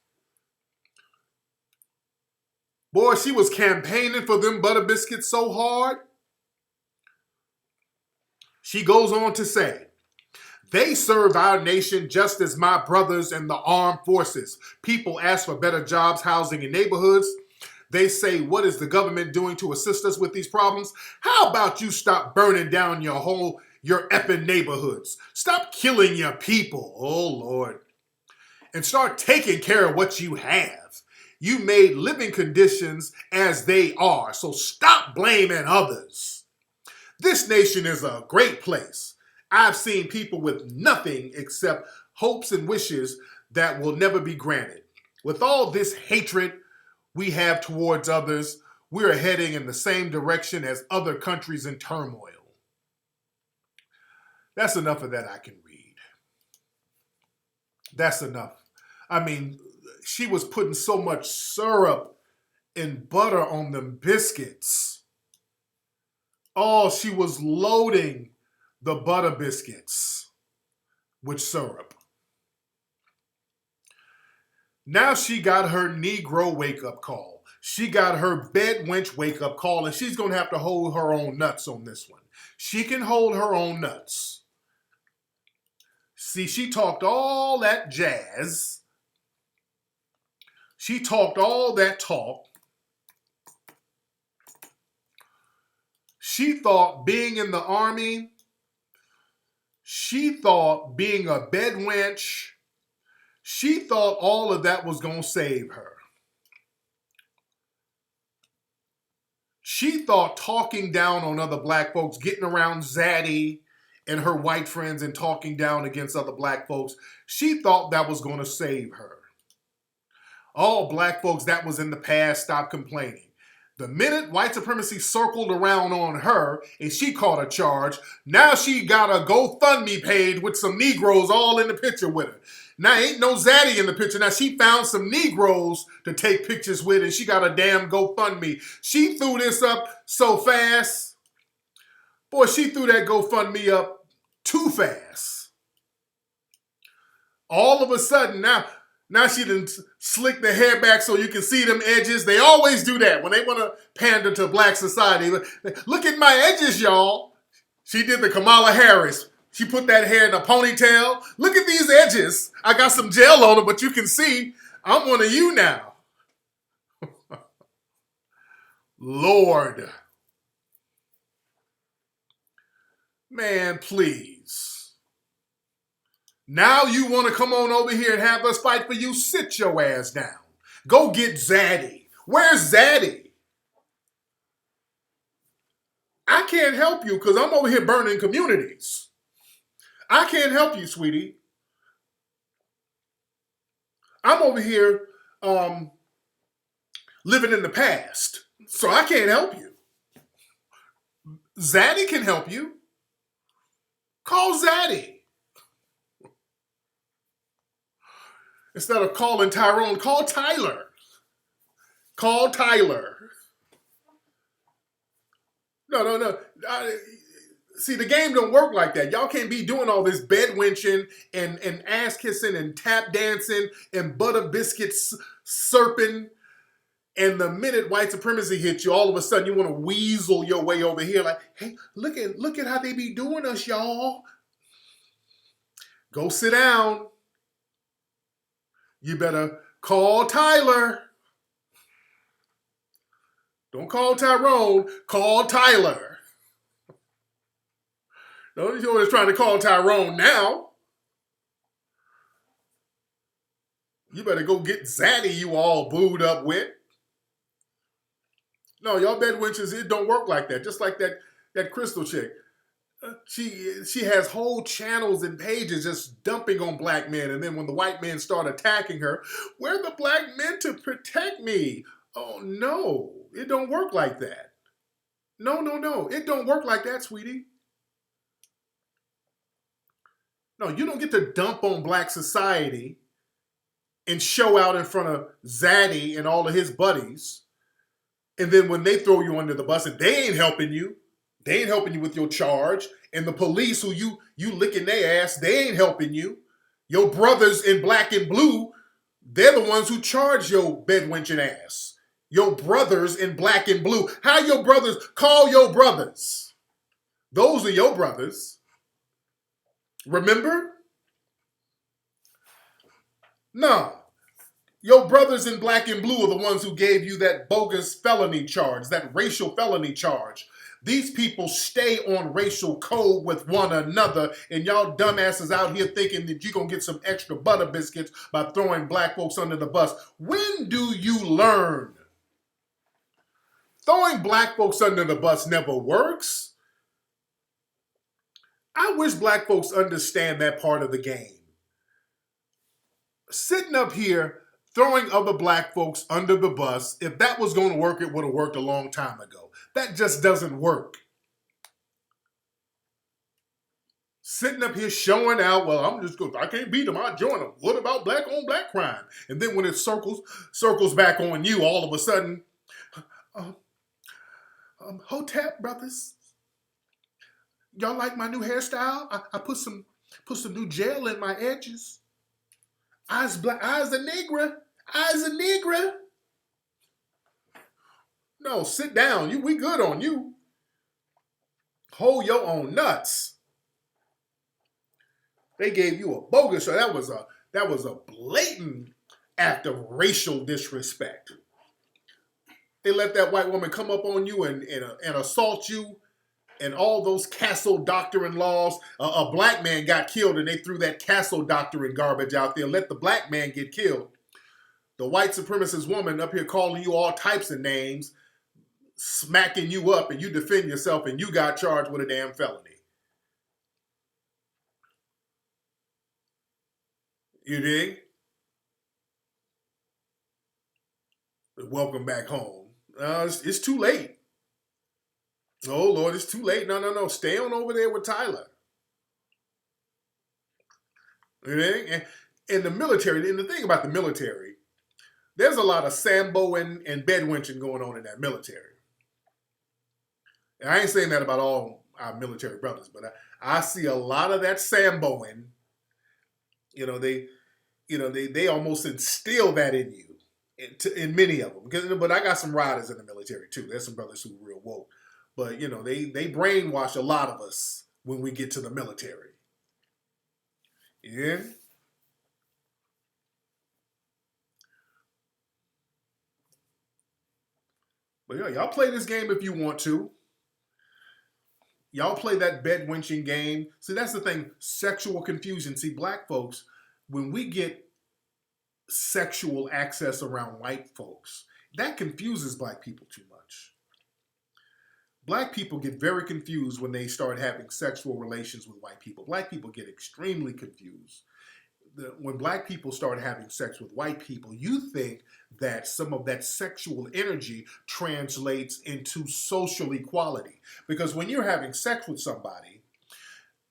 Boy, she was campaigning for them butter biscuits so hard. She goes on to say, they serve our nation just as my brothers in the armed forces. People ask for better jobs, housing, and neighborhoods. They say, what is the government doing to assist us with these problems? How about you stop burning down your effing neighborhoods? Stop killing your people, oh Lord, and start taking care of what you have. You made living conditions as they are, so stop blaming others. This nation is a great place. I've seen people with nothing except hopes and wishes that will never be granted. With all this hatred we have towards others, we're heading in the same direction as other countries in turmoil. That's enough of that I can read. That's enough. I mean, she was putting so much syrup and butter on them biscuits. Oh, she was loading the butter biscuits with syrup. Now she got her Negro wake-up call. She got her bed wench wake-up call, and she's going to have to hold her own nuts on this one. She can hold her own nuts. See, she talked all that jazz. She talked all that talk. She thought being in the army, she thought being a bed wench, she thought all of that was going to save her. She thought talking down on other black folks, getting around Zaddy and her white friends and talking down against other black folks, she thought that was going to save her. All black folks, that was in the past, stop complaining. The minute white supremacy circled around on her and she caught a charge, now she got a GoFundMe page with some Negroes all in the picture with her. Now ain't no Zaddy in the picture. Now she found some Negroes to take pictures with and she got a damn GoFundMe. She threw this up so fast. Boy, she threw that GoFundMe up too fast. All of a sudden, now she done slick the hair back so you can see them edges. They always do that when they want to pander to black society. Look at my edges, y'all. She did the Kamala Harris. She put that hair in a ponytail. Look at these edges. I got some gel on them, but you can see I'm one of you now. Lord. Man, please. Now you want to come on over here and have us fight for you? Sit your ass down. Go get Zaddy. Where's Zaddy? I can't help you because I'm over here burning communities. I can't help you, sweetie. I'm over here living in the past, so I can't help you. Zaddy can help you. Call Zaddy. Instead of calling Tyrone, call Tyler. Call Tyler. No. See, the game don't work like that. Y'all can't be doing all this bed wenching and ass kissing and tap dancing and butter biscuits serping. And the minute white supremacy hits you, all of a sudden you want to weasel your way over here like, hey, look at how they be doing us, y'all. Go sit down. You better call Tyler. Don't call Tyrone, call Tyler. Don't you always trying to call Tyrone now. You better go get Zaddy you all booed up with. No, y'all bed wenches, it don't work like that. Just like that Crystal chick. She has whole channels and pages just dumping on black men. And then when the white men start attacking her, where are the black men to protect me? Oh, no, it don't work like that. No, it don't work like that, sweetie. No, you don't get to dump on black society and show out in front of Zaddy and all of his buddies And then when they throw you under the bus and they ain't helping you with your charge. And the police who you licking their ass, they ain't helping you. Your brothers in black and blue, they're the ones who charge your bedwenching ass. Your brothers in black and blue. How your brothers? Call your brothers. Those are your brothers. Remember? No. Your brothers in black and blue are the ones who gave you that bogus felony charge, that racial felony charge. These people stay on racial code with one another, and y'all dumbasses out here thinking that you're going to get some extra butter biscuits by throwing black folks under the bus. When do you learn? Throwing black folks under the bus never works. I wish black folks understand that part of the game. Sitting up here throwing other black folks under the bus, if that was going to work, it would have worked a long time ago. That just doesn't work. Sitting up here showing out, well, I can't beat them, I'll join them. What about black on black crime? And then when it circles back on you, all of a sudden, Hotep brothers, y'all like my new hairstyle? I put some new gel in my edges. Eyes a negra. No, sit down. We good on you. Hold your own nuts. They gave you a bogus. So that was a blatant act of racial disrespect. They let that white woman come up on you and assault you, and all those castle doctrine laws. A black man got killed, and they threw that castle doctrine garbage out there. Let the black man get killed. The white supremacist woman up here calling you all types of names, smacking you up, and you defend yourself, and you got charged with a damn felony. You dig? Welcome back home. It's too late. Oh, Lord, it's too late. No. Stay on over there with Tyler. You dig? And in the military, and the thing about the military, there's a lot of samboing and bedwenching going on in that military. And I ain't saying that about all our military brothers, but I see a lot of that samboing. They almost instill that in you, in many of them. But I got some riders in the military too. There's some brothers who are real woke. But, they brainwash a lot of us when we get to the military. Yeah? But, y'all play this game if you want to. Y'all play that bedwenching game. See, that's the thing. Sexual confusion. See, black folks, when we get sexual access around white folks, that confuses black people too much. Black people get very confused when they start having sexual relations with white people. Black people get extremely confused. When black people start having sex with white people, you think that some of that sexual energy translates into social equality. Because when you're having sex with somebody,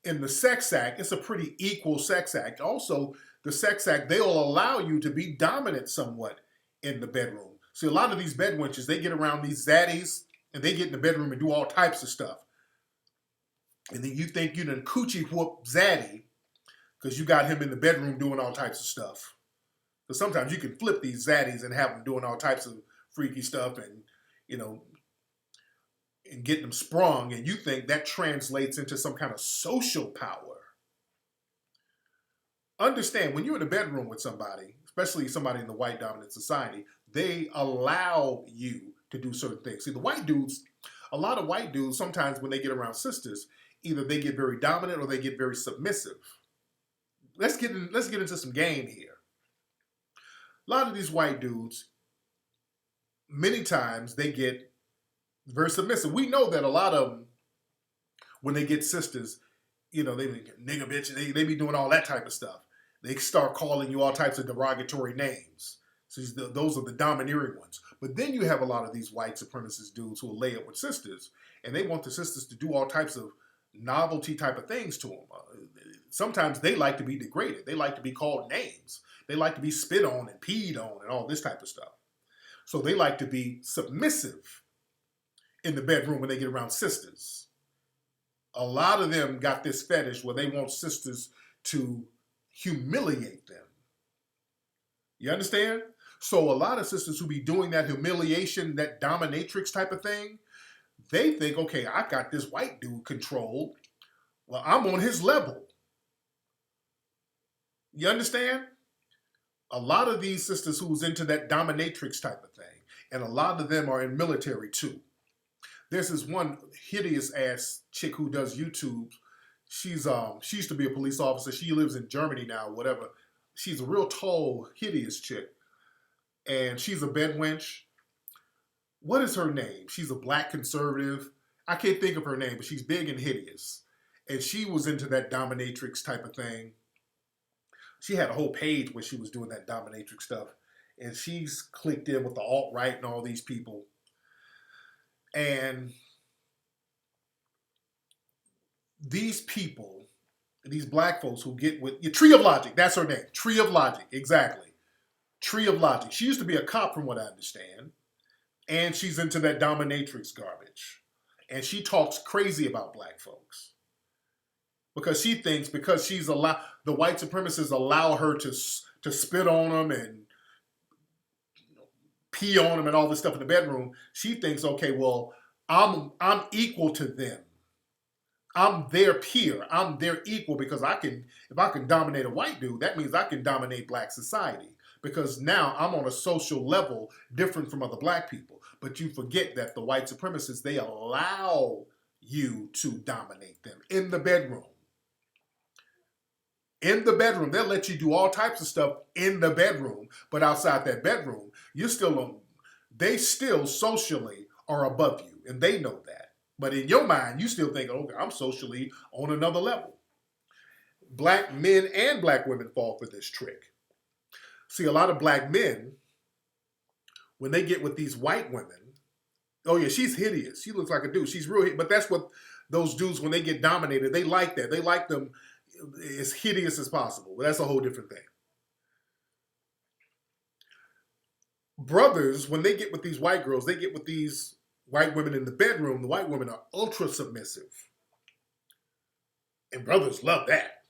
in the sex act, it's a pretty equal sex act. Also, the sex act, they'll allow you to be dominant somewhat in the bedroom. See, a lot of these bedwenches, they get around these zaddies, and they get in the bedroom and do all types of stuff. And then you think you done coochie whoop zaddy because you got him in the bedroom doing all types of stuff. Because sometimes you can flip these zaddies and have them doing all types of freaky stuff and, and getting them sprung. And you think that translates into some kind of social power. Understand, when you're in the bedroom with somebody, especially somebody in the white dominant society, they allow you to do certain things. See, a lot of white dudes, sometimes when they get around sisters, either they get very dominant or they get very submissive. Let's get into some game here. A lot of these white dudes, many times they get very submissive. We know that a lot of them, when they get sisters, they be nigga bitch, they be doing all that type of stuff. They start calling you all types of derogatory names. So those are the domineering ones. But then you have a lot of these white supremacist dudes who will lay up with sisters, and they want the sisters to do all types of novelty type of things to them. Sometimes they like to be degraded. They like to be called names. They like to be spit on and peed on and all this type of stuff. So they like to be submissive in the bedroom when they get around sisters. A lot of them got this fetish where they want sisters to humiliate them. You understand? So a lot of sisters who be doing that humiliation, that dominatrix type of thing, they think, okay, I got this white dude controlled. Well, I'm on his level. You understand? A lot of these sisters who's into that dominatrix type of thing, and a lot of them are in military too. There's this one hideous ass chick who does YouTube. She used to be a police officer. She lives in Germany now, whatever. She's a real tall, hideous chick. And she's a bed wench. What is her name? She's a black conservative. I can't think of her name, but she's big and hideous. And she was into that dominatrix type of thing. She had a whole page where she was doing that dominatrix stuff. And she's clicked in with the alt-right and all these people. And these people, these black folks who get with Tree of Logic, that's her name. Tree of Logic, exactly. Tree of Logic. She used to be a cop from what I understand. And she's into that dominatrix garbage. And she talks crazy about black folks. Because she thinks because she's the white supremacists allow her to spit on them and pee on them and all this stuff in the bedroom, she thinks, okay, well, I'm equal to them. I'm their peer. I'm their equal because if I can dominate a white dude, that means I can dominate black society. Because now I'm on a social level different from other black people. But you forget that the white supremacists, they allow you to dominate them in the bedroom. In the bedroom, they'll let you do all types of stuff in the bedroom, but outside that bedroom, they still socially are above you, and they know that. But in your mind, you still think, okay, I'm socially on another level. Black men and black women fall for this trick. See, a lot of black men, when they get with these white women, oh yeah, she's hideous. She looks like a dude. She's real hideous. But that's what those dudes, when they get dominated, they like that. They like them as hideous as possible. But that's a whole different thing. Brothers, when they get with these white girls, they get with these white women in the bedroom. The white women are ultra submissive. And brothers love that.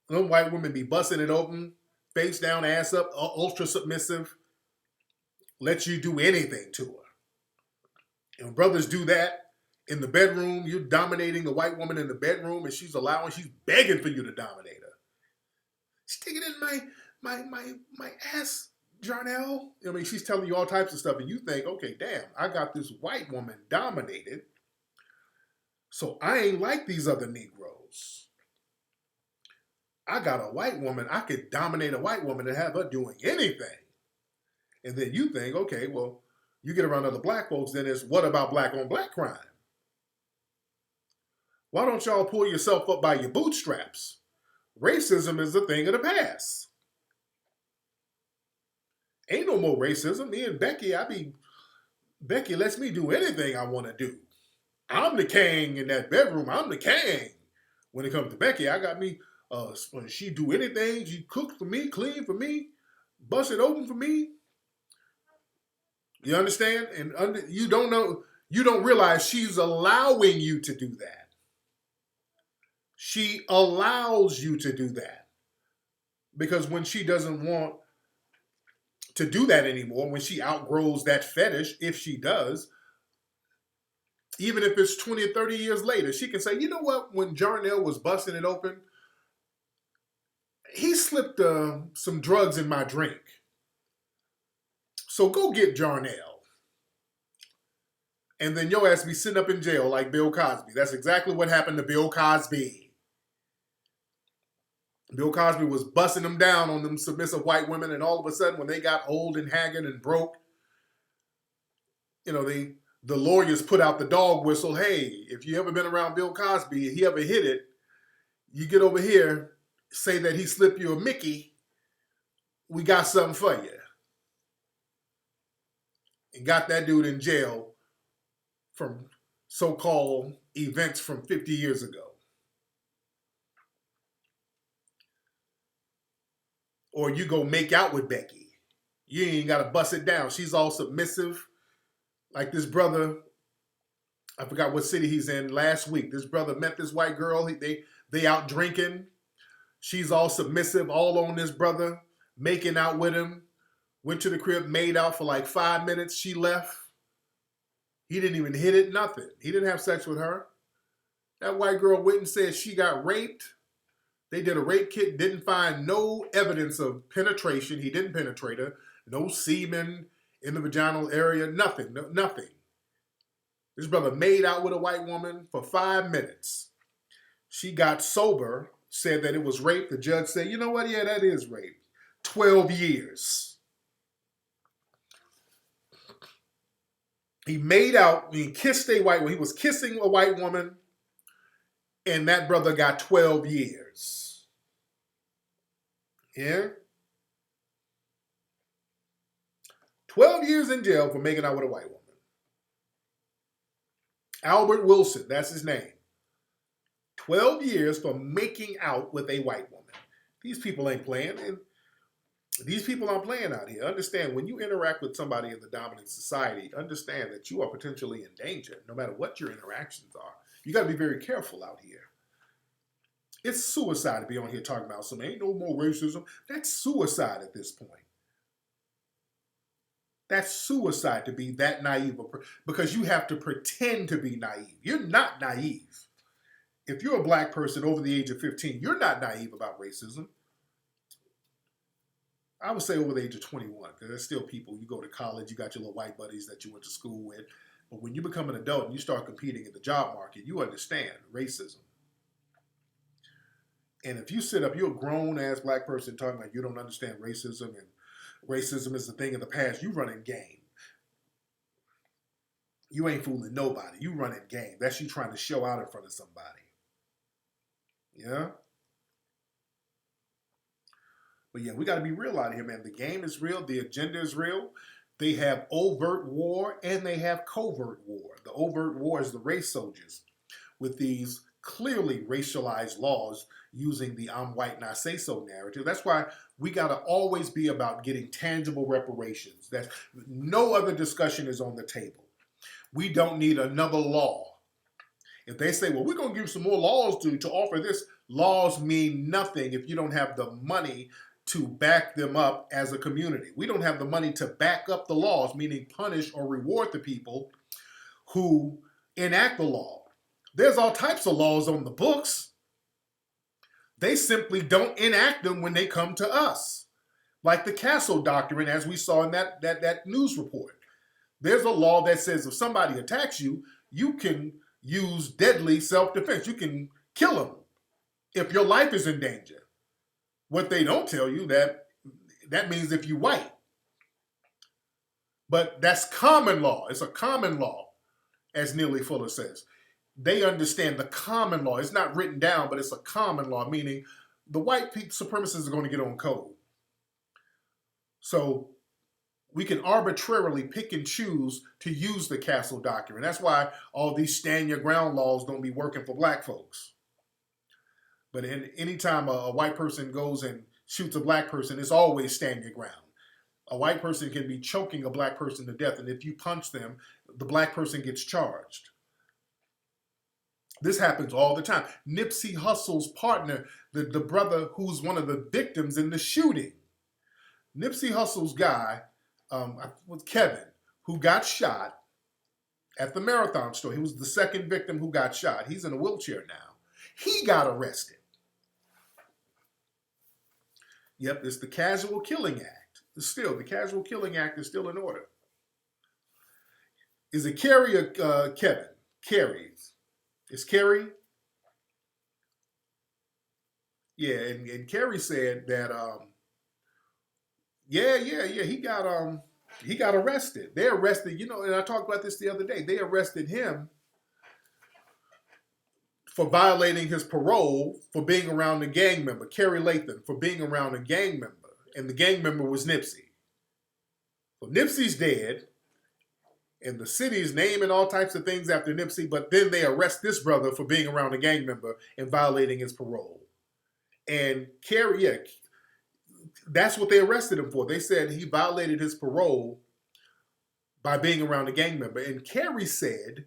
Them white women be busting it open, face down, ass up, ultra submissive, let you do anything to her. And when brothers do that in the bedroom, you're dominating the white woman in the bedroom, and she's begging for you to dominate her. Stick it in my ass, Jarnell. I mean, she's telling you all types of stuff, and you think, okay, damn, I got this white woman dominated, so I ain't like these other Negroes. I got a white woman, I could dominate a white woman and have her doing anything. And then you think, okay, well, you get around other black folks, then it's what about black on black crime? Why don't y'all pull yourself up by your bootstraps? Racism is a thing of the past. Ain't no more racism. Me and Becky, Becky lets me do anything I want to do. I'm the king in that bedroom. I'm the king. When it comes to Becky, I got me, when she do anything, she cook for me, clean for me, bust it open for me. You understand? And you don't realize she's allowing you to do that. She allows you to do that. Because when she doesn't want to do that anymore, when she outgrows that fetish, if she does, even if it's 20 or 30 years later, she can say, you know what, when Jarnell was busting it open, he slipped some drugs in my drink. So go get Jarnell. And then your ass be sitting up in jail like Bill Cosby. That's exactly what happened to Bill Cosby. Bill Cosby was busting them down on them submissive white women, and all of a sudden, when they got old and haggard and broke, the lawyers put out the dog whistle. Hey, if you ever been around Bill Cosby, if he ever hit it, you get over here, say that he slipped you a Mickey, we got something for you. And got that dude in jail from so-called events from 50 years ago. Or you go make out with Becky. You ain't got to bust it down. She's all submissive. Like this brother, I forgot what city he's in last week. This brother met this white girl. They out drinking. She's all submissive, all on this brother, making out with him. Went to the crib, made out for like 5 minutes. She left. He didn't even hit it, nothing. He didn't have sex with her. That white girl went and said she got raped. They did a rape kit, didn't find no evidence of penetration. He didn't penetrate her. No semen in the vaginal area, nothing, nothing. This brother made out with a white woman for 5 minutes. She got sober, said that it was rape. The judge said, you know what? Yeah, that is rape. 12 years. He made out, he kissed a white woman. He was kissing a white woman, and that brother got 12 years. Yeah? 12 years in jail for making out with a white woman. Albert Wilson, that's his name. 12 years for making out with a white woman. These people ain't playing. And these people aren't playing out here. Understand, when you interact with somebody in the dominant society, understand that you are potentially in danger, no matter what your interactions are. You got to be very careful out here. It's suicide to be on here talking about some ain't no more racism. That's suicide at this point. That's suicide to be that naive, because you have to pretend to be naive. You're not naive. If you're a black person over the age of 15, you're not naive about racism. I would say over the age of 21, because there's still people, you go to college, you got your little white buddies that you went to school with. But when you become an adult and you start competing in the job market, you understand racism. And if you sit up, you're a grown-ass black person talking about you don't understand racism and racism is a thing of the past, you running game. You ain't fooling nobody. You running game. That's you trying to show out in front of somebody. Yeah? But yeah, we got to be real out here, man. The game is real. The agenda is real. They have overt war and they have covert war. The overt war is the race soldiers with these clearly racialized laws using the I'm white, not say so narrative. That's why we got to always be about getting tangible reparations. That's no other discussion is on the table. We don't need another law. If they say, well, we're going to give some more laws to offer this, laws mean nothing if you don't have the money to back them up as a community. We don't have the money to back up the laws, meaning punish or reward the people who enact the law. There's all types of laws on the books. They simply don't enact them when they come to us. Like the Castle Doctrine, as we saw in that news report. There's a law that says if somebody attacks you, you can use deadly self-defense. You can kill them if your life is in danger. What they don't tell you, that means if you white. But that's common law. It's a common law, as Neely Fuller says. They understand the common law. It's not written down, but it's a common law, meaning the white supremacists are going to get on code. So we can arbitrarily pick and choose to use the Castle Doctrine. That's why all these stand your ground laws don't be working for black folks. But anytime a white person goes and shoots a black person, it's always stand your ground. A white person can be choking a black person to death, and if you punch them, the black person gets charged. This happens all the time. Nipsey Hussle's partner, the brother who's one of the victims in the shooting, Nipsey Hussle's guy was Kevin, who got shot at the Marathon store. He was the second victim who got shot. He's in a wheelchair now. He got arrested. Yep, it's the Casual Killing Act. The Casual Killing Act is still in order. Is it Kerry or Kevin? Kerry's. It's Kerry? Yeah, and Kerry said that, he got arrested. They arrested, and I talked about this the other day. They arrested him for violating his parole for being around a gang member, Kerry Lathan, for being around a gang member. And the gang member was Nipsey. So Nipsey's dead, and the city's naming all types of things after Nipsey, but then they arrest this brother for being around a gang member and violating his parole. And Kerry, That's what they arrested him for. They said he violated his parole by being around a gang member. And Kerry said,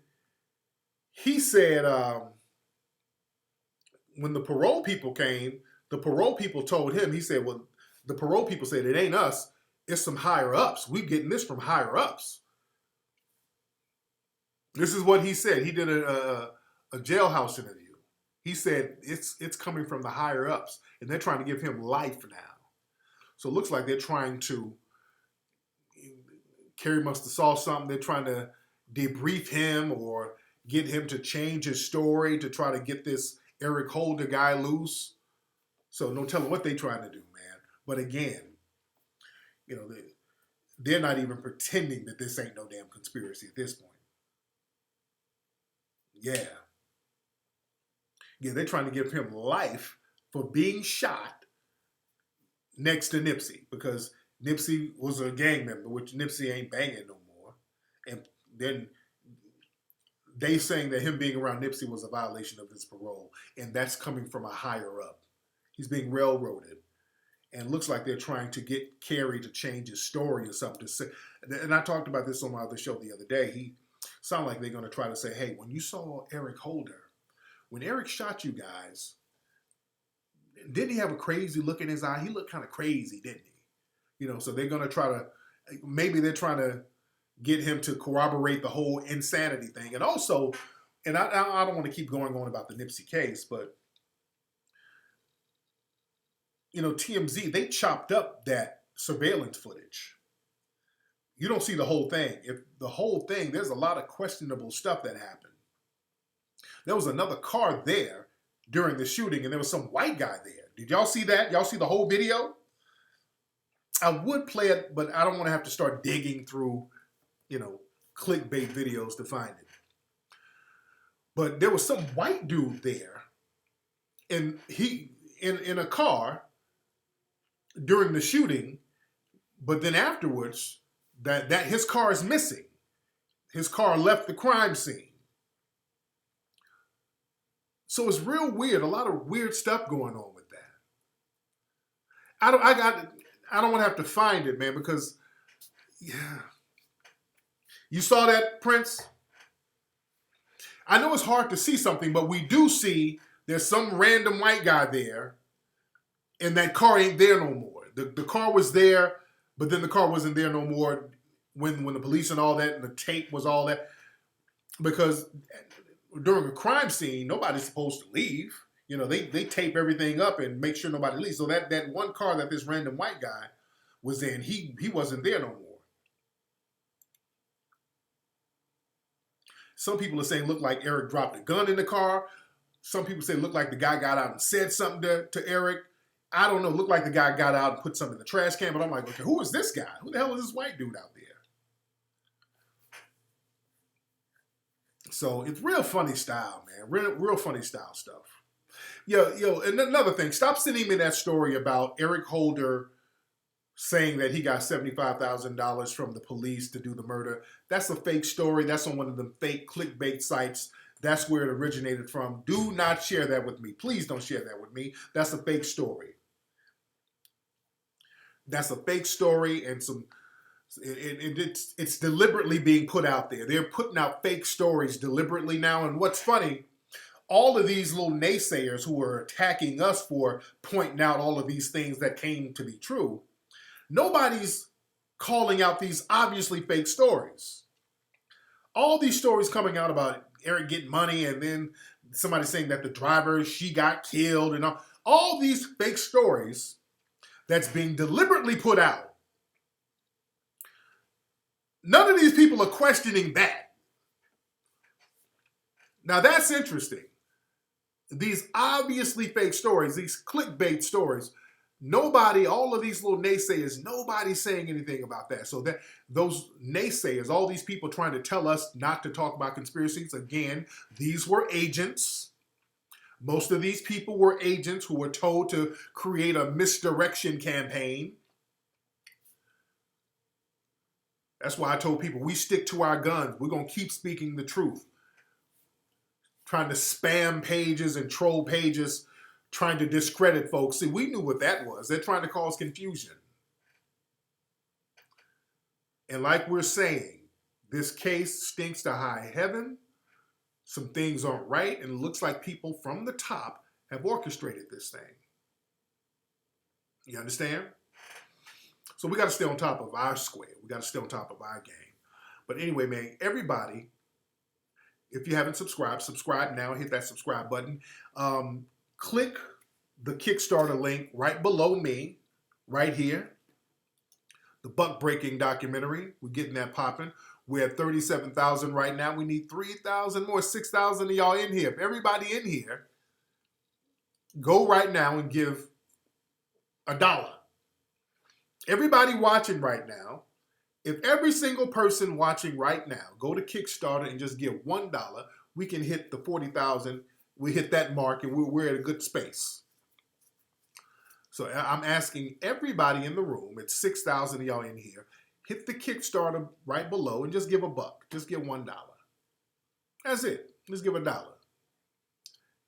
when the parole people came, the parole people told him, he said, well, the parole people said, it ain't us, it's some higher ups. We getting this from higher ups. This is what he said. He did a jailhouse interview. He said it's coming from the higher ups, and they're trying to give him life now. So it looks like they're trying to, Kerry must have saw something. They're trying to debrief him or get him to change his story to try to get this Eric Holder guy loose. So no telling what they're trying to do, man. But again, you know, they're not even pretending that this ain't no damn conspiracy at this point. Yeah. Yeah, they're trying to give him life for being shot next to Nipsey, because Nipsey was a gang member, which Nipsey ain't banging no more. And then they saying that him being around Nipsey was a violation of his parole, and that's coming from a higher up. He's being railroaded. And it looks like they're trying to get Kerry to change his story or something to say. And I talked about this on my other show the other day. He sounded like they're going to try to say, hey, when you saw Eric Holder, when Eric shot you guys, didn't he have a crazy look in his eye? He looked kind of crazy, didn't he? You know, so they're going to try to, maybe they're trying to get him to corroborate the whole insanity thing. And also, and I don't want to keep going on about the Nipsey case, but you know, TMZ, they chopped up that surveillance footage. You don't see the whole thing. If the whole thing, there's a lot of questionable stuff that happened. There was another car there during the shooting, and there was some white guy there. Did y'all see that? Y'all see the whole video? I would play it, but I don't want to have to start digging through, you know, clickbait videos to find it. But there was some white dude there, and he in a car during the shooting, but then afterwards, that his car is missing. His car left the crime scene. So it's real weird. A lot of weird stuff going on with that. I don't want to have to find it, man, because yeah. You saw that, Prince? I know it's hard to see something, but we do see there's some random white guy there, and that car ain't there no more. The car was there, but then the car wasn't there no more when the police and all that, and the tape was all that. Because during a crime scene, nobody's supposed to leave. You know, they tape everything up and make sure nobody leaves. So that one car that this random white guy was in, he wasn't there no more. Some people are saying looked like Eric dropped a gun in the car. Some people say looked like the guy got out and said something to Eric. I don't know. Looked like the guy got out and put something in the trash can. But I'm like, okay, who is this guy? Who the hell is this white dude out there? So it's real funny style, man. Real funny style stuff. Yo, and another thing. Stop sending me that story about Eric Holder saying that he got $75,000 from the police to do the murder. That's a fake story. That's on one of the fake clickbait sites. That's where it originated from. Do not share that with me. Please don't share that with me. That's a fake story. That's a fake story, and it's deliberately being put out there. They're putting out fake stories deliberately now. And what's funny, all of these little naysayers who are attacking us for pointing out all of these things that came to be true, nobody's calling out these obviously fake stories. All these stories coming out about Eric getting money, and then somebody saying that the driver, she got killed, and all these fake stories that's being deliberately put out. None of these people are questioning that. Now that's interesting. These obviously fake stories, these clickbait stories, nobody, all of these little naysayers, nobody's saying anything about that. So that those naysayers, all these people trying to tell us not to talk about conspiracies, again, these were agents. Most of these people were agents who were told to create a misdirection campaign. That's why I told people, we stick to our guns. We're going to keep speaking the truth. Trying to spam pages and troll pages, trying to discredit folks. See, we knew what that was. They're trying to cause confusion. And like we're saying, this case stinks to high heaven. Some things aren't right, and it looks like people from the top have orchestrated this thing. You understand? So we got to stay on top of our square. We got to stay on top of our game. But anyway, man, everybody, if you haven't subscribed, subscribe now. Hit that subscribe button. Click the Kickstarter link right below me, right here. The Buck Breaking documentary. We're getting that popping. We're at 37,000 right now. We need 3,000 more, 6,000 of y'all in here. If everybody in here, go right now and give $1. Everybody watching right now, if every single person watching right now go to Kickstarter and just give $1, we can hit the 40,000. We hit that mark and we're at a good space. So I'm asking everybody in the room, it's 6,000 of y'all in here, hit the Kickstarter right below and just give $1. Just give $1. That's it. Just give $1.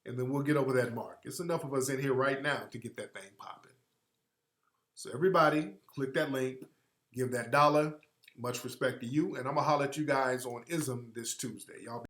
And then we'll get over that mark. It's enough of us in here right now to get that thing popping. So everybody, click that link, give that $1. Much respect to you. And I'm going to holler at you guys on ISM this Tuesday. Y'all